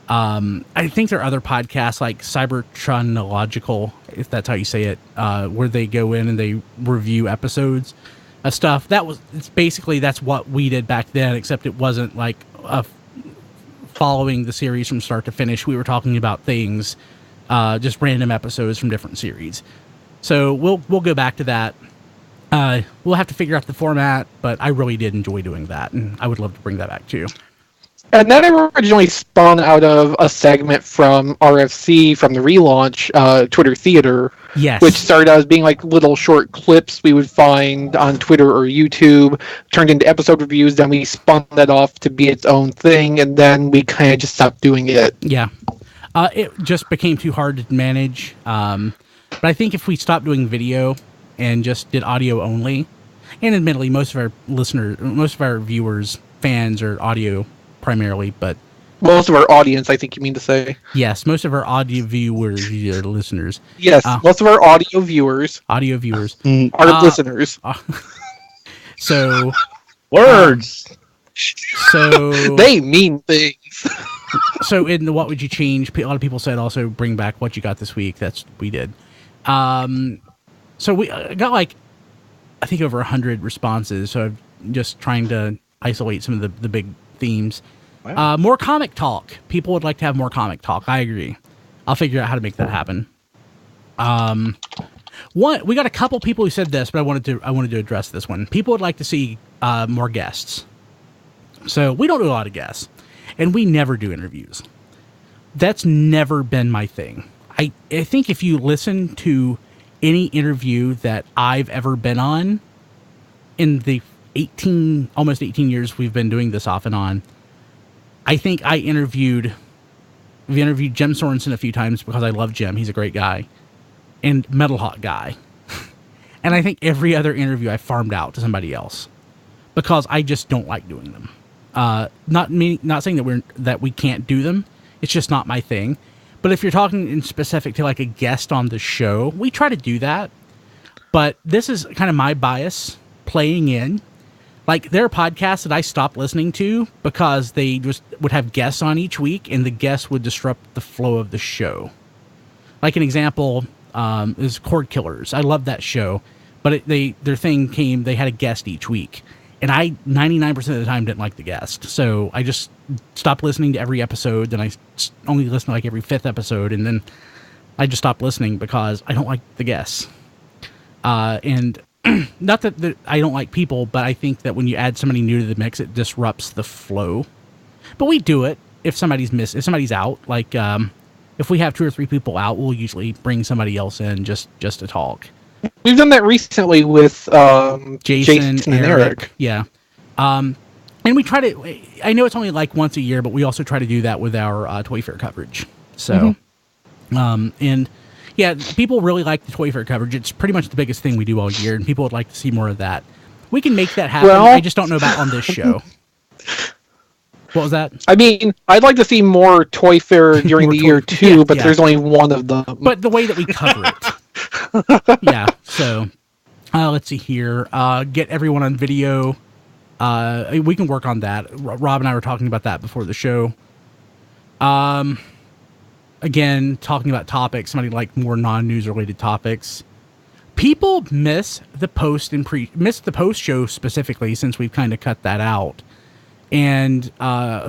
I think there are other podcasts like Cybertronological, if that's how you say it, where they go in and they review episodes of stuff. That's what we did back then, except it wasn't like following the series from start to finish. We were talking about things, just random episodes from different series. So we'll go back to that. We'll have to figure out the format, but I really did enjoy doing that, and I would love to bring that back too. And that originally spun out of a segment from RFC from the relaunch, Twitter Theater. Yes. Which started out as being like little short clips we would find on Twitter or YouTube, turned into episode reviews. Then we spun that off to be its own thing, and then we kind of just stopped doing it. Yeah. It just became too hard to manage. But I think if we stopped doing video and just did audio only, and admittedly, most of our viewers, fans are audio primarily, but most of our audience, I think you mean to say. Yes, most of our audio viewers are listeners. Yes, most of our audio viewers are listeners. So words. So they mean things. So in the what would you change? A lot of people said also bring back what you got this week. That's what we did. So we got like I think over 100 responses. So I'm just trying to isolate some of the big themes. Wow. More comic talk. People would like to have more comic talk. I agree. I'll figure out how to make that happen. We got a couple people who said this, but I wanted to address this one. People would like to see more guests. So we don't do a lot of guests, and we never do interviews. That's never been my thing. I think if you listen to any interview that I've ever been on in the almost 18 years we've been doing this off and on, I think we interviewed Jim Sorensen a few times because I love Jim. He's a great guy. And Metal Hawk Guy. And I think every other interview I farmed out to somebody else because I just don't like doing them. Not saying that we can't do them. It's just not my thing. But if you're talking in specific to like a guest on the show, we try to do that. But this is kind of my bias playing in. Like, there are podcasts that I stopped listening to because they just would have guests on each week, and the guests would disrupt the flow of the show. Like, an example is Cord Killers. I love that show, but their thing came, they had a guest each week. And I, 99% of the time, didn't like the guest. So I just stopped listening to every episode, then I only listened to like every 5th episode, and then I just stopped listening because I don't like the guests. And not that I don't like people, but I think that when you add somebody new to the mix, it disrupts the flow. But we do it if somebody's out. Like if we have 2 or 3 people out, we'll usually bring somebody else in just to talk. We've done that recently with Jason and Eric. Yeah. And we try to, I know it's only like once a year, but we also try to do that with our Toy Fair coverage. So, and yeah, people really like the Toy Fair coverage. It's pretty much the biggest thing we do all year, and people would like to see more of that. We can make that happen. I just don't know about on this show. What was that? I mean, I'd like to see more Toy Fair during the year too, but there's only one of them. But the way that we cover it. Yeah, so let's see here. Get everyone on video. We can work on that. Rob and I were talking about that before the show. Again, talking about topics, somebody like more non-news related topics. People miss the post show specifically, since we've kind of cut that out. And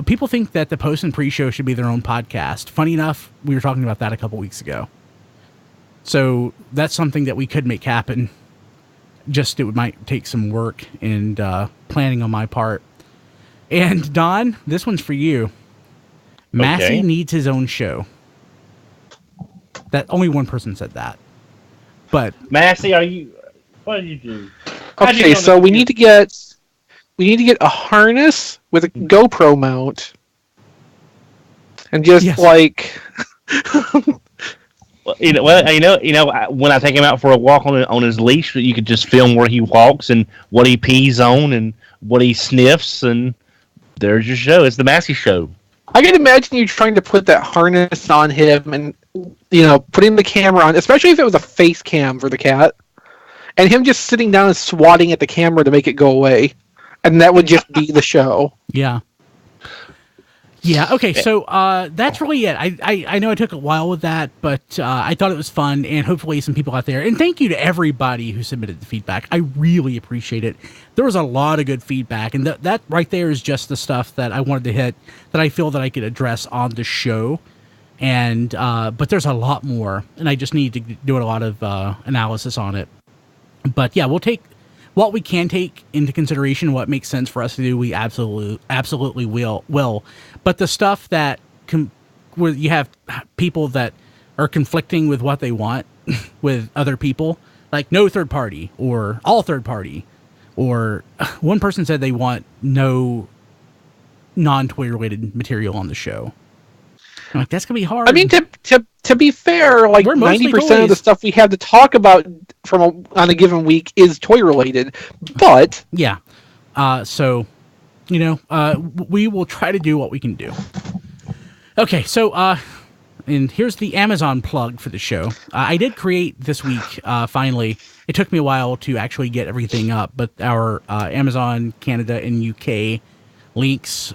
people think that the post and pre-show should be their own podcast. Funny enough, we were talking about that a couple weeks ago. So that's something that we could make happen. Just it might take some work and planning on my part. And Don, this one's for you. Massey needs his own show. That only one person said that. But Massey, what did you do? Okay, so we need to get a harness with a GoPro mount. And just like when I take him out for a walk on his leash, you could just film where he walks and what he pees on and what he sniffs, and there's your show. It's the Massey Show. I can imagine you trying to put that harness on him and, putting the camera on, especially if it was a face cam for the cat, and him just sitting down and swatting at the camera to make it go away, and that would just be the show. Yeah. Yeah, okay, so that's really it. I know I took a while with that, but I thought it was fun, and hopefully some people out there. And thank you to everybody who submitted the feedback. I really appreciate it. There was a lot of good feedback, and that right there is just the stuff that I wanted to hit that I feel that I could address on the show. And but there's a lot more, and I just need to do a lot of analysis on it. But yeah, we'll take what we can take into consideration, what makes sense for us to do. We absolutely will. But the stuff that where you have people that are conflicting with what they want with other people, like no third party or all third party, or one person said they want no non-toy related material on the show. I'm like, that's gonna be hard. I mean, to be fair, like 90% of the stuff we have to talk about on a given week is toy related, but yeah. So, you know, we will try to do what we can do. Okay, so and here's the Amazon plug for the show. I did create this week. Finally, it took me a while to actually get everything up, but our Amazon Canada and UK links.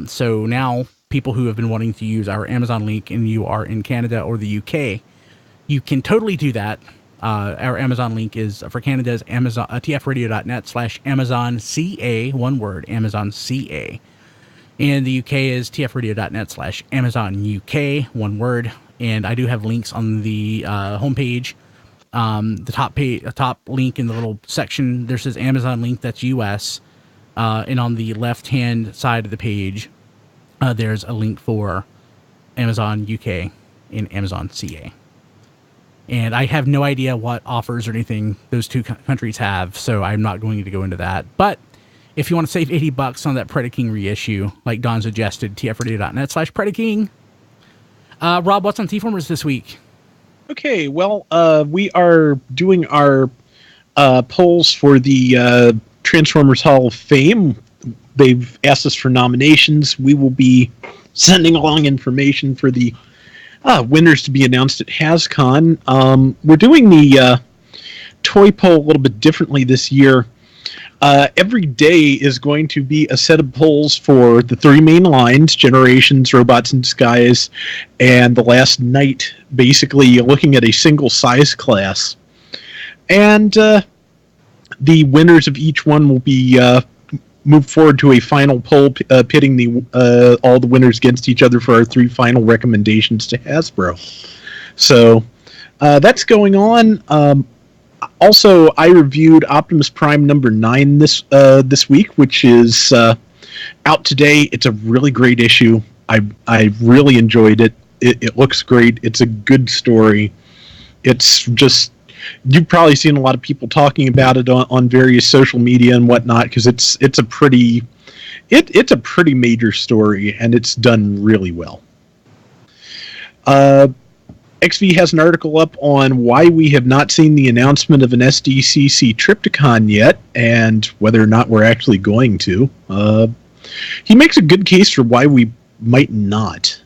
So now, people who have been wanting to use our Amazon link and you are in Canada or the UK, you can totally do that. Our Amazon link is for Canada's Amazon tfradio.net/AmazonCA, one word, AmazonCA. And the UK is tfradio.net/AmazonUK, one word. And I do have links on the homepage. The top link in the little section, there says Amazon link, that's US. And on the left-hand side of the page, there's a link for Amazon UK and Amazon CA. And I have no idea what offers or anything those two countries have, so I'm not going to go into that. But if you want to save $80 on that Predaking reissue, like Don suggested, tfradio.net/Predaking. Rob, what's on T-Formers this week? Okay, well, we are doing our polls for the Transformers Hall of Fame. They've asked us for nominations. We will be sending along information for the winners to be announced at HasCon. We're doing the toy poll a little bit differently this year. Every day is going to be a set of polls for the three main lines: Generations, Robots in Disguise, and The Last Night, basically looking at a single size class. And the winners of each one will be moved forward to a final poll, pitting all the winners against each other for our three final recommendations to Hasbro. So that's going on. Also, I reviewed Optimus Prime number 9 this week, which is out today. It's a really great issue. I really enjoyed it. It looks great. It's a good story. It's just, you've probably seen a lot of people talking about it on various social media and whatnot, because it's a pretty major story, and it's done really well. XV has an article up on why we have not seen the announcement of an SDCC Triptychon yet, and whether or not we're actually going to. He makes a good case for why we might not.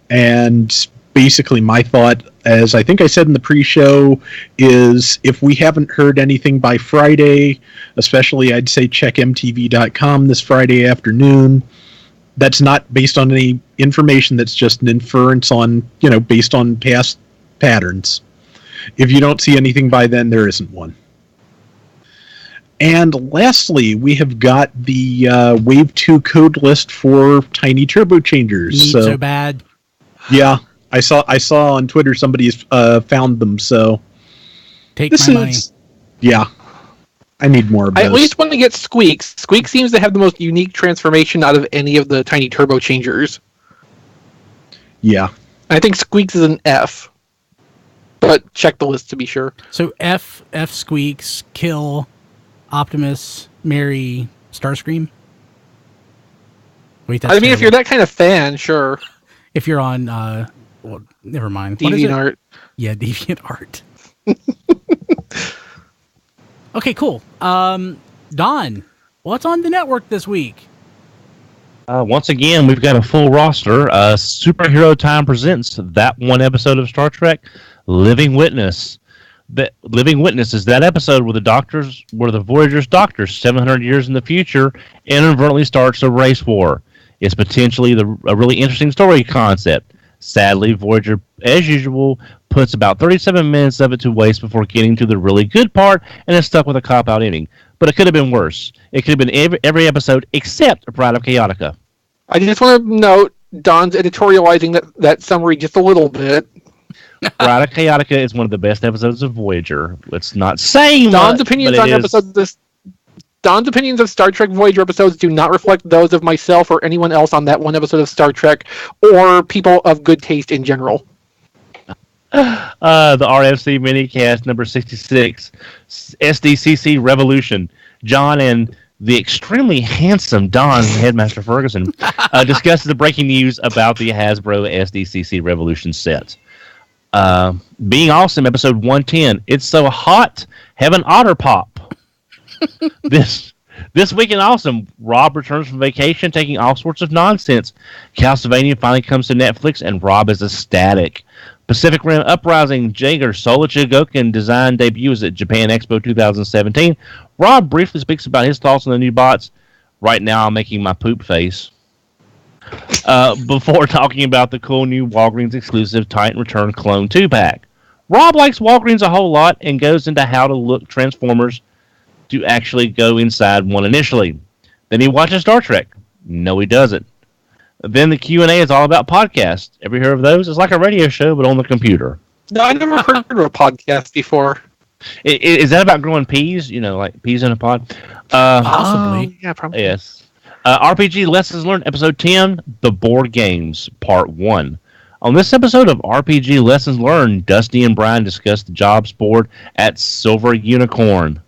And basically my thought, as I think I said in the pre-show, is if we haven't heard anything by Friday, especially I'd say check mtv.com this Friday afternoon. That's not based on any information, that's just an inference on, based on past patterns. If you don't see anything by then, there isn't one. And lastly, we have got the Wave 2 code list for Tiny Turbo Changers. So bad. Yeah, I saw on Twitter somebody's found them, so take my money. Yeah. I need more of those. I at least want to get Squeaks. Squeaks seems to have the most unique transformation out of any of the Tiny Turbo Changers. Yeah. I think Squeaks is an F. But check the list to be sure. So F Squeaks, Kill, Optimus, Mary, Starscream? Wait, that's if you're that kind of fan, sure. If you're on, well, never mind. DeviantArt. Yeah, DeviantArt. Okay, cool. Don, what's on the network this week? Once again, we've got a full roster. Superhero Time presents that one episode of Star Trek, Living Witness. Living Witness is that episode where the Voyager's doctors, 700 years in the future, inadvertently starts a race war. It's potentially a really interesting story concept. Sadly, Voyager, as usual, puts about 37 minutes of it to waste before getting to the really good part, and is stuck with a cop-out ending. But it could have been worse. It could have been every episode except Bride of Chaotica. I just want to note Don's editorializing that summary just a little bit. Bride of Chaotica is one of the best episodes of Voyager. It's not saying Don's much, opinions but on episodes. Don's opinions of Star Trek Voyager episodes do not reflect those of myself or anyone else on that one episode of Star Trek, or people of good taste in general. The RFC minicast number 66, SDCC Revolution. John and the extremely handsome Don Headmaster Ferguson discusses the breaking news about the Hasbro SDCC Revolution set. Being Awesome, episode 110. It's so hot, have an otter pop. This week in Awesome, Rob returns from vacation taking all sorts of nonsense. Castlevania finally comes to Netflix, and Rob is ecstatic. Pacific Rim Uprising, Jaeger Solar Chigokin design debuts at Japan Expo 2017. Rob briefly speaks about his thoughts on the new bots. Right now, I'm making my poop face. Before talking about the cool new Walgreens exclusive Titan Return Clone 2-pack. Rob likes Walgreens a whole lot and goes into how to look Transformers to actually go inside one initially. Then he watches Star Trek. No, he doesn't. Then the Q&A is all about podcasts. Ever heard of those? It's like a radio show, but on the computer. No, I never heard of a podcast before. Is that about growing peas? Like peas in a pod? Possibly. Yeah, probably. Yes. RPG Lessons Learned, Episode 10, The Board Games, Part 1. On this episode of RPG Lessons Learned, Dusty and Brian discuss the jobs board at Silver Unicorn.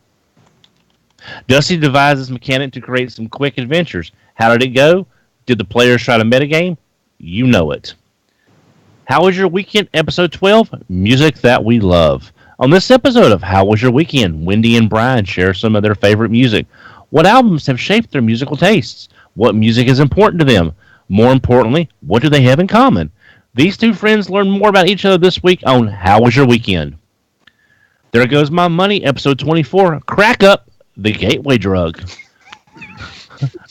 Dusty devises mechanic to create some quick adventures. How did it go? Did the players try to metagame? You know it. How was your weekend? Episode 12, Music That We Love. On this episode of How Was Your Weekend, Wendy and Brian share some of their favorite music. What albums have shaped their musical tastes? What music is important to them? More importantly, what do they have in common? These two friends learn more about each other this week on How Was Your Weekend? There Goes My Money, Episode 24, Crack Up, the Gateway Drug.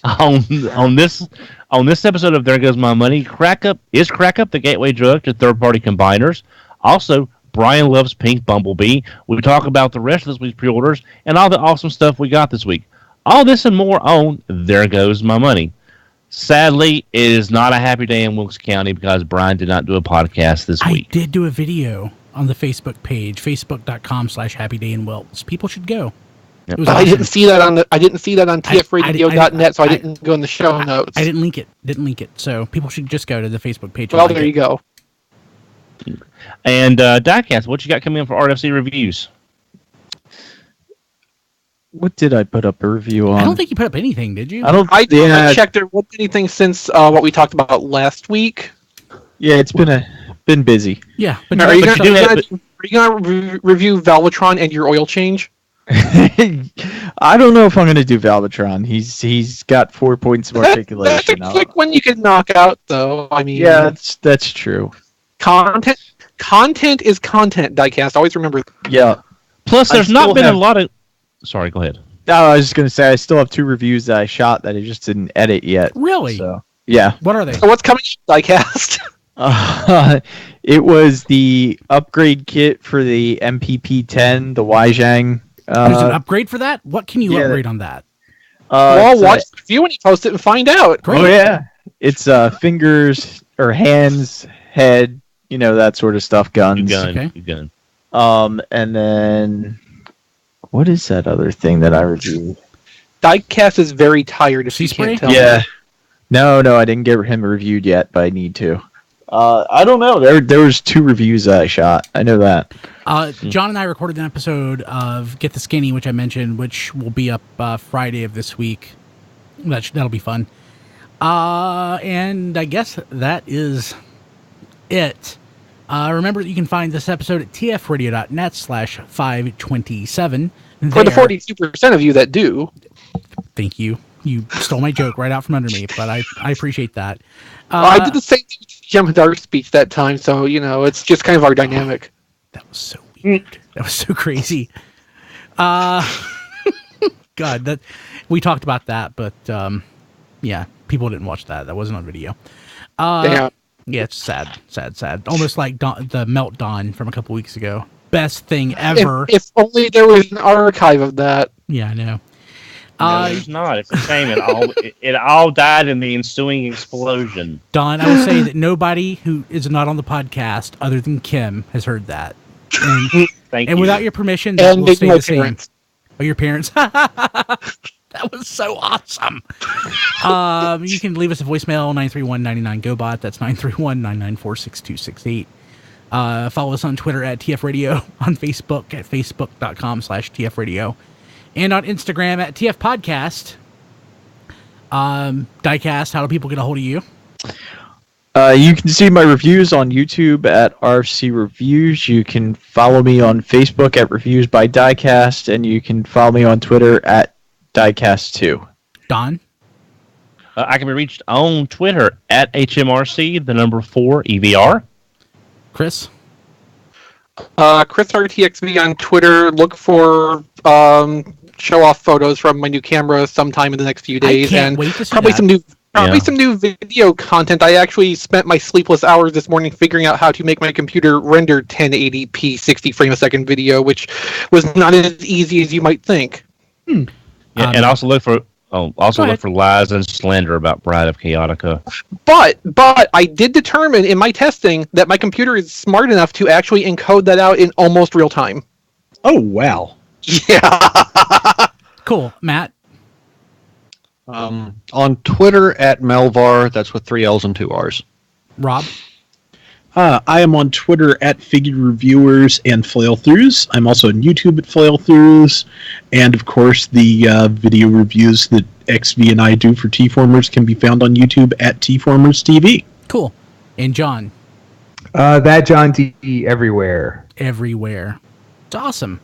on this episode of There Goes My Money, Crack Up the Gateway Drug to third-party combiners. Also, Brian loves Pink Bumblebee. We talk about the rest of this week's pre-orders and all the awesome stuff we got this week. All this and more on There Goes My Money. Sadly, it is not a happy day in Wilkes County because Brian did not do a podcast this week. I did do a video on the Facebook page, facebook.com/happydayinwilkes. People should go. Yep. It was I awesome. didn't see that on tfradio.net, so I didn't go in the show notes. I didn't link it. So people should just go to the Facebook page. Well, there you go. And Diecast, what you got coming in for RFC reviews? What did I put up a review on? I don't think you put up anything, did you? I checked there wasn't anything since what we talked about last week. Yeah, it's been busy. Yeah, but Are you going to review Valvatron and your oil change? I don't know if I'm going to do Valvatron. He's got 4 points of articulation. That's a quick one you could knock out, though. I mean, yeah, that's true. Content is content. Diecast. Always remember. Yeah. Plus, there's not been a lot of. Sorry, go ahead. No, I was just going to say I still have 2 reviews that I shot that I just didn't edit yet. Really? So yeah. What are they? So what's coming, Diecast? It was the upgrade kit for the MPP-10, the Weijang. There's an upgrade for that? What can you upgrade on that? Well, watch the review when you post it and find out. Great. Oh yeah, it's fingers or hands, head, that sort of stuff. Guns. Gun. And then what is that other thing that I reviewed? Diecast is very tired. If you can't tell. Yeah. No, I didn't get him reviewed yet, but I need to. I don't know. There was 2 reviews that I shot. I know that. John and I recorded an episode of Get the Skinny, which I mentioned, which will be up Friday of this week. That'll be fun. And I guess that is it. Remember that you can find this episode at tfradio.net/527. For the 42% of you that do. Thank you. You stole my joke right out from under me, but I appreciate that. I did the same thing with Jim Dark speech that time, so, it's just kind of our dynamic. That was so weird. That was so crazy. God, that we talked about that, but yeah, people didn't watch that. That wasn't on video. Yeah. Yeah, it's sad. Almost like the Meltdown from a couple weeks ago. Best thing ever. If only there was an archive of that. Yeah, I know. No, there's not. It's a shame. It all died in the ensuing explosion. Don, I will say that nobody who is not on the podcast, other than Kim, has heard that. And, Thank and you. without your permission, that And will stay my the same. parents. Oh, your parents? That was so awesome. You can leave us a voicemail, 931-99-GOBOT. That's 931-994-6268. Follow us on Twitter at TF Radio, on Facebook at facebook.com/TF Radio, and on Instagram at TF Podcast. Diecast, how do people get a hold of you? You can see my reviews on YouTube at RC Reviews. You can follow me on Facebook at Reviews by Diecast, and you can follow me on Twitter at Diecast2. Don? I can be reached on Twitter at HMRC, the number 4 EVR. Chris? Chris RTXV on Twitter. Look for show-off photos from my new camera sometime in the next few days, can't and wait to see probably that. some new video content. I actually spent my sleepless hours this morning figuring out how to make my computer render 1080p 60 frame a second video, which was not as easy as you might think. Yeah, and also look for lies and slander about Bride of Chaotica. But I did determine in my testing that my computer is smart enough to actually encode that out in almost real time. Oh, wow. Yeah. Cool. Matt? On Twitter at Melvar, that's with 3 L's and 2 R's. Rob? I am on Twitter at Figure Reviewers and Flailthroughs. I'm also on YouTube at Flailthroughs. And, of course, the video reviews that XV and I do for T-Formers can be found on YouTube at T-Formers TV. Cool. And John? That John D everywhere. Everywhere. It's awesome.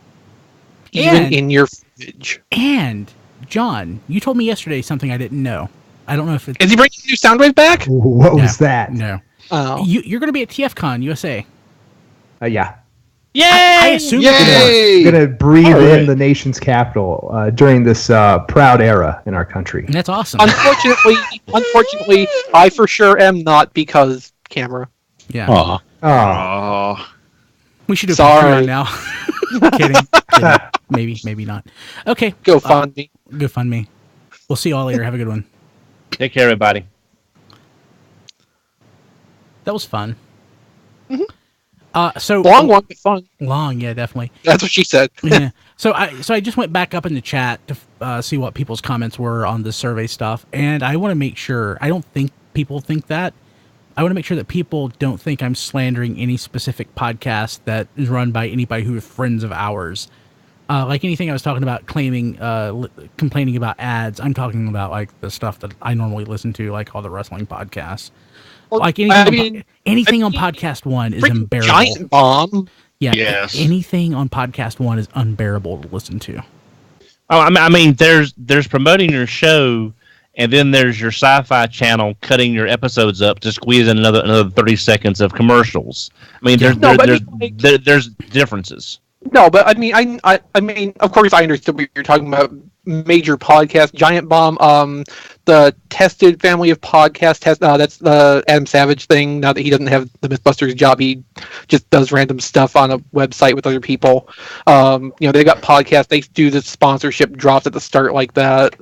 Even in your fridge. And, John, you told me yesterday something I didn't know. I don't know if it's... Is he bringing new Soundwave back? What was that? No. Oh. You're going to be at TFCon USA. Yeah. Yay! I assume Yay! Gonna breathe All right. in the nation's capital during this proud era in our country. that's awesome. Unfortunately, I for sure am not because camera. Yeah. Aw. Oh, We should do a Sorry. Patreon now. Kidding. Maybe not. Okay. Go fund me. Go fund me. We'll see you all later. Have a good one. Take care, everybody. That was fun. So Long one, but fun. Long, yeah, definitely. That's what she said. Yeah. So I just went back up in the chat to see what people's comments were on the survey stuff, and I want to make sure. I don't think people think that. I want to make sure that people don't think I'm slandering any specific podcast that is run by anybody who is friends of ours. Like anything I was talking about, complaining about ads. I'm talking about like the stuff that I normally listen to, like all the wrestling podcasts. Well, Like anything on Podcast One is unbearable. Giant Bomb. Yeah, Yes. anything on Podcast One is unbearable to listen to. Oh, I mean, there's promoting your show, and then there's your Sci-Fi channel cutting your episodes up to squeeze in another 30 seconds of commercials. I mean, there's differences. No, but I mean, I mean, of course, I understood what you're talking about. Major podcast, Giant Bomb, the Tested family of podcasts. That's the Adam Savage thing. Now that he doesn't have the MythBusters job, he just does random stuff on a website with other people. They got podcasts. They do the sponsorship drops at the start like that.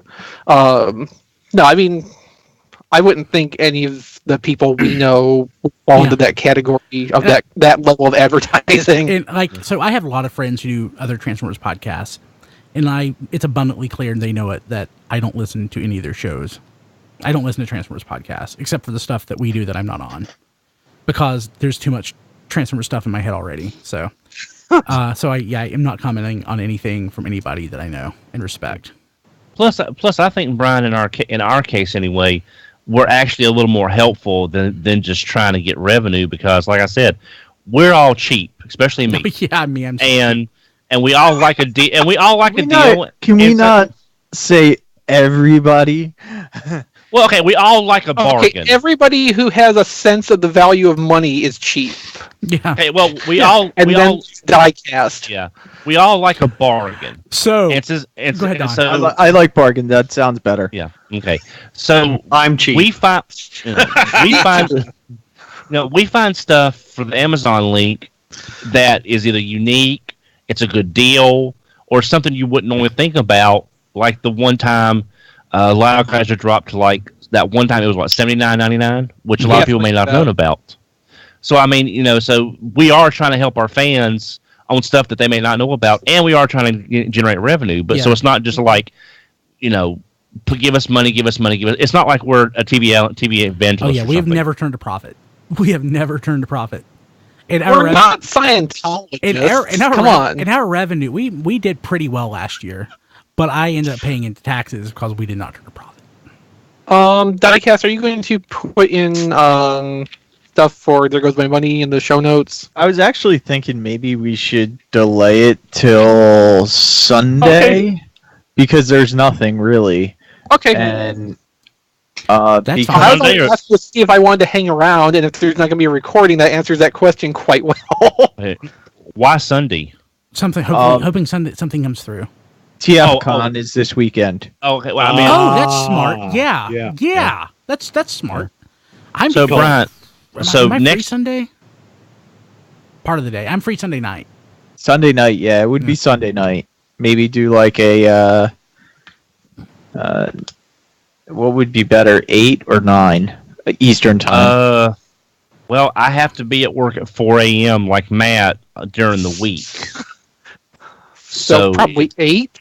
No, I mean, I wouldn't think any of the people we know would fall into that category of that level of advertising. And so I have a lot of friends who do other Transformers podcasts, and it's abundantly clear, and they know it, that I don't listen to any of their shows. I don't listen to Transformers podcasts, except for the stuff that we do that I'm not on, because there's too much Transformers stuff in my head already. So, I am not commenting on anything from anybody that I know and respect. Plus, I think Brian, in our case anyway, we're actually a little more helpful than just trying to get revenue, because, like I said, we're all cheap, especially me. Yeah, me. I'm and we all like a deal. And we all like a deal. Can we not say everybody? Well, okay, we all like a bargain. Okay, everybody who has a sense of the value of money is cheap. Yeah. Hey, well, we all diecast. yeah, we all like a bargain. So Go ahead, Don. So I like bargain. That sounds better. yeah, okay. So I'm cheap. we find we find stuff for the Amazon link that is either unique, it's a good deal, or something you wouldn't normally think about. Like the one time, Loudcrasher dropped to like that one time it was what $79.99, which a lot of people may not have known about. So I mean, so we are trying to help our fans on stuff that they may not know about, and we are trying to generate revenue. But so it's not just like, give us money, give us money, give us. It's not like we're a TV evangelist. Oh yeah, we have never turned a profit. We have never turned a profit. We're not Scientologists. Come on. In our revenue, we did pretty well last year, but I ended up paying into taxes because we did not turn a profit. Diecast, are you going to put in stuff for There Goes My Money in the show notes? I was actually thinking maybe we should delay it till Sunday because there's nothing really. Okay. And That's I fine. was asked to see if I wanted to hang around, and if there's not going to be a recording, that answers that question quite well. Hey, why Sunday? Hoping Sunday something comes through. TFCon is this weekend. Oh, okay. Well, I mean, that's smart. Yeah. That's smart. I'm so Brian. Am I free Sunday? Part of the day. I'm free Sunday night. Sunday night, yeah, it would be Sunday night. Maybe do like a what would be better, 8 or 9 Eastern time? Well, I have to be at work at 4 a.m. like Matt during the week. So probably 8.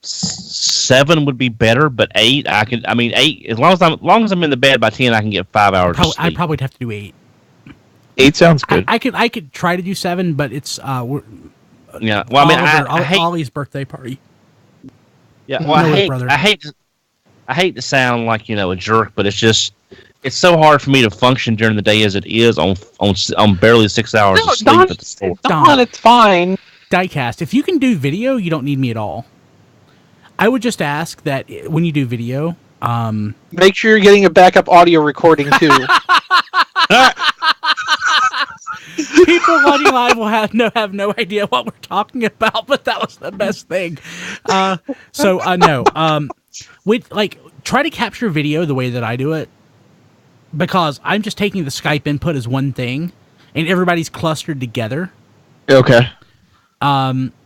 7 would be better, but 8 I could. I mean, 8 as long as I'm in the bed by 10, I can get 5 hours. Of sleep. I'd probably have to do 8. 8 sounds good. I could try to do 7, but it's yeah. Well, I mean, I hate Ollie's birthday party. Yeah. Well, I hate to sound like a jerk, but it's so hard for me to function during the day as it is on barely 6 hours of sleep at the store. Don, it's fine. Diecast, if you can do video, you don't need me at all. I would just ask that when you do video, make sure you're getting a backup audio recording too. People watching live will have no idea what we're talking about, but that was the best thing. No. Try to capture video the way that I do it, because I'm just taking the Skype input as one thing, and everybody's clustered together. Okay.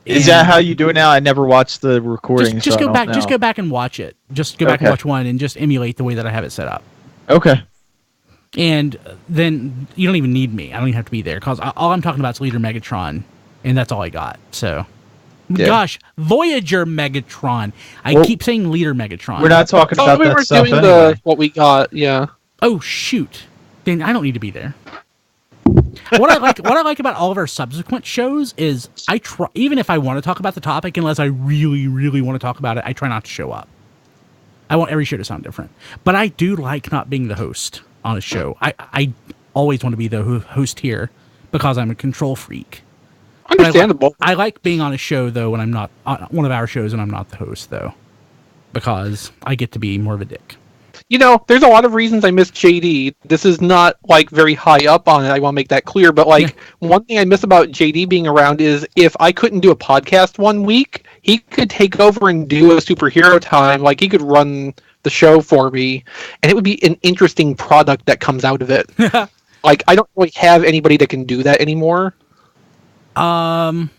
Is that how you do it now? I never watched the recording. Just go back. Just go back and watch it. Just go back and watch one, and just emulate the way that I have it set up. Okay. And then you don't even need me. I don't even have to be there, because all I'm talking about is Leader Megatron, and that's all I got. So, gosh, Voyager Megatron. I keep saying Leader Megatron. We're not talking about that stuff doing anyway. what we got. Yeah. Oh shoot! Then I don't need to be there. What I like about all of our subsequent shows is I try, even if I want to talk about the topic, unless I really, really want to talk about it, I try not to show up. I want every show to sound different, but I do like not being the host on a show. I always want to be the host here because I'm a control freak. Understandable. I like being on a show though when I'm not on one of our shows and I'm not the host though, because I get to be more of a dick. There's a lot of reasons I miss JD. This is not very high up on it. I want to make that clear. But one thing I miss about JD being around is if I couldn't do a podcast one week, he could take over and do a superhero time. He could run the show for me, and it would be an interesting product that comes out of it. I don't really have anybody that can do that anymore. When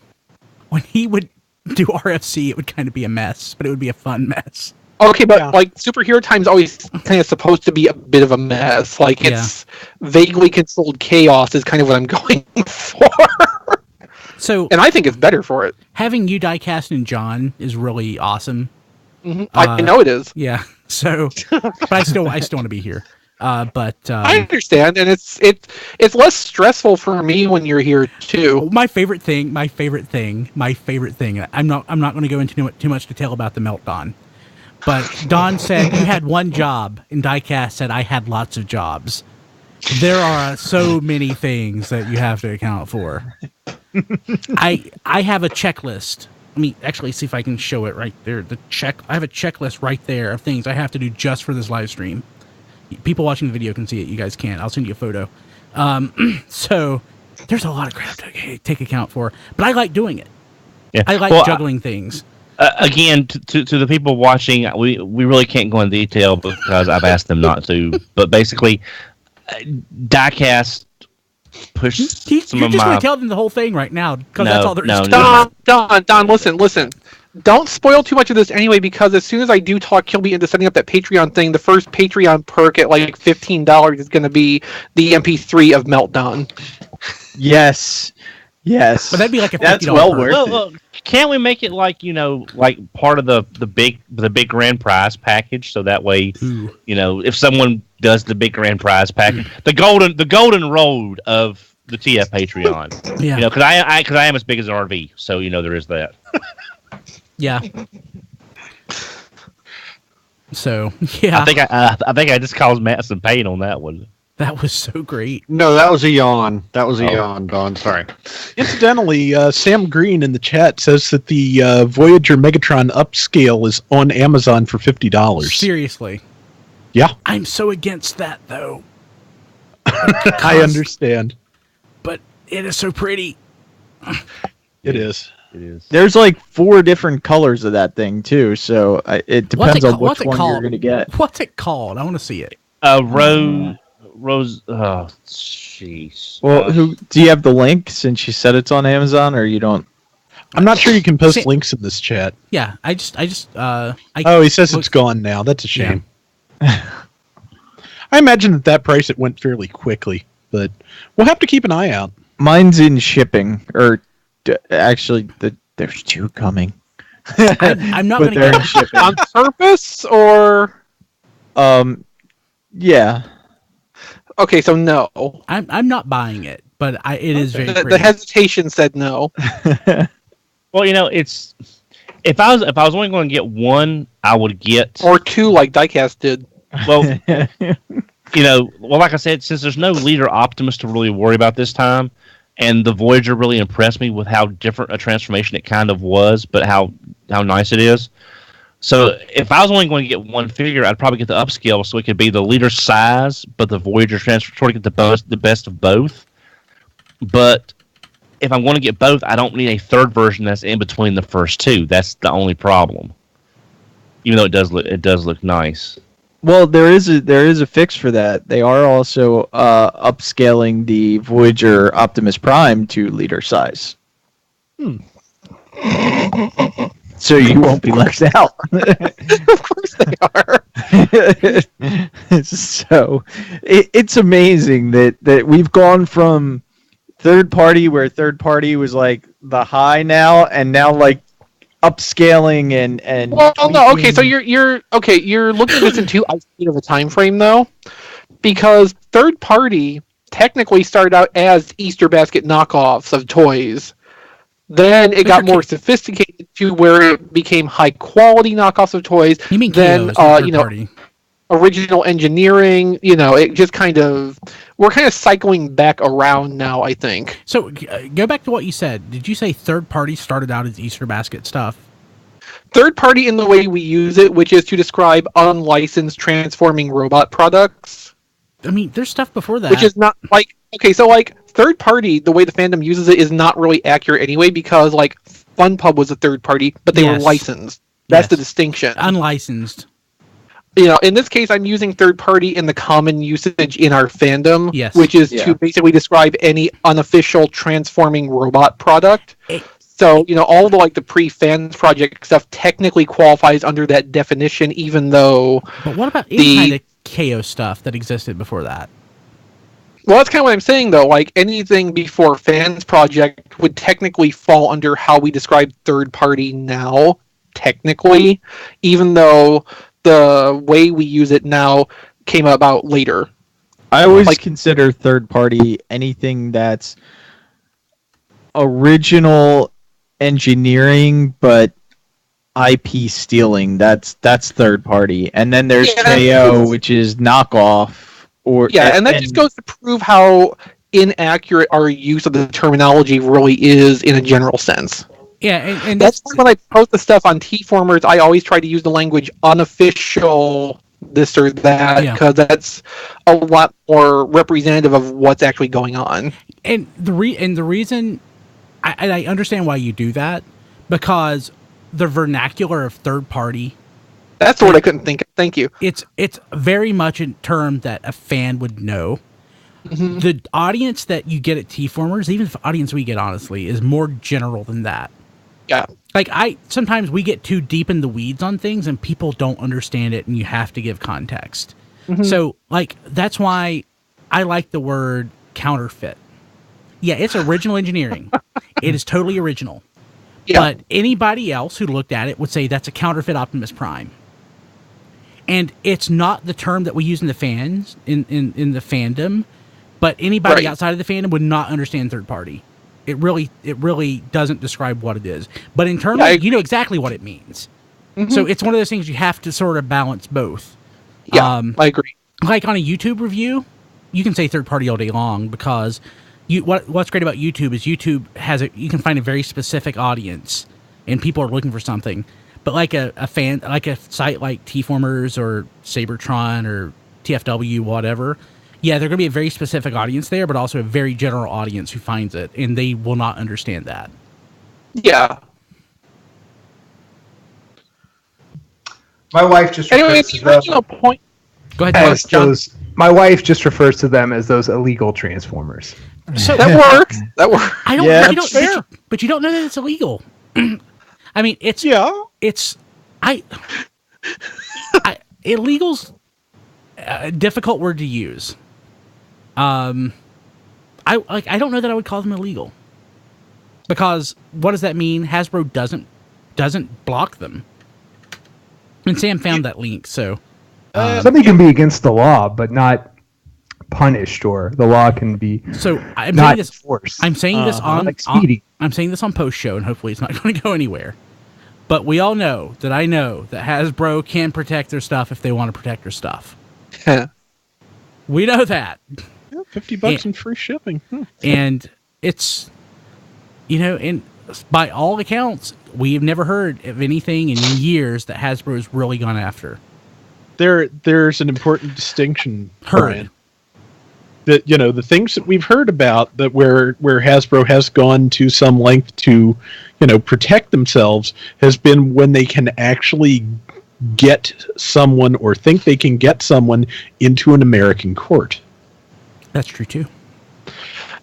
he would do RFC, it would kind of be a mess, but it would be a fun mess. Okay, but superhero time's always kind of supposed to be a bit of a mess. It's vaguely controlled chaos is kind of what I'm going for. And I think it's better for it. Having you, Diecast, and John is really awesome. Mm-hmm. I know it is. Yeah. So, but I still want to be here. I understand, and it's less stressful for me when you're here too. My favorite thing. I'm not going to go into too much detail about the meltdown. But Don said you had one job, and Diecast said I had lots of jobs. There are so many things that you have to account for. I have a checklist. Let me actually see if I can show it right there. I have a checklist right there of things I have to do just for this live stream. People watching the video can see it. You guys can't. I'll send you a photo. So there's a lot of crap to take account for, but I like doing it. Yeah. I like juggling things. Again, to the people watching, we really can't go in detail because I've asked them not to. But basically, diecast pushed You're some just of going my. to tell them the whole thing right now because No, that's all there is no, to no. it. Don, listen. Don't spoil too much of this anyway, because as soon as I do talk Kilby into setting up that Patreon thing, the first Patreon perk at like $15 is going to be the MP3 of Meltdown. Yes. But that'd be like a $50 That's well perk. worth it. Well, can't we make it like like part of the big grand prize package? So that way, Ooh. if someone does the big grand prize package, the golden road of the TF Patreon. Yeah. Because I am as big as an RV, so there is that. Yeah. So yeah, I think I just caused Matt some pain on that one. that was so great. No, that was a yawn. That was a yawn, Don. Sorry. Incidentally, Sam Green in the chat says that the Voyager Megatron upscale is on Amazon for $50. Seriously. Yeah, I'm so against that though. I understand. But it is so pretty. It is. It is. There's like 4 different colors of that thing too, so it depends on which one you're going to get. What's it called? I want to see it. Rose. Oh, jeez. Well, do you have the link since you said it's on Amazon, or you don't? I'm not sure you can post links in this chat. Yeah, I just he says it's gone now. That's a shame. I imagine that price it went fairly quickly, but we'll have to keep an eye out. Mine's in shipping, or actually, there's 2 coming. I'm not But going they're to in shipping. On purpose, or... Yeah. Okay, so no. I'm not buying it, but it is very The pretty. hesitation said no. Well, it's if I was only going to get one, I would get Or 2 like Diecast did. well, like I said, since there's no leader Optimus to really worry about this time, and the Voyager really impressed me with how different a transformation it kind of was, but how nice it is. So if I was only going to get one figure, I'd probably get the upscale so it could be the leader size, but the Voyager transfer sort of get the best of both. But if I'm going to get both, I don't need a third version that's in between the first 2. That's the only problem. Even though it does look nice. Well, there is a fix for that. They are also upscaling the Voyager Optimus Prime to leader size. So you won't be left out. Of course they are. So it's amazing that we've gone from third party, where third party was like the high now, and now like upscaling and Well, no, okay, tweaking. so you're looking at this in too isolated of a time frame though, because third party technically started out as Easter basket knockoffs of toys. Then it got more sophisticated to where it became high quality knockoffs of toys. You mean then Keo's, not third party. Original engineering, it just we're kind of cycling back around now, I think. So go back to what you said. Did you say third party started out as Easter basket stuff? Third party in the way we use it, which is to describe unlicensed transforming robot products. I mean, there's stuff before that. Which is not like, okay, so like third party, the way the fandom uses it is not really accurate anyway, because like FunPub was a third party, but they were licensed. That's the distinction. Unlicensed. In this case, I'm using third party in the common usage in our fandom, which is to basically describe any unofficial transforming robot product. So, all the pre-fans project stuff technically qualifies under that definition, even though... But what about any kind of KO stuff that existed before that? Well, that's kind of what I'm saying, though. Like, anything before fans project would technically fall under how we describe third party now, technically, even though the way we use it now came about later. I always consider third party anything that's original engineering but IP stealing. That's third party. And then there's KO, which is knockoff. And that just goes to prove how inaccurate our use of the terminology really is in a general sense. Yeah, and that's why when I post the stuff on T-Formers, I always try to use the language unofficial this or that, because that's a lot more representative of what's actually going on. And the reason I understand why you do that, because the vernacular of third party. That's the word I couldn't think of. Thank you. It's very much a term that a fan would know. Mm-hmm. The audience that you get at T-Formers, even the audience we get, honestly, is more general than that. Yeah. Like, sometimes we get too deep in the weeds on things and people don't understand it and you have to give context. Mm-hmm. So, like, that's why I like the word counterfeit. Yeah, it's original engineering. It is totally original. Yeah. But anybody else who looked at it would say that's a counterfeit Optimus Prime. And it's not the term that we use in the fans, in the fandom, but anybody outside of the fandom would not understand third party. It really doesn't describe what it is. But internally, you know exactly what it means. Mm-hmm. So it's one of those things you have to sort of balance both. Yeah, I agree. Like on a YouTube review, you can say third party all day long because what's great about YouTube is YouTube you can find a very specific audience and people are looking for something. But like a site like T-Formers or Cybertron or TFW, whatever, yeah, they're going to be a very specific audience there, but also a very general audience who finds it, and they will not understand that. Yeah. My wife just refers to them. Point. Go ahead, John. My wife just refers to them as those illegal Transformers. So that works. That works. But you don't know that it's illegal. I mean, illegal's a difficult word to use. I don't know that I would call them illegal, because what does that mean? Hasbro doesn't block them, and Sam found that link. So something can be against the law, but not punished, or the law can be. So I'm not saying this. Forced. I'm saying this I'm saying this on post show, and hopefully it's not going to go anywhere. But we all know that Hasbro can protect their stuff if they want to protect their stuff. We know that. Yeah, $50 and free shipping. And it's, and by all accounts, we've never heard of anything in years that Hasbro's really gone after. There's an important distinction, Brian. That the things that we've heard about, that where Hasbro has gone to some length to protect themselves, has been when they can actually get someone, or think they can get someone, into an American court. That's true too.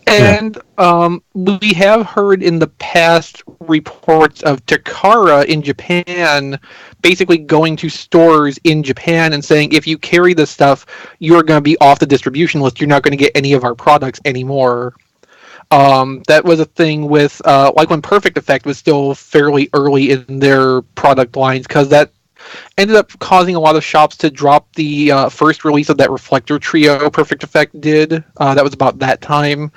And we have heard in the past reports of Takara in Japan basically going to stores in Japan and saying, if you carry this stuff, you're going to be off the distribution list. You're not going to get any of our products anymore. That was a thing with, like when Perfect Effect was still fairly early in their product lines, because that ended up causing a lot of shops to drop the first release of that Reflector Trio Perfect Effect did. That was about that time.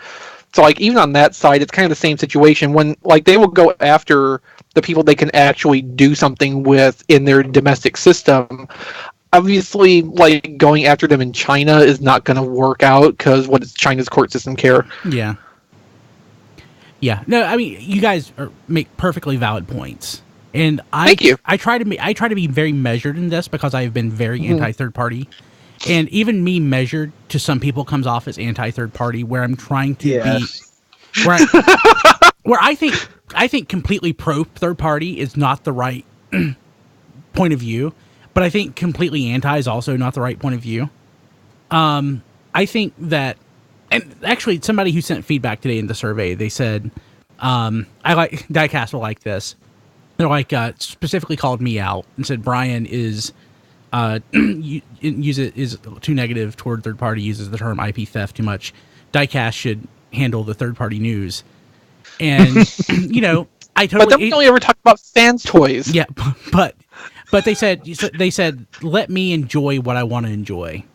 So, like, even on that side, it's kind of the same situation. When, like, they will go after the people they can actually do something with in their domestic system. Obviously, like, going after them in China is not going to work out, because what does China's court system care? Yeah. Yeah. No, I mean, you guys make perfectly valid points. And Thank you. I try to be very measured in this, because I have been very anti-third party, and even me measured to some people comes off as anti-third party, where I'm trying to be where I think completely pro third party is not the right point of view, but I think completely anti is also not the right point of view. I think that, and actually somebody who sent feedback today in the survey, they said, I like Diecast will like this. They're like, specifically called me out and said Brian is is too negative toward third party, uses the term IP theft too much. Diecast should handle the third party news. And I totally. But then we only ever talk about fans' toys. Yeah, but they said let me enjoy what I want to enjoy.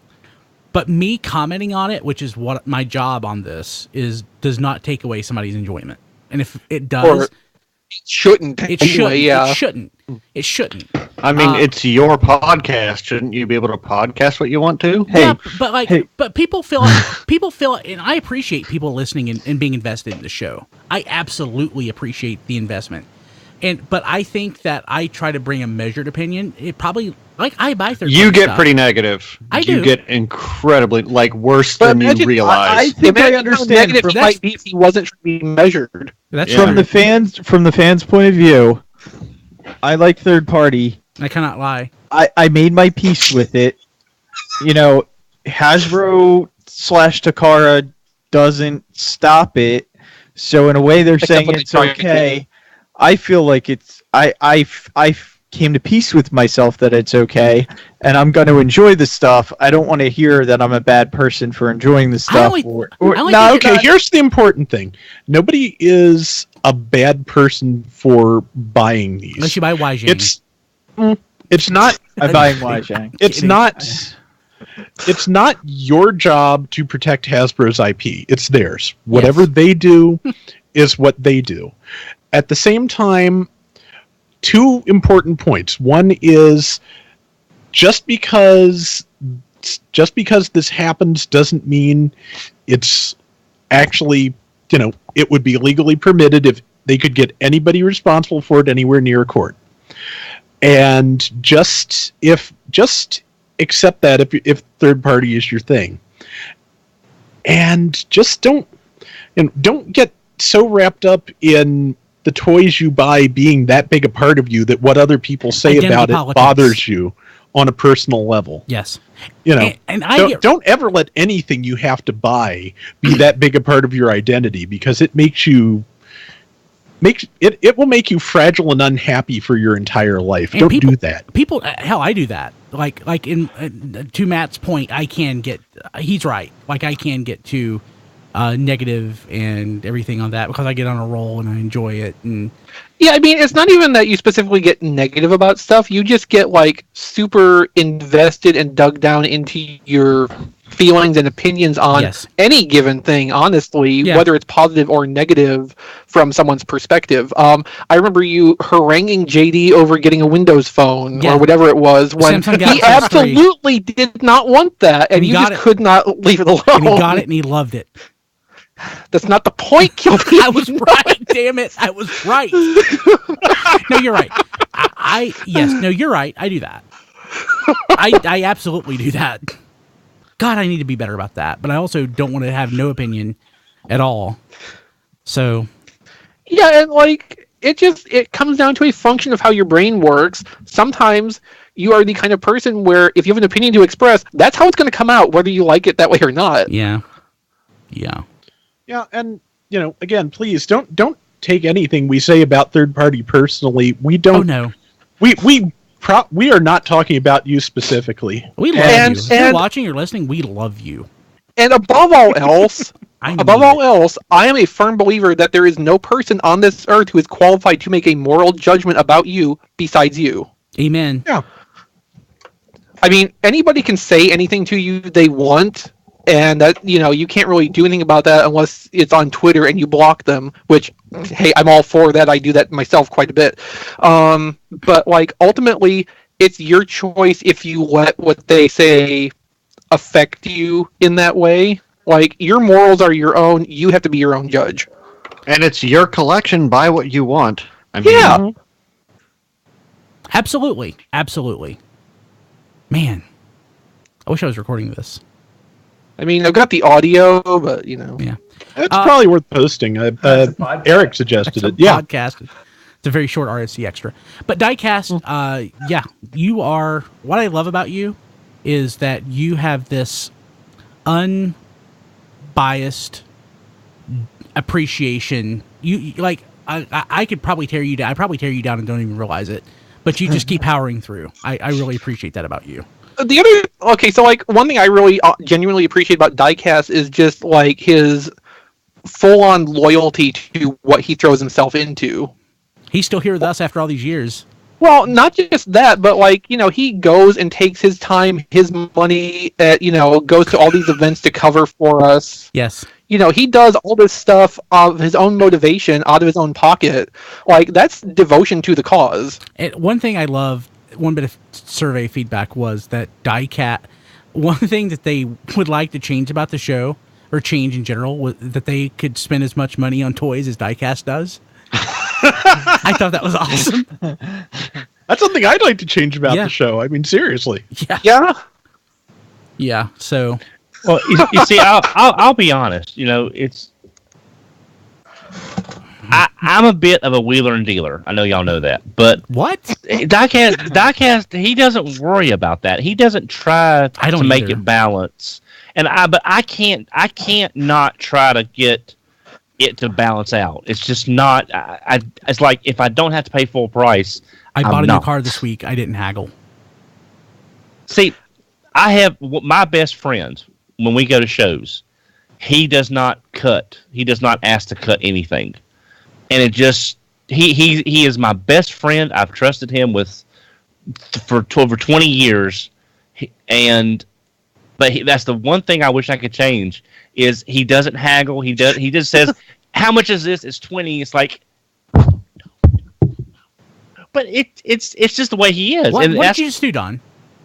But me commenting on it, which is what my job on this is, does not take away somebody's enjoyment. And if it does. It shouldn't. It shouldn't. It shouldn't. I mean, it's your podcast. Shouldn't you be able to podcast what you want to? Hey, but people feel, and I appreciate people listening and being invested in the show. I absolutely appreciate the investment, but I think that I try to bring a measured opinion. It probably Like, I buy third-party You get stuff. pretty negative. I You do. get incredibly, like, worse But than you imagine- realize. I think I Imagine how understand negative from, he might be if he wasn't being measured. That's Yeah. true. from the fans' point of view. I like third party. I cannot lie. I made my peace with it. You know, Hasbro / Takara doesn't stop it, so in a way they're Except saying when they it's try to okay. I feel like it's I came to peace with myself that it's okay, and I'm going to enjoy the stuff. I don't want to hear that I'm a bad person for enjoying the stuff. only- Or, I only no, think okay, it- here's the important thing. Nobody is a bad person for buying these. Unless you buy YJ. It's not I'm buying Wajang. it's not your job to protect Hasbro's IP. It's theirs. Whatever Yes. they do is what they do. At the same time, two important points. One is just because this happens doesn't mean it's actually, it would be legally permitted if they could get anybody responsible for it anywhere near a court. And just accept that if third party is your thing, and just don't get so wrapped up in the toys you buy being that big a part of you that what other people say Identity about politics. it bothers you on a personal level. Yes. And Don't ever let anything you have to buy be that big a part of your identity, because it it will make you fragile and unhappy for your entire life. And Don't do that. People, hell, I do that. Like in to Matt's point, he's right. Like, I can get too negative and everything on that because I get on a roll and I enjoy it. And Yeah, I mean, it's not even that you specifically get negative about stuff. You just get, like, super invested and dug down into your feelings and opinions on Yes. any given thing, honestly, Yeah. whether it's positive or negative from someone's perspective. I remember you haranguing JD over getting a Windows phone Yeah. or whatever it was when Samsung he Galaxy S3. absolutely did not want that, and And he you got just it. could not leave it alone. and he got it and he loved it. That's not the point, Kilby. I was right. Damn it. I was right. No, you're right. Yes. No, you're right. I do that. I absolutely do that. God, I need to be better about that. But I also don't want to have no opinion at all. So, Yeah, and like it comes down to a function of how your brain works. Sometimes you are the kind of person where if you have an opinion to express, that's how it's going to come out, whether you like it that way or not. yeah. Yeah, and again, please don't take anything we say about third party personally. We don't. Oh, no. We are not talking about you specifically. We love And- you. If you're and- watching or listening, we love you. And above all else, I I am a firm believer that there is no person on this earth who is qualified to make a moral judgment about you besides you. Amen. Yeah. I mean, anybody can say anything to you they want, and that you can't really do anything about that unless it's on Twitter and you block them. Which, hey, I'm all for that. I do that myself quite a bit. But like ultimately, it's your choice if you let what they say affect you in that way. Like, your morals are your own. You have to be your own judge. And it's your collection. Buy what you want. I mean, Yeah. Absolutely. Absolutely. Man, I wish I was recording this. I mean, I've got the audio, but Yeah. It's probably worth posting. Eric suggested It's it. a Yeah. podcast. It's a very short RSC extra. But Diecast, yeah, you are. What I love about you is that you have this unbiased appreciation. You like. I could probably tear you down. I probably tear you down and don't even realize it. But you just keep powering through. I really appreciate that about you. the other so like one thing I really genuinely appreciate about Diecast is just like his full-on loyalty to what he throws himself into. He's still here with us after all these years. Well, not just that, but like, he goes and takes his time, his money, goes to all these events to cover for us. Yes. He does all this stuff of his own motivation, out of his own pocket. Like, that's devotion to the cause. And one thing I love, one bit of survey feedback was that Diecat, one thing that they would like to change about the show, or change in general, was that they could spend as much money on toys as Diecast does. I thought that was awesome. That's something I'd like to change about Yeah. the show. I mean, seriously. Yeah. Yeah. So Well, you see, I'll be honest. You know, I'm a bit of a wheeler and dealer. I know y'all know that, but what? Diecast, he doesn't worry about that. He doesn't try to make either. it balance. But I can't not try to get it to balance out. It's just not. It's like if I don't have to pay full price. I bought a not. new car this week. I didn't haggle. See, I have my best friend when we go to shows. He does not cut. He does not ask to cut anything, and it just he is my best friend. I've trusted him for over 20 years, but that's the one thing I wish I could change is he doesn't haggle. He just says, "How much is this?" It's 20. It's like. But it's just the way he is. What And did you just do, Don?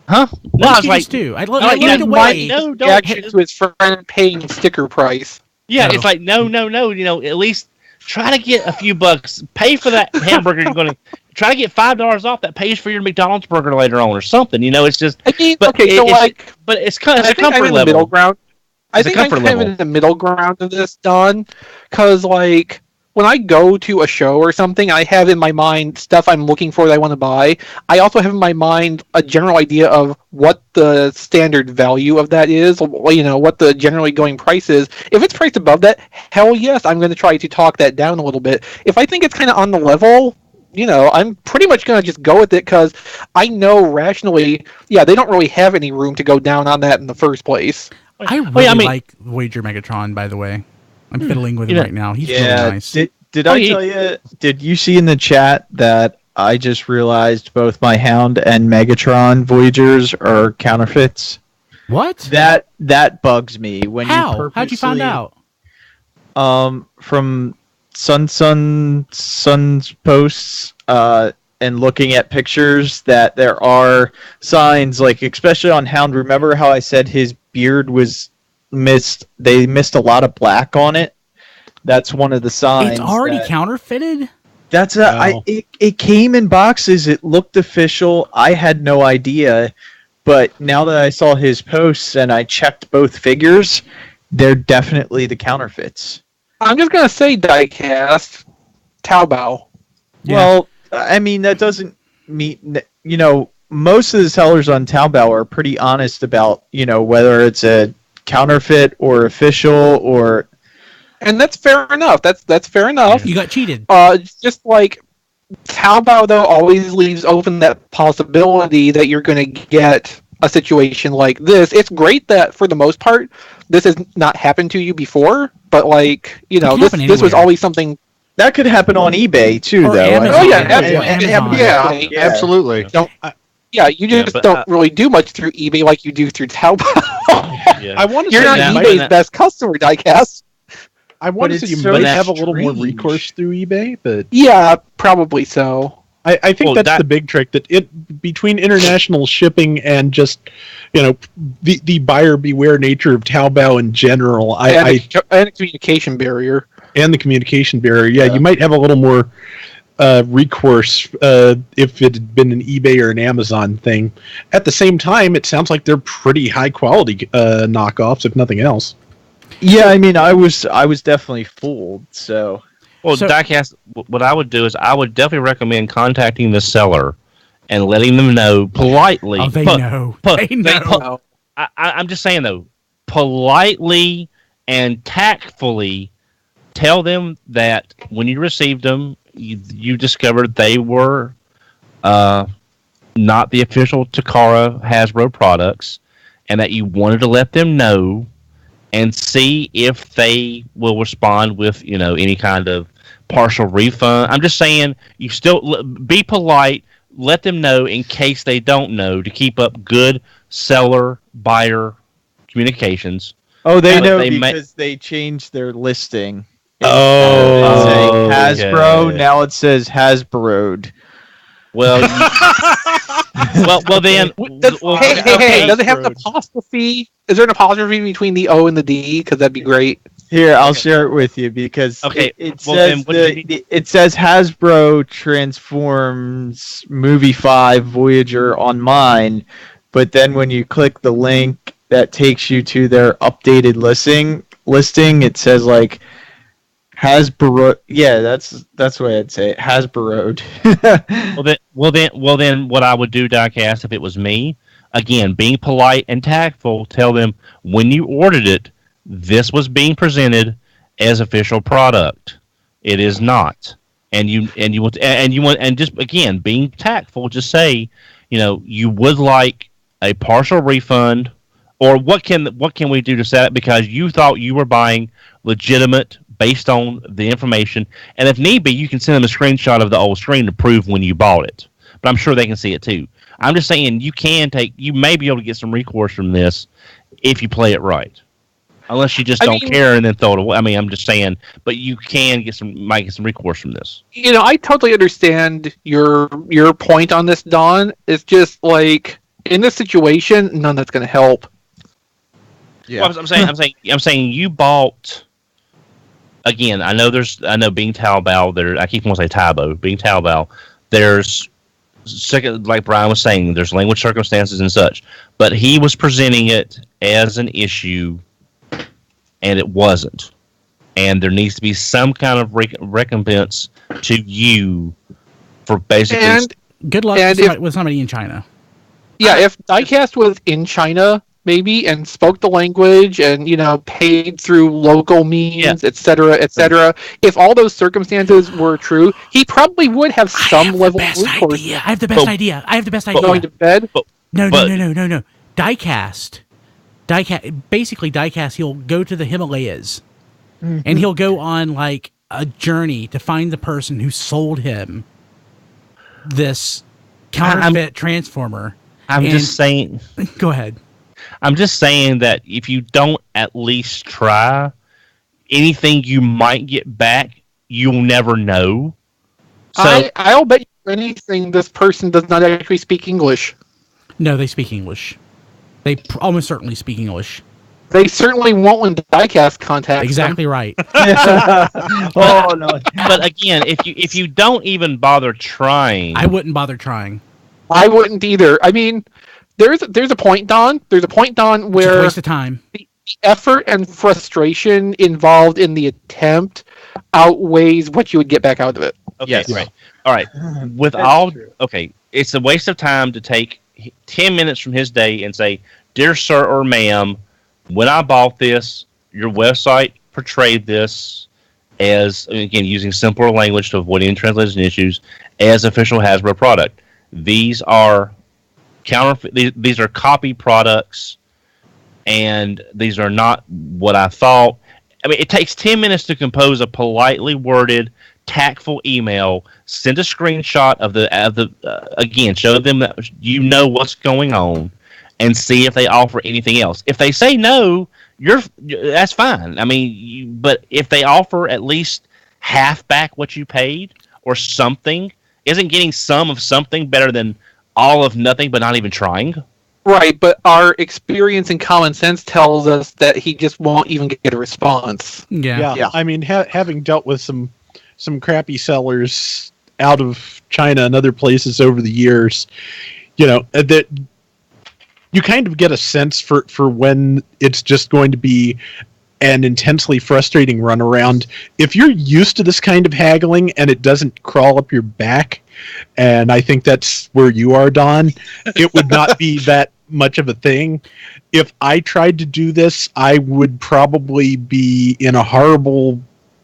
Huh? No, I What was did you like, just do? I no, looked yeah, away. no, don't. Reaction to his friend paying sticker price. Yeah, No. it's like no. You know, at least try to get a few bucks. Pay for that hamburger you're going to try to get $5 off. That pays for your McDonald's burger later on or something. You know, it's just. I mean, But okay, so but it's kind of I a think I'm comfort in the middle level. ground. I It's a think I'm comfort kind of level. in the middle ground of this, Don, because like when I go to a show or something, I have in my mind stuff I'm looking for that I want to buy. I also have in my mind a general idea of what the standard value of that is. You know, what the generally going price is. If it's priced above that, hell yes, I'm going to try to talk that down a little bit. If I think it's kind of on the level. You know, I'm pretty much going to just go with it because I know rationally, yeah, they don't really have any room to go down on that in the first place. I really like Voyager Megatron, by the way. I'm fiddling with him right now. He's really nice. Did I tell you? Did you see in the chat that I just realized both my Hound and Megatron Voyagers are counterfeits? What? That bugs me. When How? How'd you find out? From Sun's posts, and looking at pictures that there are signs, like especially on Hound. Remember how I said his beard was missed? They missed a lot of black on it. That's one of the signs. It's already counterfeited? That's it came in boxes. It looked official. I had no idea, but now that I saw his posts and I checked both figures, they're definitely the counterfeits. I'm just going to say diecast Taobao. Yeah. Well, I mean, that doesn't mean, you know, most of the sellers on Taobao are pretty honest about, you know, whether it's a counterfeit or official or... And that's fair enough. That's fair enough. You got cheated. Just like Taobao, though, always leaves open that possibility that you're going to get a situation like this. It's great that, for the most part, this has not happened to you before, but, like, you know, this was always something... That could happen on eBay, too, Or though. Amazon. Oh, yeah, Amazon. yeah, Absolutely. Yeah, you just don't really do much through eBay like you do through Taobao. I want to You're say not that eBay's best customer, diecast. I want to say you might have a little more recourse through eBay, but Yeah, probably so. I think that's the big trick, that between international shipping and just, you know, the buyer beware nature of Taobao in general, And a communication barrier. And the communication barrier, you might have a little more recourse if it had been an eBay or an Amazon thing. At the same time, it sounds like they're pretty high quality knockoffs, if nothing else. Yeah, I mean, I was definitely fooled, so... Well, diecast, what I would do is I would definitely recommend contacting the seller and letting them know politely. Oh, they know. They know. I'm just saying, though, politely and tactfully tell them that when you received them, you discovered they were not the official Takara Hasbro products, and that you wanted to let them know and see if they will respond with, you know, any kind of partial refund. I'm just saying, you still be polite, let them know in case they don't know, to keep up good seller-buyer communications. Oh, they know because they changed their listing. Oh, Hasbro. okay. Now it says Hasbro'd. Well, well then. Hey, does it have an apostrophe? Is there an apostrophe between the O and the D? Because that'd be great. Here, I'll share it with you because it says it says Hasbro transforms Movie 5 Voyager on mine, but then when you click the link that takes you to their updated listing, it says like Hasbro. Yeah, that's the way I'd say it. Hasbro'd. well then, what I would do, Diecast, if it was me, again, being polite and tactful, tell them when you ordered it, this was being presented as official product. It is not, and just again being tactful, just say, you would like a partial refund, or what can we do to set it because you thought you were buying legitimate based on the information, and if need be, you can send them a screenshot of the old screen to prove when you bought it. But I'm sure they can see it too. I'm just saying you may be able to get some recourse from this if you play it right. Unless you just don't care and then throw it away. I mean, I'm just saying, but you might get some recourse from this. I totally understand your point on this, Don. It's just like in this situation, none that's going to help. Yeah, well, I'm saying you bought. Again, I know Bing Taobao. There, I keep wanting to say Taibo. Bing Taobao. There's like Brian was saying, there's language circumstances and such, but he was presenting it as an issue. And it wasn't. And there needs to be some kind of recompense to you for basically... And good luck with somebody in China. Yeah, if Diecast was in China, maybe, and spoke the language and, paid through local means, etc., etc., if all those circumstances were true, he probably would have some level of recourse. I have the best idea. Going to bed? No. Diecast, he'll go to the Himalayas, and he'll go on like a journey to find the person who sold him this counterfeit transformer. I'm just saying. Go ahead. I'm just saying that if you don't at least try, anything you might get back, you'll never know. So I'll bet you anything this person does not actually speak English. No, they speak English. They almost certainly speak English. They certainly won't when Diecast contacts Exactly them. Right. Oh no! But again, if you don't even bother trying, I wouldn't bother trying. I wouldn't either. I mean, there's a point, Don. There's a point, Don, where it's a waste of time. The effort and frustration involved in the attempt outweighs what you would get back out of it. Okay, yes. Right. All right. It's a waste of time to take 10 minutes from his day and say, "Dear sir or ma'am, when I bought this, your website portrayed this as," again, using simpler language to avoid any translation issues, as official Hasbro product. These are counterfeit. These are copy products, and these are not what I thought. I mean, it takes 10 minutes to compose a politely worded, tactful email. Send a screenshot of the again, show them that you know what's going on, and see if they offer anything else. If they say no, that's fine. I mean, but if they offer at least half back what you paid or something, isn't getting some of something better than all of nothing, but not even trying? Right, but our experience and common sense tells us that he just won't even get a response. Yeah. I mean, having dealt with some crappy sellers out of China and other places over the years, that you kind of get a sense for when it's just going to be an intensely frustrating runaround. If you're used to this kind of haggling and it doesn't crawl up your back, and I think that's where you are, Don, it would not be that much of a thing. If I tried to do this, I would probably be in a horrible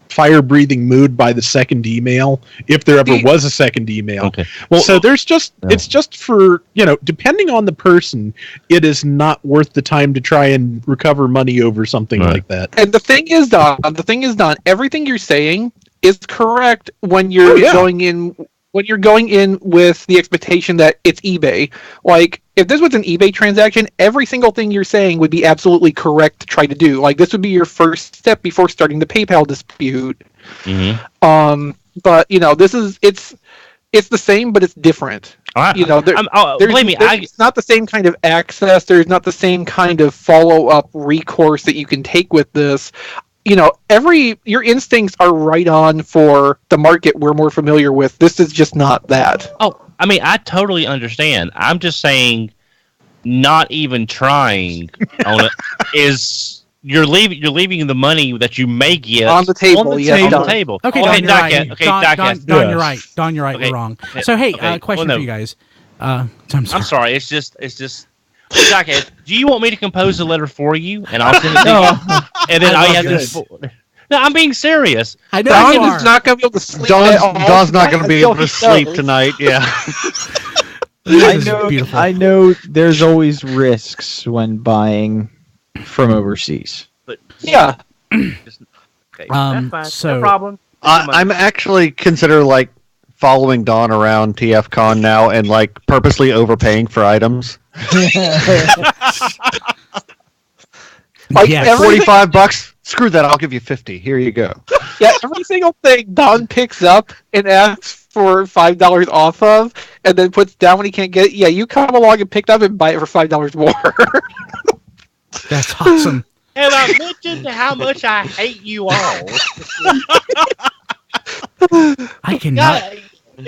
fire-breathing mood by the second email, if there ever was a second email. Okay. Well, so there's just, it's just for, depending on the person, it is not worth the time to try and recover money over something like that. And the thing is, Don, everything you're saying is correct when you're going in. When you're going in with the expectation that it's eBay. Like, if this was an eBay transaction, every single thing you're saying would be absolutely correct to try to do. Like, this would be your first step before starting the PayPal dispute. Mm-hmm. But, this is, it's the same, but it's different. Believe me, it's not the same kind of access. There's not the same kind of follow-up recourse that you can take with this. your instincts are right on for the market we're more familiar with. This is just not that. Oh, I mean, I totally understand. I'm just saying, not even trying on it is you're leaving the money that you may get on the table. On the table. Okay, Don, you're right. okay, Don, you're right. Don, you're right. Okay. We're wrong. So, hey, question for you guys. I'm sorry. It's just. Well, Doc, do you want me to compose a letter for you, and I'll send it to you? And then I have this. No, I'm being serious. I know Don you are. is not going to be able to sleep. Don's not going to be able to sleep tonight. Yeah. I know there's always risks when buying from overseas. But yeah. Okay, that's fine. So no problem. I'm actually consider following Don around TFCon now and purposely overpaying for items. Yes. $45. Screw that. I'll give you 50. Here you go. Yeah, every single thing Don picks up and asks for $5 off of, and then puts down when he can't get it. Yeah, you come along and pick it up and buy it for $5 more. That's awesome. Have I mentioned how much I hate you all? I cannot.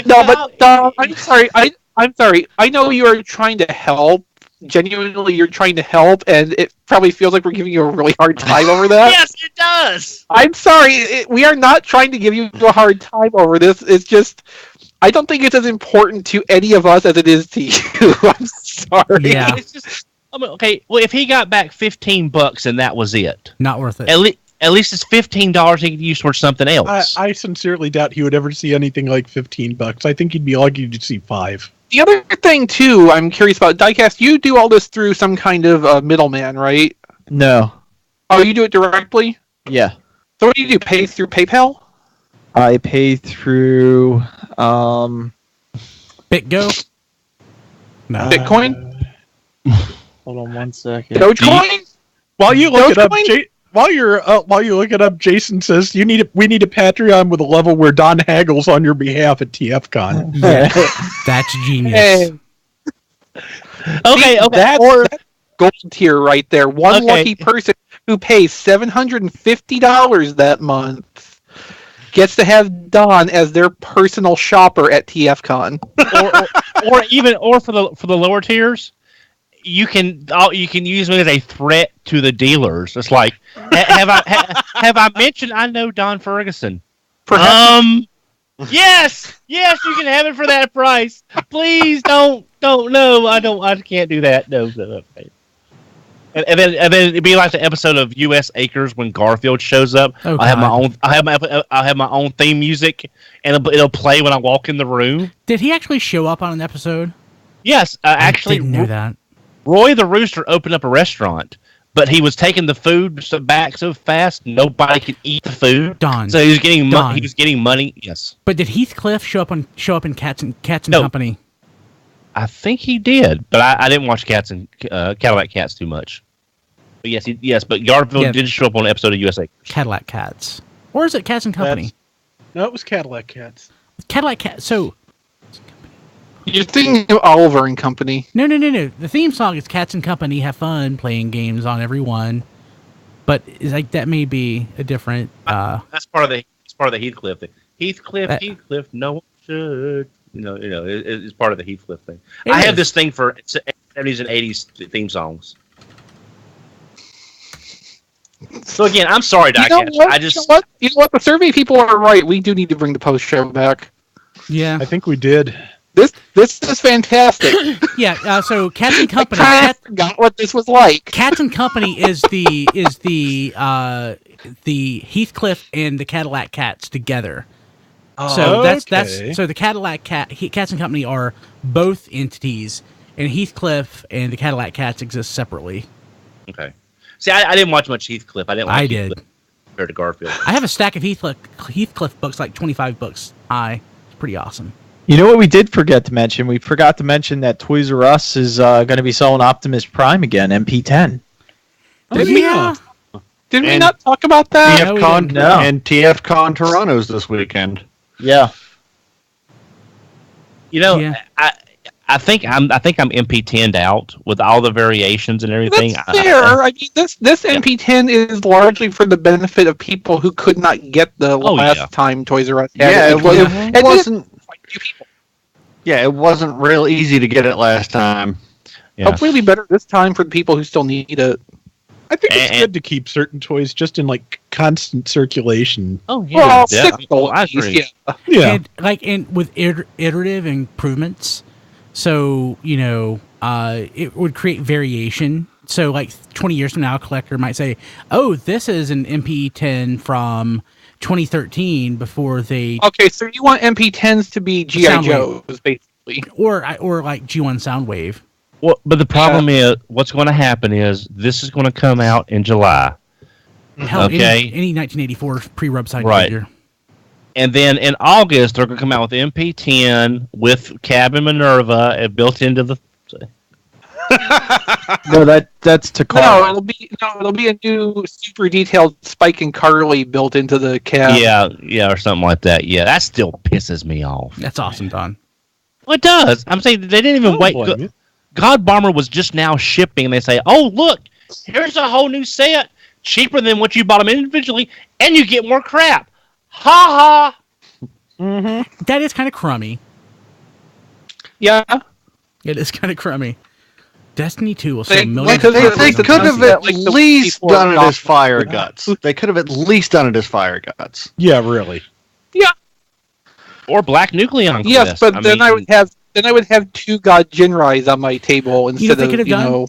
No, but Don, I'm sorry. I'm sorry. I know you are trying to help. Genuinely, you're trying to help, and it probably feels like we're giving you a really hard time over that. Yes, it does. I'm sorry. We are not trying to give you a hard time over this. It's just, I don't think it's as important to any of us as it is to you. I'm sorry. Yeah. It's just, okay. Well, if he got back $15 and that was it, Not worth it. At least it's $15 he could use for something else. I sincerely doubt he would ever see anything like $15. I think he'd be lucky to see $5. The other thing, too, I'm curious about, Diecast, you do all this through some kind of middleman, right? No. Oh, you do it directly? Yeah. So what do you do, pay through PayPal? I pay through BitGo? No. Bitcoin? Hold on one second. Dogecoin? While you look it up, Dogecoin? while you look it up, Jason says we need a Patreon with a level where Don haggles on your behalf at TFCon. Yeah. That's genius. Hey. Okay. That's gold tier right there. One Okay. lucky person who pays $750 that month gets to have Don as their personal shopper at TFCon. or for the lower tiers, you can use me as a threat to the dealers. It's like, have I mentioned I know Don Ferguson? Perhaps. Yes, you can have it for that price. Please don't. No, I can't do that. No. And then it'd be like the episode of U.S. Acres when Garfield shows up. Oh, I have my own theme music, and it'll play when I walk in the room. Did he actually show up on an episode? Yes, actually, I didn't know that. Roy the Rooster opened up a restaurant, but he was taking the food back so fast nobody could eat the food. Don. So he was getting money. Yes, But did Heathcliff show up in Cats and No. Company? I think he did, but I didn't watch Cadillac Cats too much. But yes, but Garfield did show up on an episode of USA. Cadillac Cats. Or is it Cats and Company? No, it was Cadillac Cats. Cadillac Cats. So You're thinking of Oliver and Company. No. The theme song is Cats and Company Have Fun Playing Games on Everyone. But that may be a different That's part of the Heathcliff thing. Heathcliff, no one should. It's part of the Heathcliff thing. I have this thing for 70s and 80s theme songs. So again, I'm sorry, Doc. You know what? The survey people are right. We do need to bring the post show back. Yeah. I think we did. This is fantastic. Yeah. So Cats and Company. I forgot what this was like. Cats and Company is the Heathcliff and the Cadillac Cats together. So that's so the Cats and Company are both entities, and Heathcliff and the Cadillac Cats exist separately. Okay. See, I didn't watch much Heathcliff. I did compared to Garfield. I have a stack of Heathcliff books, like 25 books high. It's pretty awesome. You know what we did forget to mention? We forgot to mention that Toys R Us is going to be selling Optimus Prime again, MP10. Did we not talk about that? TFCon No. and TFCon Toronto's this weekend. Yeah. I I think I'm MP10'd out with all the variations and everything. That's fair. I mean, this MP10 is largely for the benefit of people who could not get the last time Toys R Us had it. It wasn't. Yeah, it wasn't real easy to get it last time. Yeah. Hopefully, it'll be better this time for the people who still need it. I think it's good to keep certain toys just in like constant circulation. Oh yeah, I agree. Yeah, and with iterative improvements, so it would create variation. So like 20 years from now, a collector might say, "Oh, this is an MP10 from 2013." Before they so you want MP10s to be GI Joes, basically, or like G1 Soundwave. Well, but the problem is, what's going to happen is this is going to come out in July. Hell, any 1984 pre-rub side figure. And then in August, they're going to come out with MP10 with Cabin Minerva built into the. No, that's Takara. No, it'll be a new super detailed Spike and Carly built into the cab. Yeah, or something like that. Yeah, that still pisses me off. That's awesome, Don. Well, it does. I'm saying they didn't even wait. God Bomber was just now shipping, and they say, "Oh, look, here's a whole new set, cheaper than what you bought them individually, and you get more crap." Ha ha. Mm-hmm. That is kind of crummy. Yeah, it is kind of crummy. Destiny 2 will sell millions. They could have at least done it as Fire Guts. They could have at least done it as Fire Guts. Yeah, really. Yeah. Or Black Nucleon. Yes, but then I would have two God Jinrais on my table instead of one.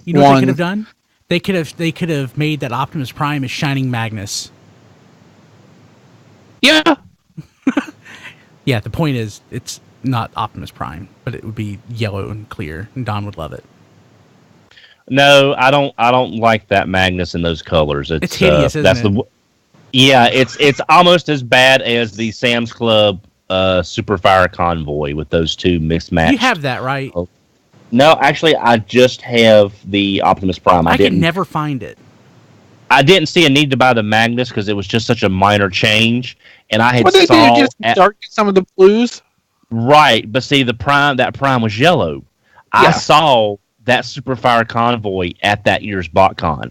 You know what they could have done? They could have made that Optimus Prime as Shining Magnus. Yeah. Yeah, the point is it's not Optimus Prime, but it would be yellow and clear, and Don would love it. No, I don't like that Magnus in those colors. It's hideous, isn't it? It's almost as bad as the Sam's Club Super Fire Convoy with those two mixed match. You have that, right? No, actually, I just have the Optimus Prime. I can never find it. I didn't see a need to buy the Magnus because it was just such a minor change, and I had darken some of the blues. Right, but see, that Prime was yellow. Yeah. I saw that Super Fire Convoy at that year's BotCon.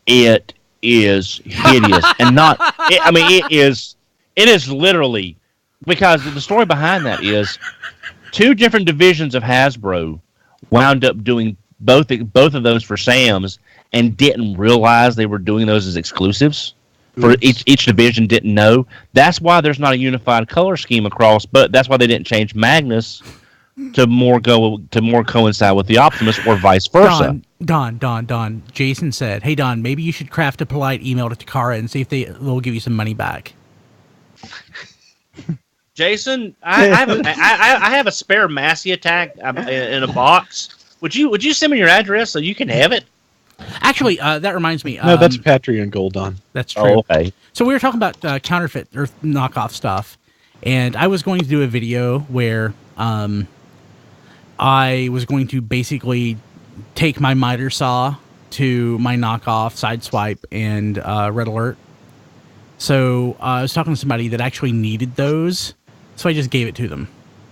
It is hideous, and not. It is literally. Because the story behind that is two different divisions of Hasbro wound up doing both of those for Sam's and didn't realize they were doing those as exclusives. For each division didn't know. That's why there's not a unified color scheme across. But that's why they didn't change Magnus to more coincide with the Optimus or vice versa. Don. Jason said, "Hey Don, maybe you should craft a polite email to Takara and see if they'll give you some money back." Jason, I have a spare Massey attack in a box. Would you send me your address so you can have it? Actually, that reminds me. No, that's Patreon Gold, Don. That's true. Oh, okay. So we were talking about counterfeit or knockoff stuff, and I was going to do a video where I was going to basically take my miter saw to my knockoff Sideswipe and Red Alert. So I was talking to somebody that actually needed those. So I just gave it to them.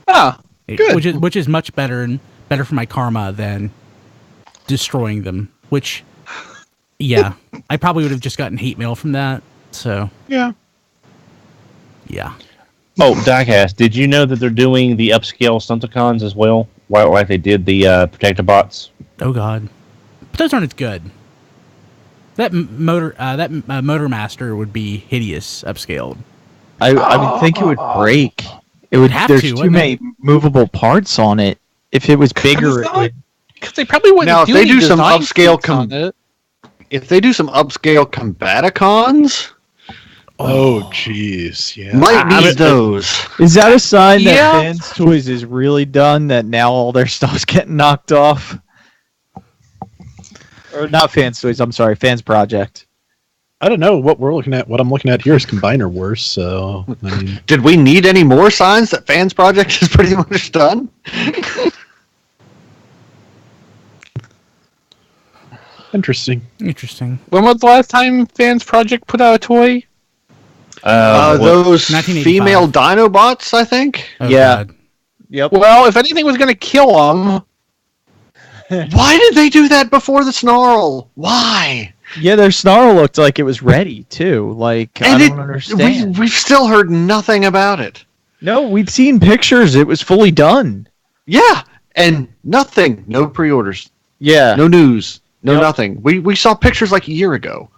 Ah, good. Which is much better for my karma than destroying them. Which, yeah, I probably would have just gotten hate mail from that. So yeah. Oh, Diecast, did you know that they're doing the upscale Stunticons as well, like they did the Protectobots? Oh God, but those aren't as good. That Motor Master would be hideous upscaled. I would think it would break. It would. There's too many movable parts on it. If it was bigger, it would. Because they probably wouldn't. Now, if they do some upscale, if they do some upscale Combaticons, oh jeez, yeah, might need those. Is that a sign that Fans Toys is really done? That now all their stuff's getting knocked off? Or not Fans Toys, I'm sorry, Fans Project. I don't know what we're looking at. What I'm looking at here is Combiner Wars, so... I mean... Did we need any more signs that Fans Project is pretty much done? Interesting. When was the last time Fans Project put out a toy? Those female Dinobots, I think? Oh, yeah. God. Yep. Well, if anything was going to kill them, Why did they do that before the snarl? Why? Yeah, their snarl looked like it was ready too. Like I don't understand. We've still heard nothing about it. No, we've seen pictures. It was fully done. Yeah, and nothing. No pre-orders. Yeah. No news. No nothing. We saw pictures like a year ago.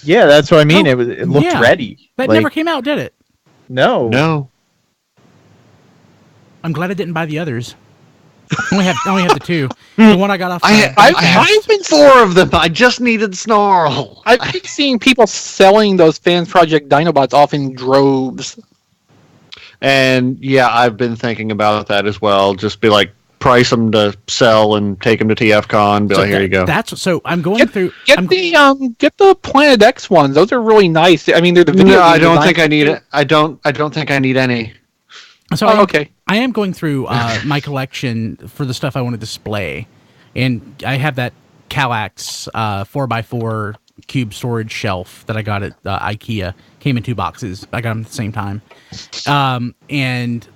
Yeah, that's what I mean. It looked ready. That never came out, did it? No. No. I'm glad I didn't buy the others. I only have the two. The one I got off. I have been 4 of them. I just needed snarl. I've been seeing people selling those Fans Project Dinobots off in droves. And yeah, I've been thinking about that as well. Just be like, price them to sell and take them to TFCon. Be like, here you go. That's so. I'm going through. Get the Planet X ones. Those are really nice. I mean, they're the video. No, I don't think I need it. I don't think I need any. So okay. I am going through my collection for the stuff I want to display, and I have that Kallax 4x4 cube storage shelf that I got at IKEA. Came in 2 boxes. I got them at the same time, and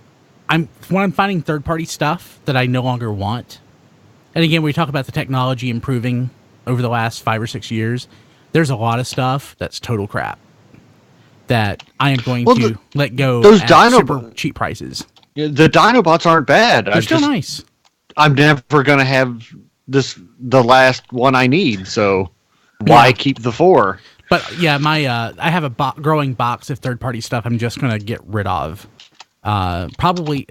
I'm finding third-party stuff that I no longer want. And again, we talk about the technology improving over the last 5 or 6 years. There's a lot of stuff that's total crap that I am going to let go at super cheap prices. The Dinobots aren't bad. They're still nice. I'm never going to have the last one I need, so why keep the 4? But yeah, I have a growing box of third-party stuff I'm just going to get rid of. Probably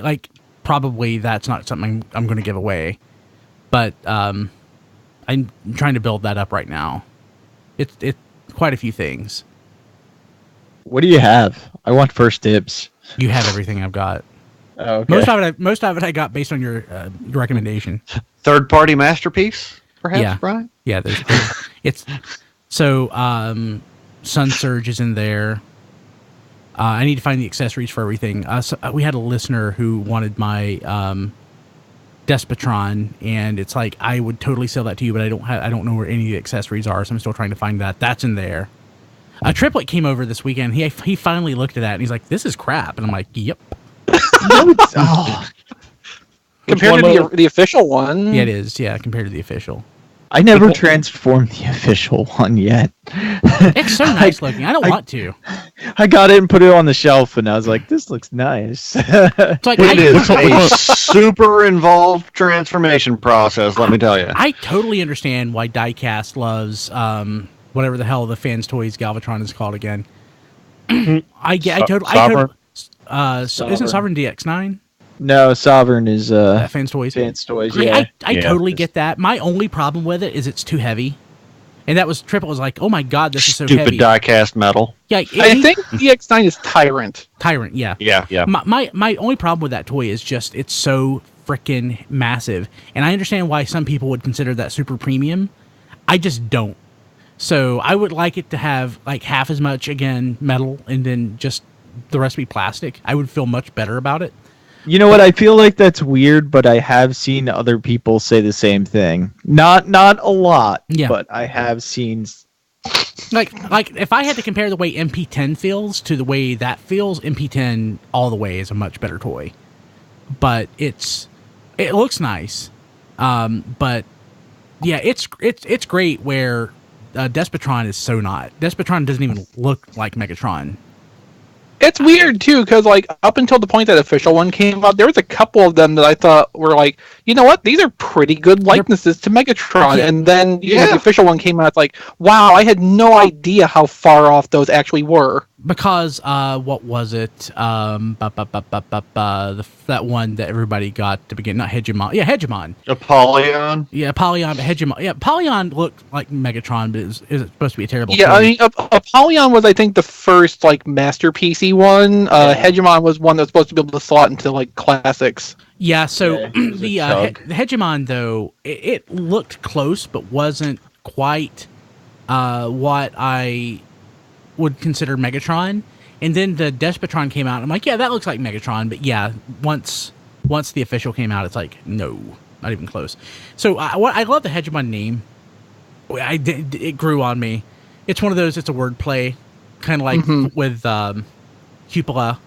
that's not something I'm going to give away, but I'm trying to build that up right now. It's quite a few things. What do you have? I want first dibs. You have everything I've got. Oh, okay. Most of it I got based on your recommendation. Third party masterpiece, perhaps, Brian? Yeah, it's so Sun Surge is in there. I need to find the accessories for everything. So we had a listener who wanted my Despotron, and it's like I would totally sell that to you, but I don't know where any of the accessories are, so I'm still trying to find that. That's in there. A Triplet came over this weekend. He finally looked at that, and he's like, "This is crap," and I'm like, "Yep." Compared to the official one, yeah, it is. Yeah, compared to the official. I never transformed the official one yet. It's so nice looking. I don't want to. I got it and put it on the shelf, and I was like, "This looks nice." It's like, it is a super involved transformation process. Let me tell you. I totally understand why Diecast loves whatever the hell the Fans Toys Galvatron is called again. Isn't Sovereign DX9? No, Sovereign is Fans Toys. Fans Toys. I Yeah. totally get that. My only problem with it is it's too heavy, and that was Triple was like, "Oh my god, this is so heavy." Stupid die-cast metal. Yeah, I think DX9 is Tyrant. Tyrant, yeah. Yeah. My only problem with that toy is just it's so freaking massive, and I understand why some people would consider that super premium. I just don't. So I would like it to have like half as much again metal, and then just the rest be plastic. I would feel much better about it. You know what? I feel like that's weird, but I have seen other people say the same thing. Not a lot, but I have seen. Like if I had to compare the way MP10 feels to the way that feels, MP10 all the way is a much better toy. But it looks nice. But yeah, it's great where Despotron is so not. Despotron doesn't even look like Megatron. It's weird too, because like up until the point that official one came out, there was a couple of them that I thought were like, you know what, these are pretty good likenesses to Megatron. And then the official one came out, it's like, wow, I had no idea how far off those actually were. Because what was it? That one that everybody got to begin, not Hegemon. Yeah, Hegemon. Apollyon. Yeah, Apollyon, but Hegemon. Yeah, Apollyon looked like Megatron, but it was supposed to be a terrible. Yeah, toy. I mean, Apollyon was, I think, the first like masterpiecey one. Hegemon was one that was supposed to be able to slot into like classics. Yeah, so the Hegemon though, it looked close, but wasn't quite what I would consider Megatron. And then the Despotron came out, and I'm like, yeah, that looks like Megatron. But yeah, once the official came out, it's like, no, not even close. So I love the Hegemon name. It grew on me. It's one of those, it's a wordplay, kind of like with cupola.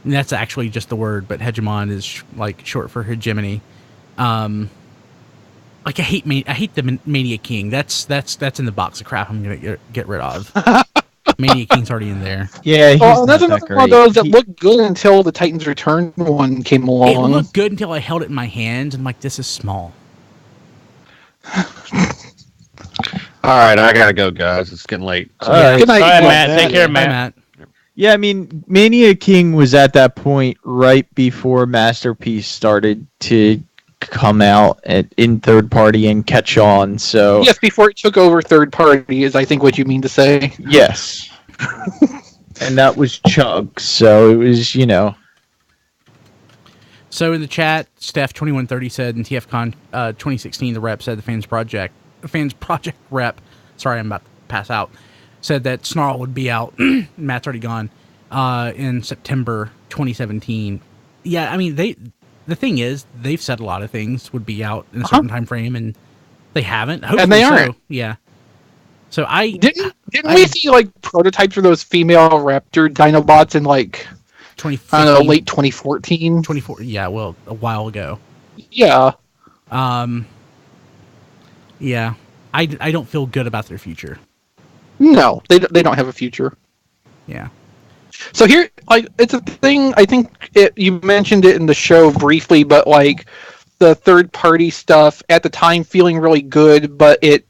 And that's actually just the word, but Hegemon is like short for hegemony. I Like I hate the Mania King. That's in the box of crap I'm gonna get rid of. Mania King's already in there. Yeah, he's Well, not that's that another one of great. those that looked good until the Titans Return one came along. It looked good until I held it in my hands and I'm like, this is small. All right, I gotta go, guys. It's getting late. Alright. Good night, All right, Matt. Matt. Take care, Bye, Matt. Matt. Yeah, I mean, Mania King was at that point right before Masterpiece started to come out in third party and catch on. So Yes, before it took over third party is I think what you mean to say. yes, and that was Chug. So it was, So in the chat, Steph2130 said in TFCon 2016, the rep said the fans project rep, sorry, I'm about to pass out, said that Snarl would be out. Matt's already gone in September 2017. Yeah, I mean the thing is they've said a lot of things would be out in a certain time frame, and they haven't. Hopefully And they aren't. Yeah. So I Didn't we see like prototypes for those female Raptor Dinobots in like 2015, I don't know, late 2014? 24. Yeah, well, a while ago. Yeah. Yeah. I don't feel good about their future. No, they don't have a future. Yeah. So here, like, it's a thing. I think you mentioned it in the show briefly, but like the third-party stuff at the time feeling really good, but it,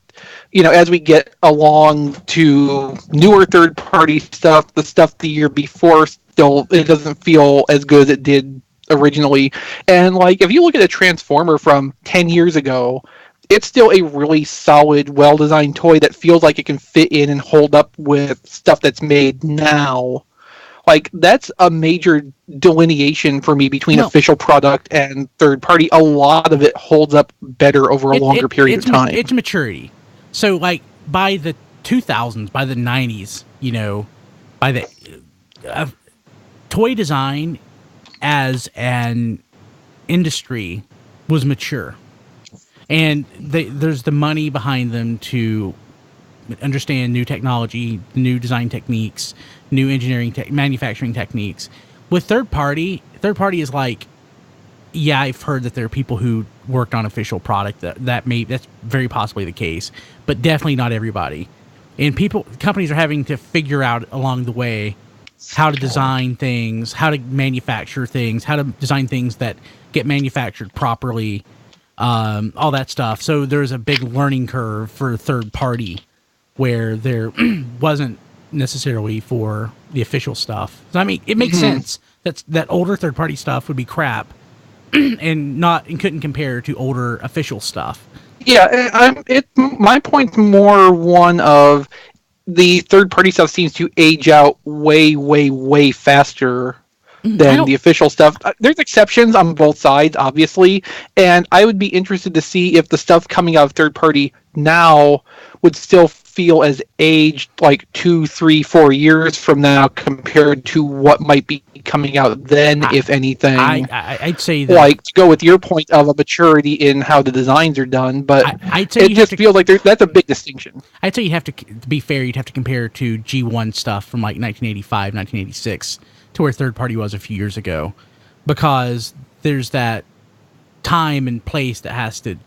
as we get along to newer third-party stuff, the stuff the year before still it doesn't feel as good as it did originally. And like, if you look at a Transformer from 10 years ago, it's still a really solid, well-designed toy that feels like it can fit in and hold up with stuff that's made now. Like, that's a major delineation for me between official product and third party. A lot of it holds up better over a longer period of time. It's maturity. So, like, by the 2000s, by the 90s, by the toy design as an industry was mature. And there's the money behind them to understand new technology, new design techniques, new engineering, manufacturing techniques. With third party is like, yeah, I've heard that there are people who worked on official product that's very possibly the case, but definitely not everybody. And companies are having to figure out along the way how to design things, how to manufacture things, how to design things that get manufactured properly. All that stuff. So there's a big learning curve for third party where there wasn't necessarily for the official stuff. So, I mean, it makes sense that older third party stuff would be crap and couldn't compare to older official stuff. Yeah, my point's more one of the third party stuff seems to age out way, way, way faster than the official stuff. There's exceptions on both sides, obviously, and I would be interested to see if the stuff coming out of third party now would still feel as aged like 2, 3, 4 years from now compared to what might be coming out then, if anything. I'd say that, like, to go with your point of a maturity in how the designs are done, but I'd say it just feels like that's a big distinction. I'd say to be fair, you'd have to compare to G1 stuff from like 1985, 1986 to where third party was a few years ago, because there's that time and place that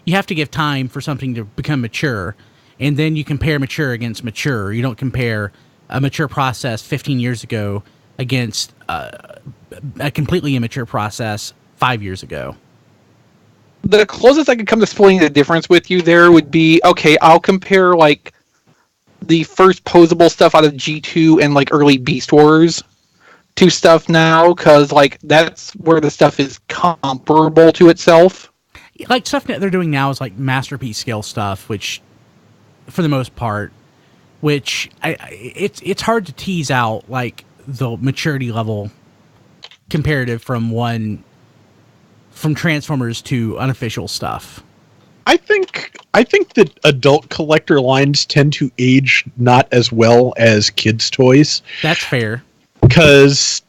you have to give time for something to become mature, and then you compare mature against mature. You don't compare a mature process 15 years ago against a completely immature process 5 years ago. The closest I could come to splitting the difference with you there would be, okay, I'll compare like the first posable stuff out of G2 and like early Beast Wars to stuff now, because like that's where the stuff is comparable to itself. Like stuff that they're doing now is like masterpiece scale stuff, which for the most part, it's hard to tease out like the maturity level comparative from Transformers to unofficial stuff. I think that adult collector lines tend to age not as well as kids' toys. That's fair. Because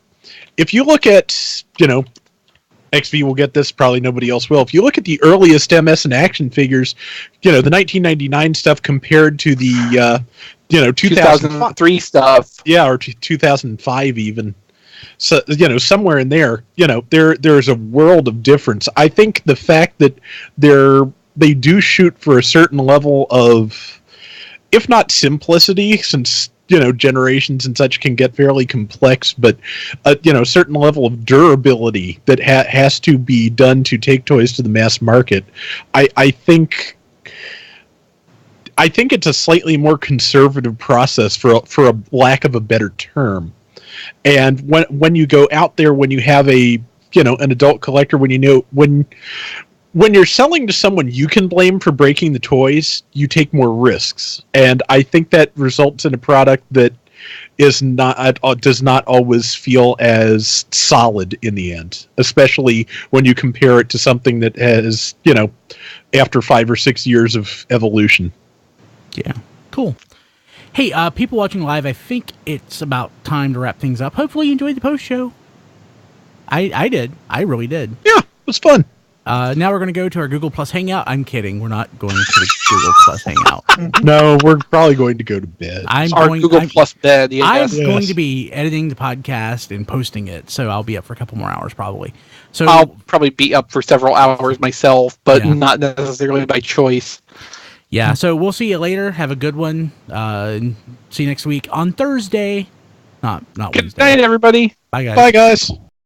if you look at, XV will get this, probably nobody else will. If you look at the earliest MS and action figures, the 1999 stuff compared to the, 2003 stuff. Yeah, or 2005 even. So, somewhere in there, there's a world of difference. I think the fact that they're they do shoot for a certain level of, if not simplicity, since generations and such can get fairly complex, but a certain level of durability that has to be done to take toys to the mass market. I think it's a slightly more conservative process, for a lack of a better term. And when you go out there, when you have an adult collector, when you're selling to someone you can blame for breaking the toys, you take more risks. And I think that results in a product that does not always feel as solid in the end, especially when you compare it to something that has, after 5 or 6 years of evolution. Yeah. Cool. Hey, people watching live, I think it's about time to wrap things up. Hopefully you enjoyed the post show. I did. I really did. Yeah, it was fun. Now we're going to go to our Google Plus Hangout. I'm kidding. We're not going to the Google Plus Hangout. No, we're probably going to go to bed. Google Plus bed. Yeah, I'm going to be editing the podcast and posting it, so I'll be up for a couple more hours probably. So I'll probably be up for several hours myself, but not necessarily by choice. Yeah, so we'll see you later. Have a good one. See you next week on Thursday. Not Wednesday. Good night, everybody. Bye, guys. Bye, guys.